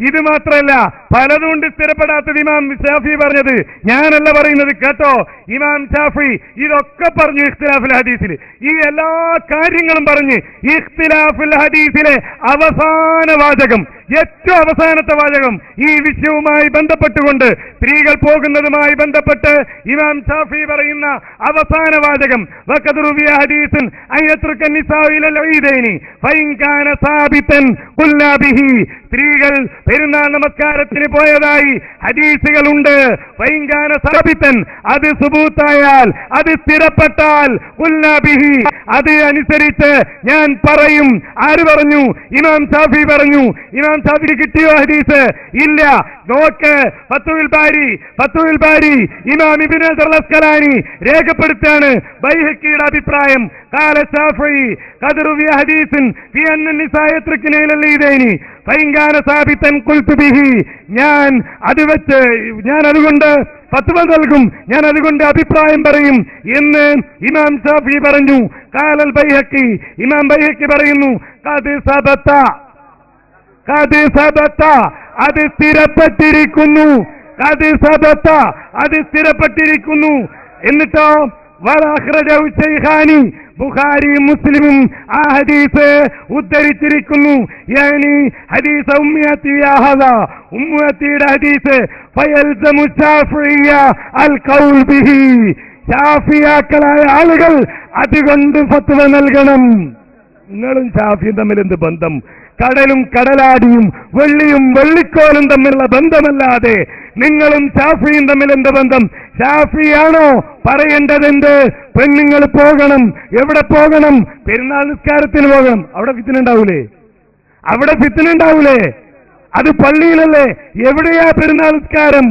ഇത് മാത്രമല്ല, പലതുകൊണ്ട് സ്ഥിരപ്പെടാത്തത് ഇമാം ഷാഫി പറഞ്ഞത് ഞാനല്ല പറയുന്നത് കേട്ടോ. ഇമാം ഷാഫി ഇതൊക്കെ പറഞ്ഞു ഇഖ്തിലാഫുൽ ഹദീസിൽ. ഈ എല്ലാ കാര്യങ്ങളും പറഞ്ഞ് ഇഖ്തിലാഫുൽ ഹദീസിലെ അവസാന വാചകം, ഏറ്റവും അവസാനത്തെ വാചകം, ഈ വിഷയവുമായി ബന്ധപ്പെട്ടുകൊണ്ട് സ്ത്രീകൾ പോകുന്നതുമായി ബന്ധപ്പെട്ട് ഇമാം ഷാഫി പറയുന്ന അവസാന വാചകം, വഖദ് റുവിയ ഹദീസൻ അയത്രുക നിസാഉ ഇലൽ ഈദൈനി ഫഇൻ കാന സാബിതൻ ഖുൽനാ ബിഹി. സ്ത്രീകൾ പെരുന്നാൾ നമസ്കാരത്തിന് പോയതായി ഹദീസുകളുണ്ട്. ഫഇൻ കാന സാബിതൻ, അത് സുബൂത്തായാൽ, അത് സ്ഥിരപ്പെട്ടാൽ, ഖുൽനാ ബിഹി, അത് അനുസരിച്ച് ഞാൻ പറയും. ആര് പറഞ്ഞു? ഇമാം ഷാഫി പറഞ്ഞു. ഇമാം ഷാഫിക്ക് കിട്ടിയോ ഹദീസ്? ഇല്ല. നോക്ക്, ഫത്ഹുൽ ബാരി ഇമാം ഇബ്നു ഹജർ അസ്ഖലാനി രേഖപ്പെടുത്താണ് ബൈഹഖിയുടെ അഭിപ്രായം. ഖാല ഷാഫി ഖദ് റുവിയ ഹദീസൻ ഫി അന്ന നിസാ യത്രുക്ന ഇലൽ ഈദൈനി ഫഇൻ കാന സാബിതൻ ഖുൽതു ബിഹി. ഞാൻ അതുകൊണ്ട് ഫത്വ നൽകും, ഞാൻ അതുകൊണ്ട് അഭിപ്രായം പറയും എന്ന് ഇമാം ഷാഫി പറഞ്ഞു. ഖാലൽ ബൈഹഖി, ഇമാം ബൈഹഖി പറയുന്നു ഖദ് സബത, അത് സ്ഥിരപ്പെട്ടിരിക്കുന്നു. അത് സ്ഥിരപ്പെട്ടിരിക്കുന്നു. എന്നിട്ടോ വഅഖ്റജഹു ശൈഖാനി, ബുഖാരിയും മുസ്ലിമും ആ ഹദീസ് ഉദ്ധരിച്ചിരിക്കുന്നു. യാനി ഹദീസ് ഉമ്മത്തിയുടെ ഹദീസ് ഫയൽസമു ശാഫിയ്യ അൽ ഖൗൽ ബിഹി. ശാഫിയാക്കളായ ആളുകൾ അതുകൊണ്ട് ഫത്വ നൽകണം. നിങ്ങളും ഷാഫിയും തമ്മിൽ എന്ത് ബന്ധം? കടലും കടലാടിയും വെള്ളിയും വെള്ളിക്കോലും തമ്മിലുള്ള ബന്ധമല്ലാതെ നിങ്ങളും ഷാഫിയും തമ്മിൽ എന്ത് ബന്ധം? ഷാഫിയാണോ പറയേണ്ടതെന്ത്? പെണ്ണുങ്ങൾ പോകണം. എവിടെ പോകണം? പെരുന്നാൾ നിസ്കാരത്തിന് പോകണം. അവിടെ ഫിത്ന ഉണ്ടാവൂലേ? അത് പള്ളിയിലല്ലേ? എവിടെയാ പെരുന്നാൾ നിസ്കാരം?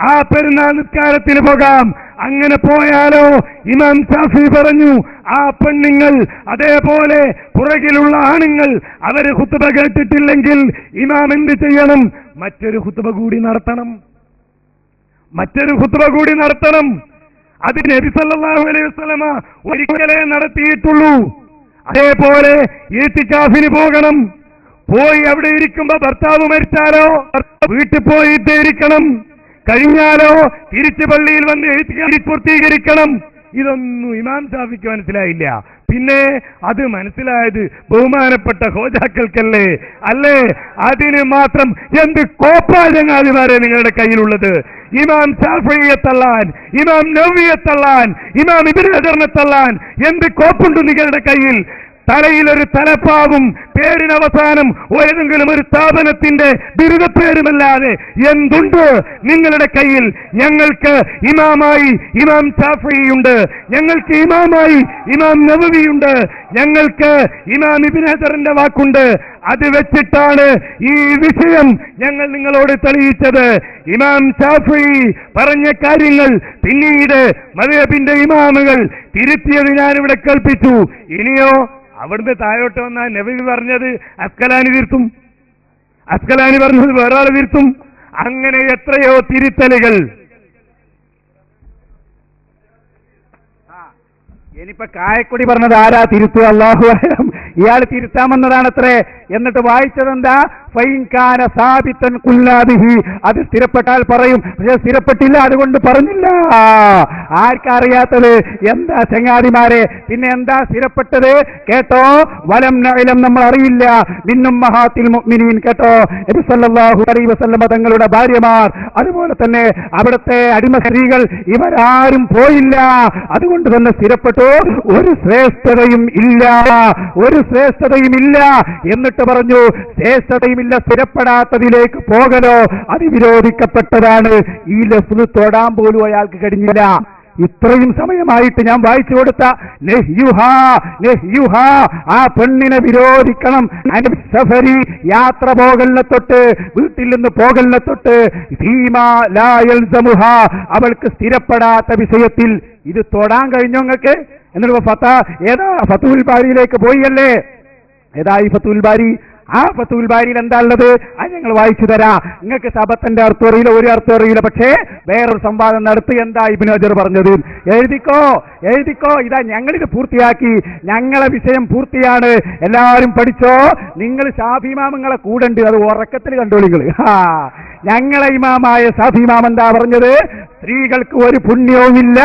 ആ പെരുന്നാൾ നിസ്കാരത്തിന് പോകാം. അങ്ങനെ പോയാലോ ഇമാം ഷാഫി പറഞ്ഞു ആ പെണ്ണുങ്ങൾ, അതേപോലെ പുറകിലുള്ള ആണുങ്ങൾ, അവര് ഖുത്ബ കേട്ടിട്ടില്ലെങ്കിൽ ഇമാം എന്ത് ചെയ്യണം? മറ്റൊരു ഖുത്ബ കൂടി നടത്തണം. അത് നബി സല്ലല്ലാഹു അലൈഹി വസല്ലമ ഒരിക്കലേ നടത്തിയിട്ടുള്ളൂ. അതേപോലെ ഇത്തികാഫിന് പോകണം. പോയി അവിടെ ഇരിക്കുമ്പോ ഭർത്താവ് മരിച്ചാലോ വീട്ടിൽ പോയിട്ട് ഇരിക്കണം. കഴിഞ്ഞാലോ തിരിച്ചു പള്ളിയിൽ വന്ന് എഴുത്തുകാരി പൂർത്തീകരിക്കണം. ഇതൊന്നും ഇമാം ഷാഫിക്ക് മനസ്സിലായില്ല. പിന്നെ അത് മനസ്സിലായത് ബഹുമാനപ്പെട്ട ഹോജാക്കൾക്കല്ലേ? അല്ലേ? അതിന് മാത്രം എന്ത് കോപ്പാചങ്ങാതിമാരെ നിങ്ങളുടെ കയ്യിലുള്ളത്? ഇമാം ഷാഫിയെ തള്ളാൻ, ഇമാം നവവിയെ തള്ളാൻ, ഇമാം ഇബ്നു ഹജറിനെ തള്ളാൻ എന്ത് കോപ്പുണ്ട് നിങ്ങളുടെ കയ്യിൽ? തലയിലൊരു തലപ്പാവും പേരിനവസാനം ഏതെങ്കിലും ഒരു സ്ഥാപനത്തിന്റെ ബിരുദപ്പേരുമല്ലാതെ എന്തുണ്ട് നിങ്ങളുടെ കയ്യിൽ? ഞങ്ങൾക്ക് ഇമാമായി ഇമാം ഷാഫിയുണ്ട്, ഞങ്ങൾക്ക് ഇമാമായി ഇമാം നവവിയുണ്ട്, ഞങ്ങൾക്ക് ഇമാം ഇബ്നു ഹജറിന്റെ വാക്കുണ്ട്. അത് വെച്ചിട്ടാണ് ഈ വിഷയം ഞങ്ങൾ നിങ്ങളോട് തെളിയിച്ചത്. ഇമാം ഷാഫി പറഞ്ഞ കാര്യങ്ങൾ പിന്നീട് മദ്ഹബിന്റെ ഇമാമുകൾ തിരുത്തിയത് ഞാനിവിടെ കേൾപ്പിച്ചു. ഇനിയോ അവിടുന്ന് താഴോട്ട് വന്നാൽ നബവി പറഞ്ഞത് അസ്കലാനി തിരുത്തും, അസ്കലാനി പറഞ്ഞത് വേറൊരാൾ തിരുത്തും. അങ്ങനെ എത്രയോ തിരുത്തലുകൾ. ഇനിയിപ്പോ കായക്കൊടി പറഞ്ഞത് ആരാ തിരുത്തുക? അല്ലാഹു അഅലം. ഇയാൾ തിരുത്താമെന്നതാണത്രേ. എന്നിട്ട് വായിച്ചതെന്താ? ഫൈൻകാന സാബിത്തൻ കുല്ലാബിഹി. അത് സ്ഥിരപ്പെട്ടാൽ പറയും, പക്ഷെ സ്ഥിരപ്പെട്ടില്ല, അതുകൊണ്ട് പറഞ്ഞില്ല. ആർക്കറിയാത്തത്? എന്താ ചങ്ങാതിമാരെ? പിന്നെ എന്താ സ്ഥിരപ്പെട്ടത്? കേട്ടോ, വലം നഅലം, നമ്മൾ അറിയില്ല. മിന്നും മഹാത്തിൽ മുഅ്മിനീൻ. കേട്ടോ, നബി സല്ലല്ലാഹു അലൈഹി വസല്ലം തങ്ങളുടെ ഭാര്യമാർ, അതുപോലെ തന്നെ അവിടുത്തെ അടിമ സ്ത്രീകൾ, ഇവരാരും പോയില്ല. അതുകൊണ്ട് തന്നെ സ്ഥിരപ്പെട്ടു. ഒരു ശ്രേഷ്ഠതയും ഇല്ല, ഒരു ശ്രേഷ്ഠതയും ഇല്ല. എന്നിട്ട് പറഞ്ഞു, ശ്രേഷ്ഠതയും ഇല്ല, സ്ഥിരപ്പെടാത്തതിലേക്ക് പോകലോ അത് വിരോധിക്കപ്പെട്ടതാണ്. ഈ ലഫ്ള് തൊടാൻ പോലും അയാൾക്ക് കഴിഞ്ഞില്ല. ഇത്രയും സമയമായിട്ട് ഞാൻ വായിച്ചു കൊടുത്ത നെഹ്യുഹ, ആ പെണ്ണിനെ വിരോധിക്കണം. സഫരി, യാത്ര പോകലിനെ തൊട്ട്, വീട്ടിൽ നിന്ന് പോകലിനെ തൊട്ട്, അവൾക്ക് സ്ഥിരപ്പെടാത്ത വിഷയത്തിൽ ഇത് തൊടാൻ കഴിഞ്ഞോ നിങ്ങൾക്ക്? എന്നിട്ട് ഏതാ ഫതുൽ ബാരിയിലേക്ക് പോയല്ലേ? ഏതാ ഈ ഫതുൽ ബാരി? ആ ഫതുൽ ബാരിയിൽ എന്താ ഉള്ളത്? അത് ഞങ്ങൾ വായിച്ചു തരാം. നിങ്ങൾക്ക് സബത്തിന്റെ അർത്ഥം അറിയില്ല, ഒരു അർത്ഥം അറിയില്ല, പക്ഷേ വേറൊരു സംവാദം നടത്തി. എന്താ ഇബ്നു ഹജർ പറഞ്ഞത്? എഴുതിക്കോ, എഴുതിക്കോ. ഇതാ ഞങ്ങളിത് പൂർത്തിയാക്കി, ഞങ്ങളെ വിഷയം പൂർത്തിയാണ്. എല്ലാവരും പഠിച്ചോ. നിങ്ങൾ ഷാഫി ഇമാമുകളെ കൂടെണ്ട്, അത് ഉറക്കത്തിൽ കണ്ടോളിങ്ങൾ. ഞങ്ങളെ ഇമാമായ ഷാഫി ഇമാം എന്താ പറഞ്ഞത്? സ്ത്രീകൾക്ക് ഒരു പുണ്യവുമില്ല.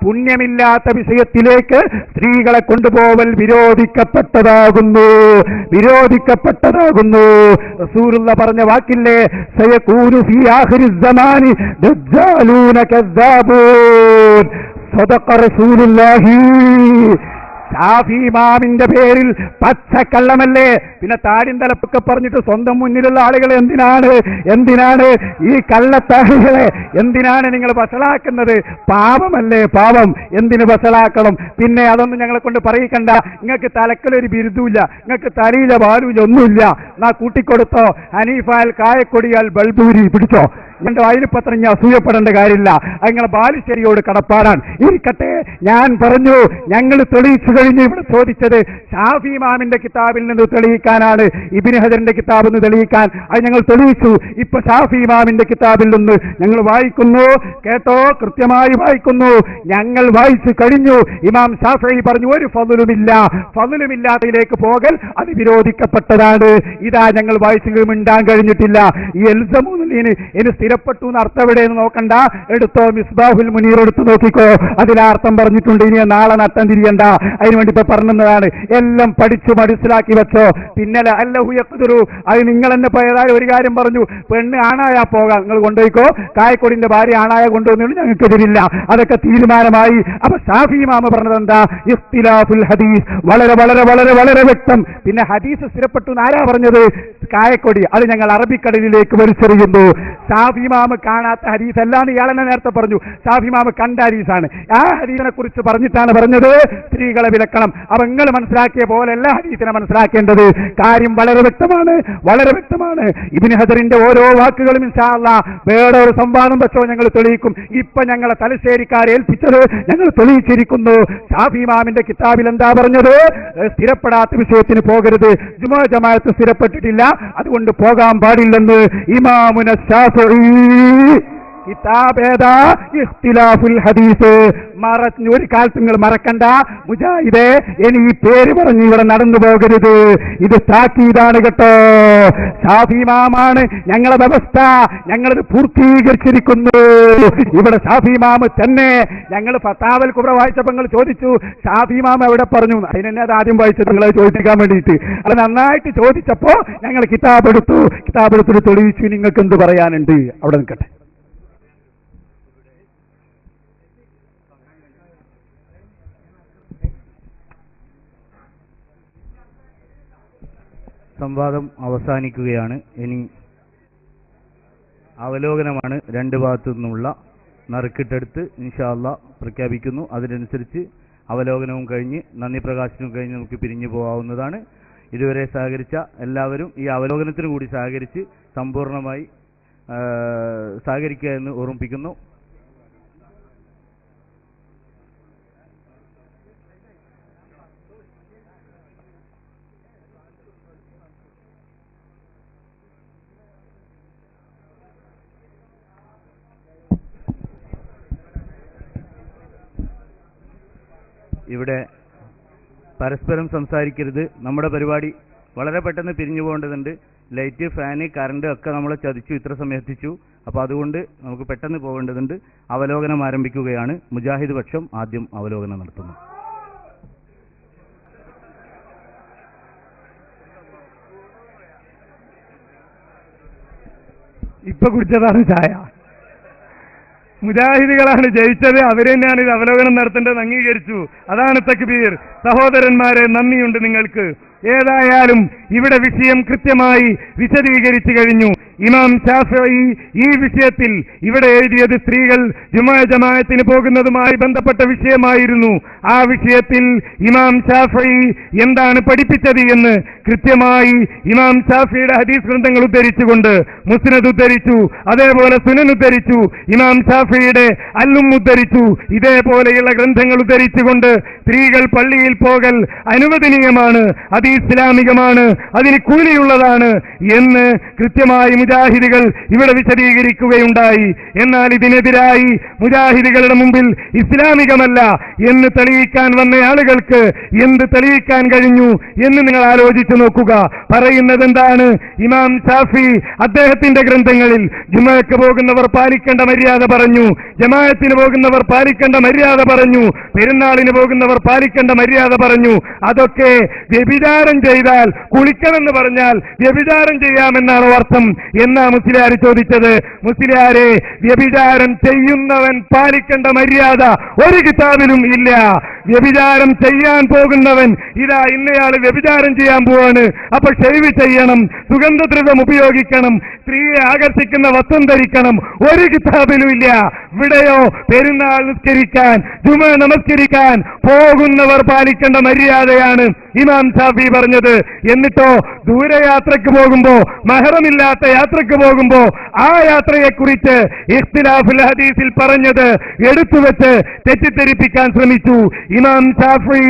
പുണ്യമില്ലാത്ത വിഷയത്തിലേക്ക് സ്ത്രീകളെ കൊണ്ടുപോവൽ വിരോധിക്കപ്പെട്ടതാകുന്നു, വിരോധിക്കപ്പെട്ടതാകുന്നു. റസൂലുള്ള പറഞ്ഞ വാക്കില്ലേ, സയകൂനു ഫീ ആഖിരിസ് സമാനി ദജ്ജാലൂന കസ്സാബൂൻ. സദഖ റസൂലുള്ളാഹി. ഷാഫി ഇമാമിന്റെ പേരിൽ പച്ചക്കള്ളമല്ലേ? പിന്നെ താടിൻ തലപ്പൊക്കെ പറഞ്ഞിട്ട് സ്വന്തം മുന്നിലുള്ള ആളുകളെ എന്തിനാണ് ഈ കള്ളത്താഴികളെ എന്തിനാണ് നിങ്ങൾ വഷളാക്കുന്നത്? പാപമല്ലേ പാപം, എന്തിന് വഷളാക്കണം? പിന്നെ അതൊന്നും ഞങ്ങളെ കൊണ്ട് പറയിക്കണ്ട. നിങ്ങൾക്ക് തലക്കലൊരു ബിരുദൂല്ല, നിങ്ങൾക്ക് തലയില ബാലൂല, ഒന്നുമില്ല. എന്നാ കൂട്ടിക്കൊടുത്തോ. ഹനീഫാൽ കായക്കൊടിയാൽ ബൾബൂരി പിടിച്ചോ. എന്റെ വായിലിപ്പത്ര ഞാൻ അസൂയപ്പെടേണ്ട കാര്യമില്ല. നിങ്ങളെ ബാലുശ്ശേരിയോട് കടപ്പാടാണ്. ഇരിക്കട്ടെ, ഞാൻ പറഞ്ഞു ഞങ്ങൾ തെളിയിച്ചു കഴിഞ്ഞു. ഇവിടെ ചോദിച്ചത് ഷാഫി ഇമാമിന്റെ കിതാബിൽ നിന്ന് തെളിയിക്കാനാണ്, ഇബ്നു ഹജറിന്റെ കിതാബിൽ നിന്ന് തെളിയിക്കാൻ. അത് ഞങ്ങൾ തെളിയിച്ചു. ഇപ്പൊ ഷാഫി ഇമാമിന്റെ കിതാബിൽ നിന്ന് ഞങ്ങൾ വായിക്കുന്നു. കേട്ടോ, കൃത്യമായി വായിക്കുന്നു. ഞങ്ങൾ വായിച്ചു കഴിഞ്ഞു. ഇമാം ഷാഫി പറഞ്ഞു, ഒരു ഫളുലുമില്ല, ഫളുലുമില്ലാത്തതിലേക്ക് പോകൽ അത് വിരോധിക്കപ്പെട്ടതാണ്. ഇതാ ഞങ്ങൾ വായിച്ചു, മിണ്ടാൻ കഴിഞ്ഞിട്ടില്ല. ഈ എൽസമൂന്നിന് ഇനി സ്ഥിരപ്പെട്ടു എന്ന് അർത്ഥം എവിടെയെന്ന് നോക്കണ്ട. എടുത്തോ, മിസ്ബാഹുൽ മുനീർ എടുത്തു നോക്കിക്കോ. അതിലർത്ഥം പറഞ്ഞിട്ടുണ്ട്. ഇനി നാളെ നട്ടം തിരിയണ്ട, അതിനുവേണ്ടി ഇപ്പൊ പറഞ്ഞതാണ്. എല്ലാം പഠിച്ചു മനസ്സിലാക്കി വെച്ചോ. പിന്നെ അല്ലഹു യഖ്ദിറു, അത് നിങ്ങൾ എന്നെ പോയതായ ഒരു കാര്യം പറഞ്ഞു, പെണ്ണ് ആണായാ പോകാം, നിങ്ങൾ കൊണ്ടുപോയിക്കോ. കായക്കൊടിന്റെ ഭാര്യ ആണായ കൊണ്ടുവന്നു, ഞങ്ങൾക്കെതിരില്ല. അതൊക്കെ തീരുമാനമായി. അപ്പൊ ഷാഫി ഇമാം പറഞ്ഞത് എന്താ? ഇഖ്തിലാഫുൽ ഹദീസ്. വളരെ വളരെ വളരെ വളരെ വ്യക്തം. പിന്നെ ഹദീസ് സ്ഥിരപ്പെട്ടു ആരാ പറഞ്ഞത്? കായക്കൊടി. അത് ഞങ്ങൾ അറബിക്കടലിലേക്ക് വലിച്ചെറിയുന്നു. ഷാഫി ഇമാം കാണാത്ത ഹദീസ് അല്ലാന്ന് ഇയാളെന്നെ നേരത്തെ പറഞ്ഞു. ഷാഫി ഇമാം കണ്ട ഹദീസാണ്. ആ ഹദീസിനെ കുറിച്ച് പറഞ്ഞിട്ടാണ് പറഞ്ഞത് സ്ത്രീകളെ വിലക്കണം. അപ്പൊ നിങ്ങൾ മനസ്സിലാക്കിയ പോലെ എല്ലാ ഹദീസിനെ മനസ്സിലാക്കേണ്ടത്. കാര്യം വളരെ വ്യക്തമാണ്, വളരെ വ്യക്തമാണ്. ഇബ്നു ഹജറിന്റെ ഓരോ വാക്കുകളും ഇൻഷാ അല്ലാഹ് വേറെ ഒരു സംവാദം വെച്ചോ ഞങ്ങൾ തെളിയിക്കും. ഇപ്പൊ ഞങ്ങളെ തലശ്ശേരിക്കാരെ ഏൽപ്പിച്ചത് ഞങ്ങൾ തെളിയിച്ചിരിക്കുന്നു. ഷാഫി ഇമാമിന്റെ കിതാബിൽ എന്താ പറഞ്ഞത്? സ്ഥിരപ്പെടാത്ത വിഷയത്തിന് പോകരുത്. ജുമുഅ ജമാഅത്ത് സ്ഥിരപ്പെട്ടിട്ടില്ല, അതുകൊണ്ട് പോകാൻ പാടില്ലെന്ന് ഇമാമുന ശാഫിഈ കിതാബ് ഏതാ? ഇഖ്തിലാഫുൽ ഹദീസ്. ഒരു കാലത്ത് നിങ്ങൾ മറക്കണ്ട മുജാഹിദേ, ഇനി ഈ പേര് പറഞ്ഞ് ഇവിടെ നടന്നു പോകരുത്. ഇത് താക്കീതാണ് കേട്ടോ. ഷാഫി ഇമാമാണ് ഞങ്ങളെ വ്യവസ്ഥ, ഞങ്ങളത് പൂർത്തീകരിച്ചിരിക്കുന്നു. ഇവിടെ ഷാഫി ഇമാം തന്നെ. ഞങ്ങൾ ഫത്താവൽ കുബ്ര വായിച്ചപ്പോൾ നിങ്ങൾ ചോദിച്ചു ഷാഫി ഇമാം എവിടെ പറഞ്ഞു. അതിനെന്നെ അത് ആദ്യം വായിച്ചത് നിങ്ങളെ ചോദിക്കാൻ വേണ്ടിയിട്ട്. അത് നന്നായിട്ട് ചോദിച്ചപ്പോ ഞങ്ങൾ കിതാബ് എടുത്തിട്ട് തെളിയിച്ചു. നിങ്ങൾക്ക് എന്ത് പറയാനുണ്ട്? അവിടെ നിൽക്കട്ടെ. സംവാദം അവസാനിക്കുകയാണ്. ഇനി അവലോകനമാണ്. രണ്ട് ഭാഗത്തു നിന്നുള്ള നറുക്കിട്ടെടുത്ത് ഇൻഷാ അല്ലാഹ് പ്രഖ്യാപിക്കുന്നു. അതിനനുസരിച്ച് അവലോകനവും കഴിഞ്ഞ് നന്ദി പ്രകാശനവും കഴിഞ്ഞ് നമുക്ക് പിരിഞ്ഞു പോകാവുന്നതാണ്. ഇതുവരെ സഹകരിച്ച എല്ലാവരും ഈ അവലോകനത്തിന് കൂടി സഹകരിച്ച് സമ്പൂർണ്ണമായി സഹകരിക്കുക എന്ന് ഓർമ്മിപ്പിക്കുന്നു. ഇവിടെ പരസ്പരം സംസാരിക്കരുത്. നമ്മുടെ പരിപാടി വളരെ പെട്ടെന്ന് പിരിഞ്ഞു പോകേണ്ടതുണ്ട്. ലൈറ്റ്, ഫാന്, കറണ്ട് ഒക്കെ നമ്മളെ ചതിച്ചു, ഇത്ര സമയം എത്തിച്ചു. അപ്പോൾ അതുകൊണ്ട് നമുക്ക് പെട്ടെന്ന് പോകേണ്ടതുണ്ട്. അവലോകനം ആരംഭിക്കുകയാണ്. മുജാഹിദ് പക്ഷം ആദ്യം അവലോകനം നടത്തുന്നു. ഇപ്പൊ കുടിച്ചതാണ് ചായ. മുജാഹിദുകളാണ് ജയിച്ചത്. അവരെ തന്നെയാണ് ഇത് അവലോകനം നടത്തേണ്ടത് അംഗീകരിച്ചു. അതാണ് തക്ബീർ. സഹോദരന്മാരെ, നന്ദിയുണ്ട് നിങ്ങൾക്ക്. ഏതായാലും ഇവിടെ വിഷയം കൃത്യമായി വിശദീകരിച്ചു കഴിഞ്ഞു. ഇമാം ശാഫിഈ ഈ വിഷയത്തിൽ ഇവിടെ എഴുതിയത് സ്ത്രീകൾ ജുമുഅ ജമാഅത്തിന് പോകുന്നതുമായി ബന്ധപ്പെട്ട വിഷയമായിരുന്നു. ആ വിഷയത്തിൽ ഇമാം ശാഫിഈ എന്താണ് പഠിപ്പിച്ചത് എന്ന് കൃത്യമായി ഇമാം ശാഫിയുടെ ഹദീസ് ഗ്രന്ഥങ്ങൾ ഉദ്ധരിച്ചുകൊണ്ട് മുസ്നദ് ഉദ്ധരിച്ചു, അതേപോലെ സുനൻ ഉദ്ധരിച്ചു, ഇമാം ശാഫിയുടെ അല്ലും ഉദ്ധരിച്ചു. ഇതേപോലെയുള്ള ഗ്രന്ഥങ്ങൾ ഉദ്ധരിച്ചുകൊണ്ട് സ്ത്രീകൾ പള്ളിയിൽ പോകൽ അനുവദനീയമാണ്, അത് ഇസ്ലാമികമാണ്, അതിന് കൂലിയുള്ളതാണ് എന്ന് കൃത്യമായി മുജാഹിദുകൾ ഇവിടെ വിശദീകരിക്കുകയുണ്ടായി. എന്നാൽ ഇതിനെതിരായി മുജാഹിദുകളുടെ മുമ്പിൽ ഇസ്ലാമികമല്ല എന്ന് തെളിയിക്കാൻ വന്ന ആളുകൾക്ക് എന്ത് തെളിയിക്കാൻ കഴിഞ്ഞു എന്ന് നിങ്ങൾ ആലോചിച്ചു നോക്കുക. പറയുന്നത് എന്താണ്? ഇമാം ശാഫി അദ്ദേഹത്തിന്റെ ഗ്രന്ഥങ്ങളിൽ ജുമുഅക്ക് പോകുന്നവർ പാലിക്കേണ്ട മര്യാദ പറഞ്ഞു, ജമാഅത്തിന് പോകുന്നവർ പാലിക്കേണ്ട മര്യാദ പറഞ്ഞു, പെരുന്നാളിന് പോകുന്നവർ പാലിക്കേണ്ട മര്യാദ പറഞ്ഞു. അതൊക്കെ വ്യഭിചാരം ചെയ്താൽ കുളിക്കണമെന്ന് പറഞ്ഞാൽ വ്യഭിചാരം ചെയ്യാമെന്നാണ് അർത്ഥം എന്നാ മുസ്ലിയാർ ചോദിച്ചത്. മുസ്ലിയാരെ, വ്യഭിചാരം ചെയ്യുന്നവൻ പാലിക്കേണ്ട മര്യാദ ഒരു കിതാബിലും ഇല്ല. വ്യഭിചാരം ചെയ്യാൻ പോകുന്നവൻ ഇതാ ഇന്നയാൾ വ്യഭിചാരം ചെയ്യാൻ പോവാണ്, അപ്പൊ ഷെയ്വ് ചെയ്യണം, സുഗന്ധദ്രവ്യം ഉപയോഗിക്കണം, സ്ത്രീയെ ആകർഷിക്കുന്ന വസ്ത്രം ധരിക്കണം, ഒരു കിതാബിലും ഇല്ല. ഇവിടെയോ പെരുന്നാൾ നിസ്കരിക്കാൻ, ജുമുഅ നമസ്കരിക്കാൻ പോകുന്നവർ പാലിക്കേണ്ട മര്യാദയാണ് ഇമാം ഷാഫി പറഞ്ഞത്. എന്നിട്ടോ ദൂരയാത്രക്ക് പോകുമ്പോ, മഹറമില്ലാത്ത യാത്രക്ക് പോകുമ്പോ ആ യാത്രയെക്കുറിച്ച് ഇഖ്തിലാഫുൽ ഹദീസിൽ പറഞ്ഞത് എടുത്തുവെച്ച് തെറ്റിദ്ധരിപ്പിക്കാൻ ശ്രമിച്ചു. ഇമാം ഷാഫി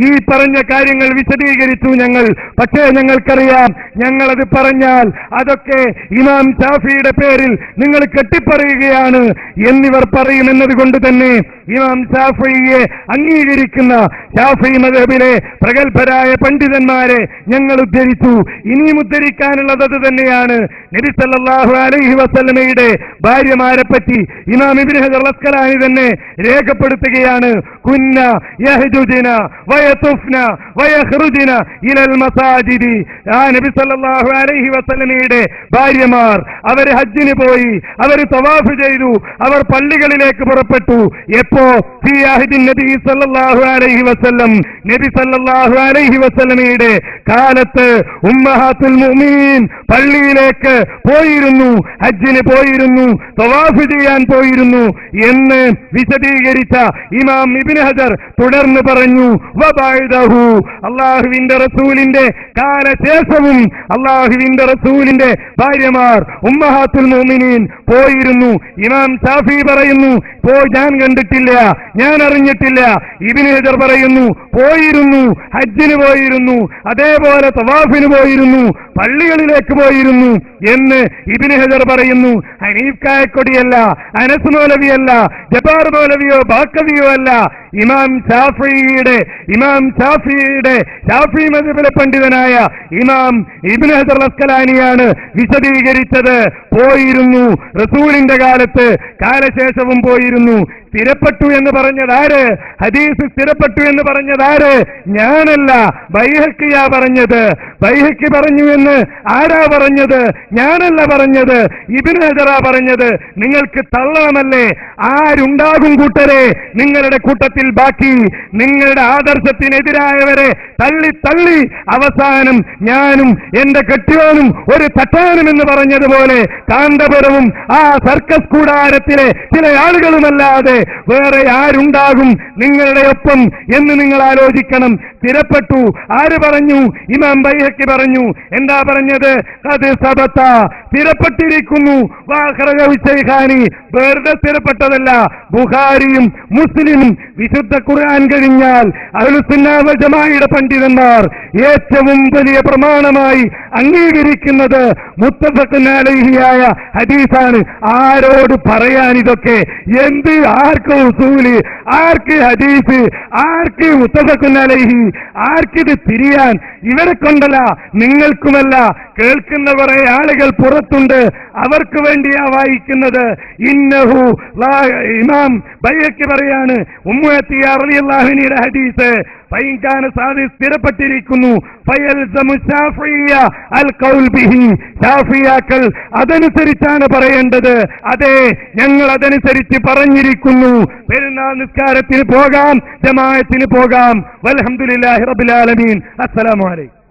ഈ പറഞ്ഞ കാര്യങ്ങൾ വിശദീകരിച്ചു ഞങ്ങൾ. പക്ഷേ ഞങ്ങൾക്കറിയാം, ഞങ്ങളത് പറഞ്ഞാൽ അതൊക്കെ ഇമാം ഷാഫിയുടെ പേരിൽ നിങ്ങൾ കെട്ടിപ്പറയുകയാണ് എന്നിവർ പറയുമെന്നത് കൊണ്ട് തന്നെ ഇമാം ഷാഫിയെ അംഗീകരിക്കുന്ന ഷാഫി മദ്ഹബിലെ പ്രഗത്ഭരായ പണ്ഡിതന്മാരെ ഞങ്ങൾ ഉദ്ധരിച്ചു. ഇനിയും ഉദ്ധരിക്കാനുള്ളത് അത് തന്നെയാണ്. നബി സല്ലല്ലാഹു അലൈഹി വസല്ലമയുടെ ഭാര്യമാരെ പറ്റി ഇമാം ഇബ്നു ഹജർ അസ്ഖലാനി തന്നെ രേഖപ്പെടുത്തുകയാണ്. കുന്ന യഹ്ജുജന വയതുഫ്ന വയഖ്റുജന ഇലൽ മസാജിദി. ആ നബി സല്ലല്ലാഹു അലൈഹി വസല്ലമയുടെ ഭാര്യമാർ അവർ ഹജ്ജിന് പോയി, അവർ തവാഫ് ചെയ്തു, അവർ പള്ളികളിലേക്ക് പുറപ്പെട്ടു. എപ്പോ? ഫീ അഹ്ദിൻ നബി സല്ലല്ലാഹു അലൈഹി വസല്ലം. നബി സല്ലല്ലാഹു അലൈഹി വസല്ലമയുടെ കാലത്ത് ഉമ്മഹാത്തുൽ മുഅ്മിനീൻ പള്ളിയിലേക്ക് പോയിരുന്നു, ഹജ്ജിന് പോയിരുന്നു, തവാഫ് ചെയ്യാൻ പോയിരുന്നു എന്ന് വിശദീകരിച്ച ഇമാം ഇബ്നു ഹജർ തുടർന്ന് പറഞ്ഞു, വബഅദഹു, അല്ലാഹുവിന്റെ റസൂലിന്റെ കാലശേഷവും അല്ലാഹുവിന്റെ റസൂലിന്റെ ഭാര്യമാർ ഉമ്മഹാത്തുൽ മുഅ്മിനീൻ പോയിരുന്നു. ഇമാം ഷാഫി പറയുന്നു, ഞാൻ കണ്ടിട്ടില്ല, ഞാൻ അറിഞ്ഞിട്ടില്ല. ഇബ്നു ഹജർ പറയുന്നു, പോയിരുന്നു, ഹജ്ജിന് പോയിരുന്നു, അതേപോലെ തവാഫിന് പോയിരുന്നു, പള്ളികളിലേക്ക് പോയിരുന്നു എന്ന് ഇബ്നു ഹജർ പറയുന്നു. ഹനീഫ് കായക്കൊടിയല്ല, അനസ് മൗലവിയല്ല, ജബാർ മൗലവിയോ ബാക്കവിയോ അല്ല, ഇമാം ഷാഫിയുടെ ഷാഫി മദ്ഹബിലെ പണ്ഡിതനായ ഇമാം ഇബ്നു ഹജർ അസ്കലാനിയാണ് വിശദീകരിച്ചത്. പോയിരുന്നു റസൂലിന്റെ കാലത്ത്, കാലശേഷവും പോയിരുന്നു. സ്ഥിരപ്പെട്ടു എന്ന് പറഞ്ഞതാര്? ഹദീസ് സ്ഥിരപ്പെട്ടു എന്ന് പറഞ്ഞതാര്? ഞാനല്ല, ബൈഹഖിയാ പറഞ്ഞത്. ബൈഹഖി പറഞ്ഞു എന്ന് ആരാ പറഞ്ഞത്? ഞാനല്ല പറഞ്ഞത്, ഇബ്നു ഹജറാ പറഞ്ഞത്. നിങ്ങൾക്ക് തള്ളണമല്ലേ? ആരുണ്ടാകും കൂട്ടരെ നിങ്ങളുടെ കൂട്ടത്തിൽ ബാക്കി? നിങ്ങളുടെ ആദർശത്തിനെതിരായവരെ തള്ളി അവസാനം ഞാനും എന്റെ കെട്ടിയോനും ഒരു തട്ടാനും എന്ന് പറഞ്ഞതുപോലെ കാന്തപുരവും ആ സർക്കസ് കൂടാരത്തിലെ ചില ആളുകളുമല്ലാതെ വേറെ ആരുണ്ടാകും നിങ്ങളുടെ ഒപ്പം എന്ന് നിങ്ങൾ ആലോചിക്കണം. സ്ഥിരപ്പെട്ടു ആര് പറഞ്ഞു? ഇമാം ബൈഹഖി പറഞ്ഞു. എന്താ പറഞ്ഞത്? അത് സബത, സ്ഥിരപ്പെട്ടിരിക്കുന്നു. വാഖറജഹു ശൈഖാനി, വെറുതെ സ്ഥിരപ്പെട്ടതല്ല. ബുഖാരിയും മുസ്ലിമും വിശുദ്ധ ഖുർആൻ കഴിഞ്ഞാൽ അഹ്ലുസുന്ന വൽ ജമാഅയുടെ പണ്ഡിതന്മാർ ഏറ്റവും വലിയ പ്രമാണമായി അംഗീകരിക്കുന്നത് മുത്തഫഖുൻ അലൈഹിയായ ഹദീസാണ്. ആരോട് പറയാൻ ഇതൊക്കെ? എന്ത്? ആർക്ക് ഉസൂല്, ആർക്ക് ഹദീസ്, ആർക്ക് മുത്തഫഖുൻ അലൈഹി, ആർക്കിത് തിരിയാൻ? ഇവരെ കൊണ്ടല്ല, നിങ്ങൾക്കുമല്ല. കേൾക്കുന്ന കുറെ ആളുകൾ പുറത്തുണ്ട്, അവർക്ക് വേണ്ടിയാ വായിക്കുന്നത്. ഇന്നഹു ഇമാം ബൈഹഖി പറയാണ്, ഉമ്മു അത്തിയ റളിയല്ലാഹു അൻഹയുടെ ഹദീസ് ഫൈൻകാന സാദി സ്ഥിരപ്പെട്ടിരിക്കുന്നു. ഫയൽസമു ശാഫിയ്യ അൽ ഖൗൽ ബിഹി, ശാഫിയാക്കൾ അതനുസരിച്ചാണ് പറയേണ്ടത്. അതെ, ഞങ്ങൾ അതനുസരിച്ച് പറഞ്ഞിരിക്കുന്നു. പെരുന്നാൾ നിസ്കാരത്തിന് പോകാം, ജമാഅത്തിന് പോകാം. വൽഹംദുലില്ലാഹി റബ്ബിൽ ആലമീൻ. അസ്സലാമു അലൈക്കും.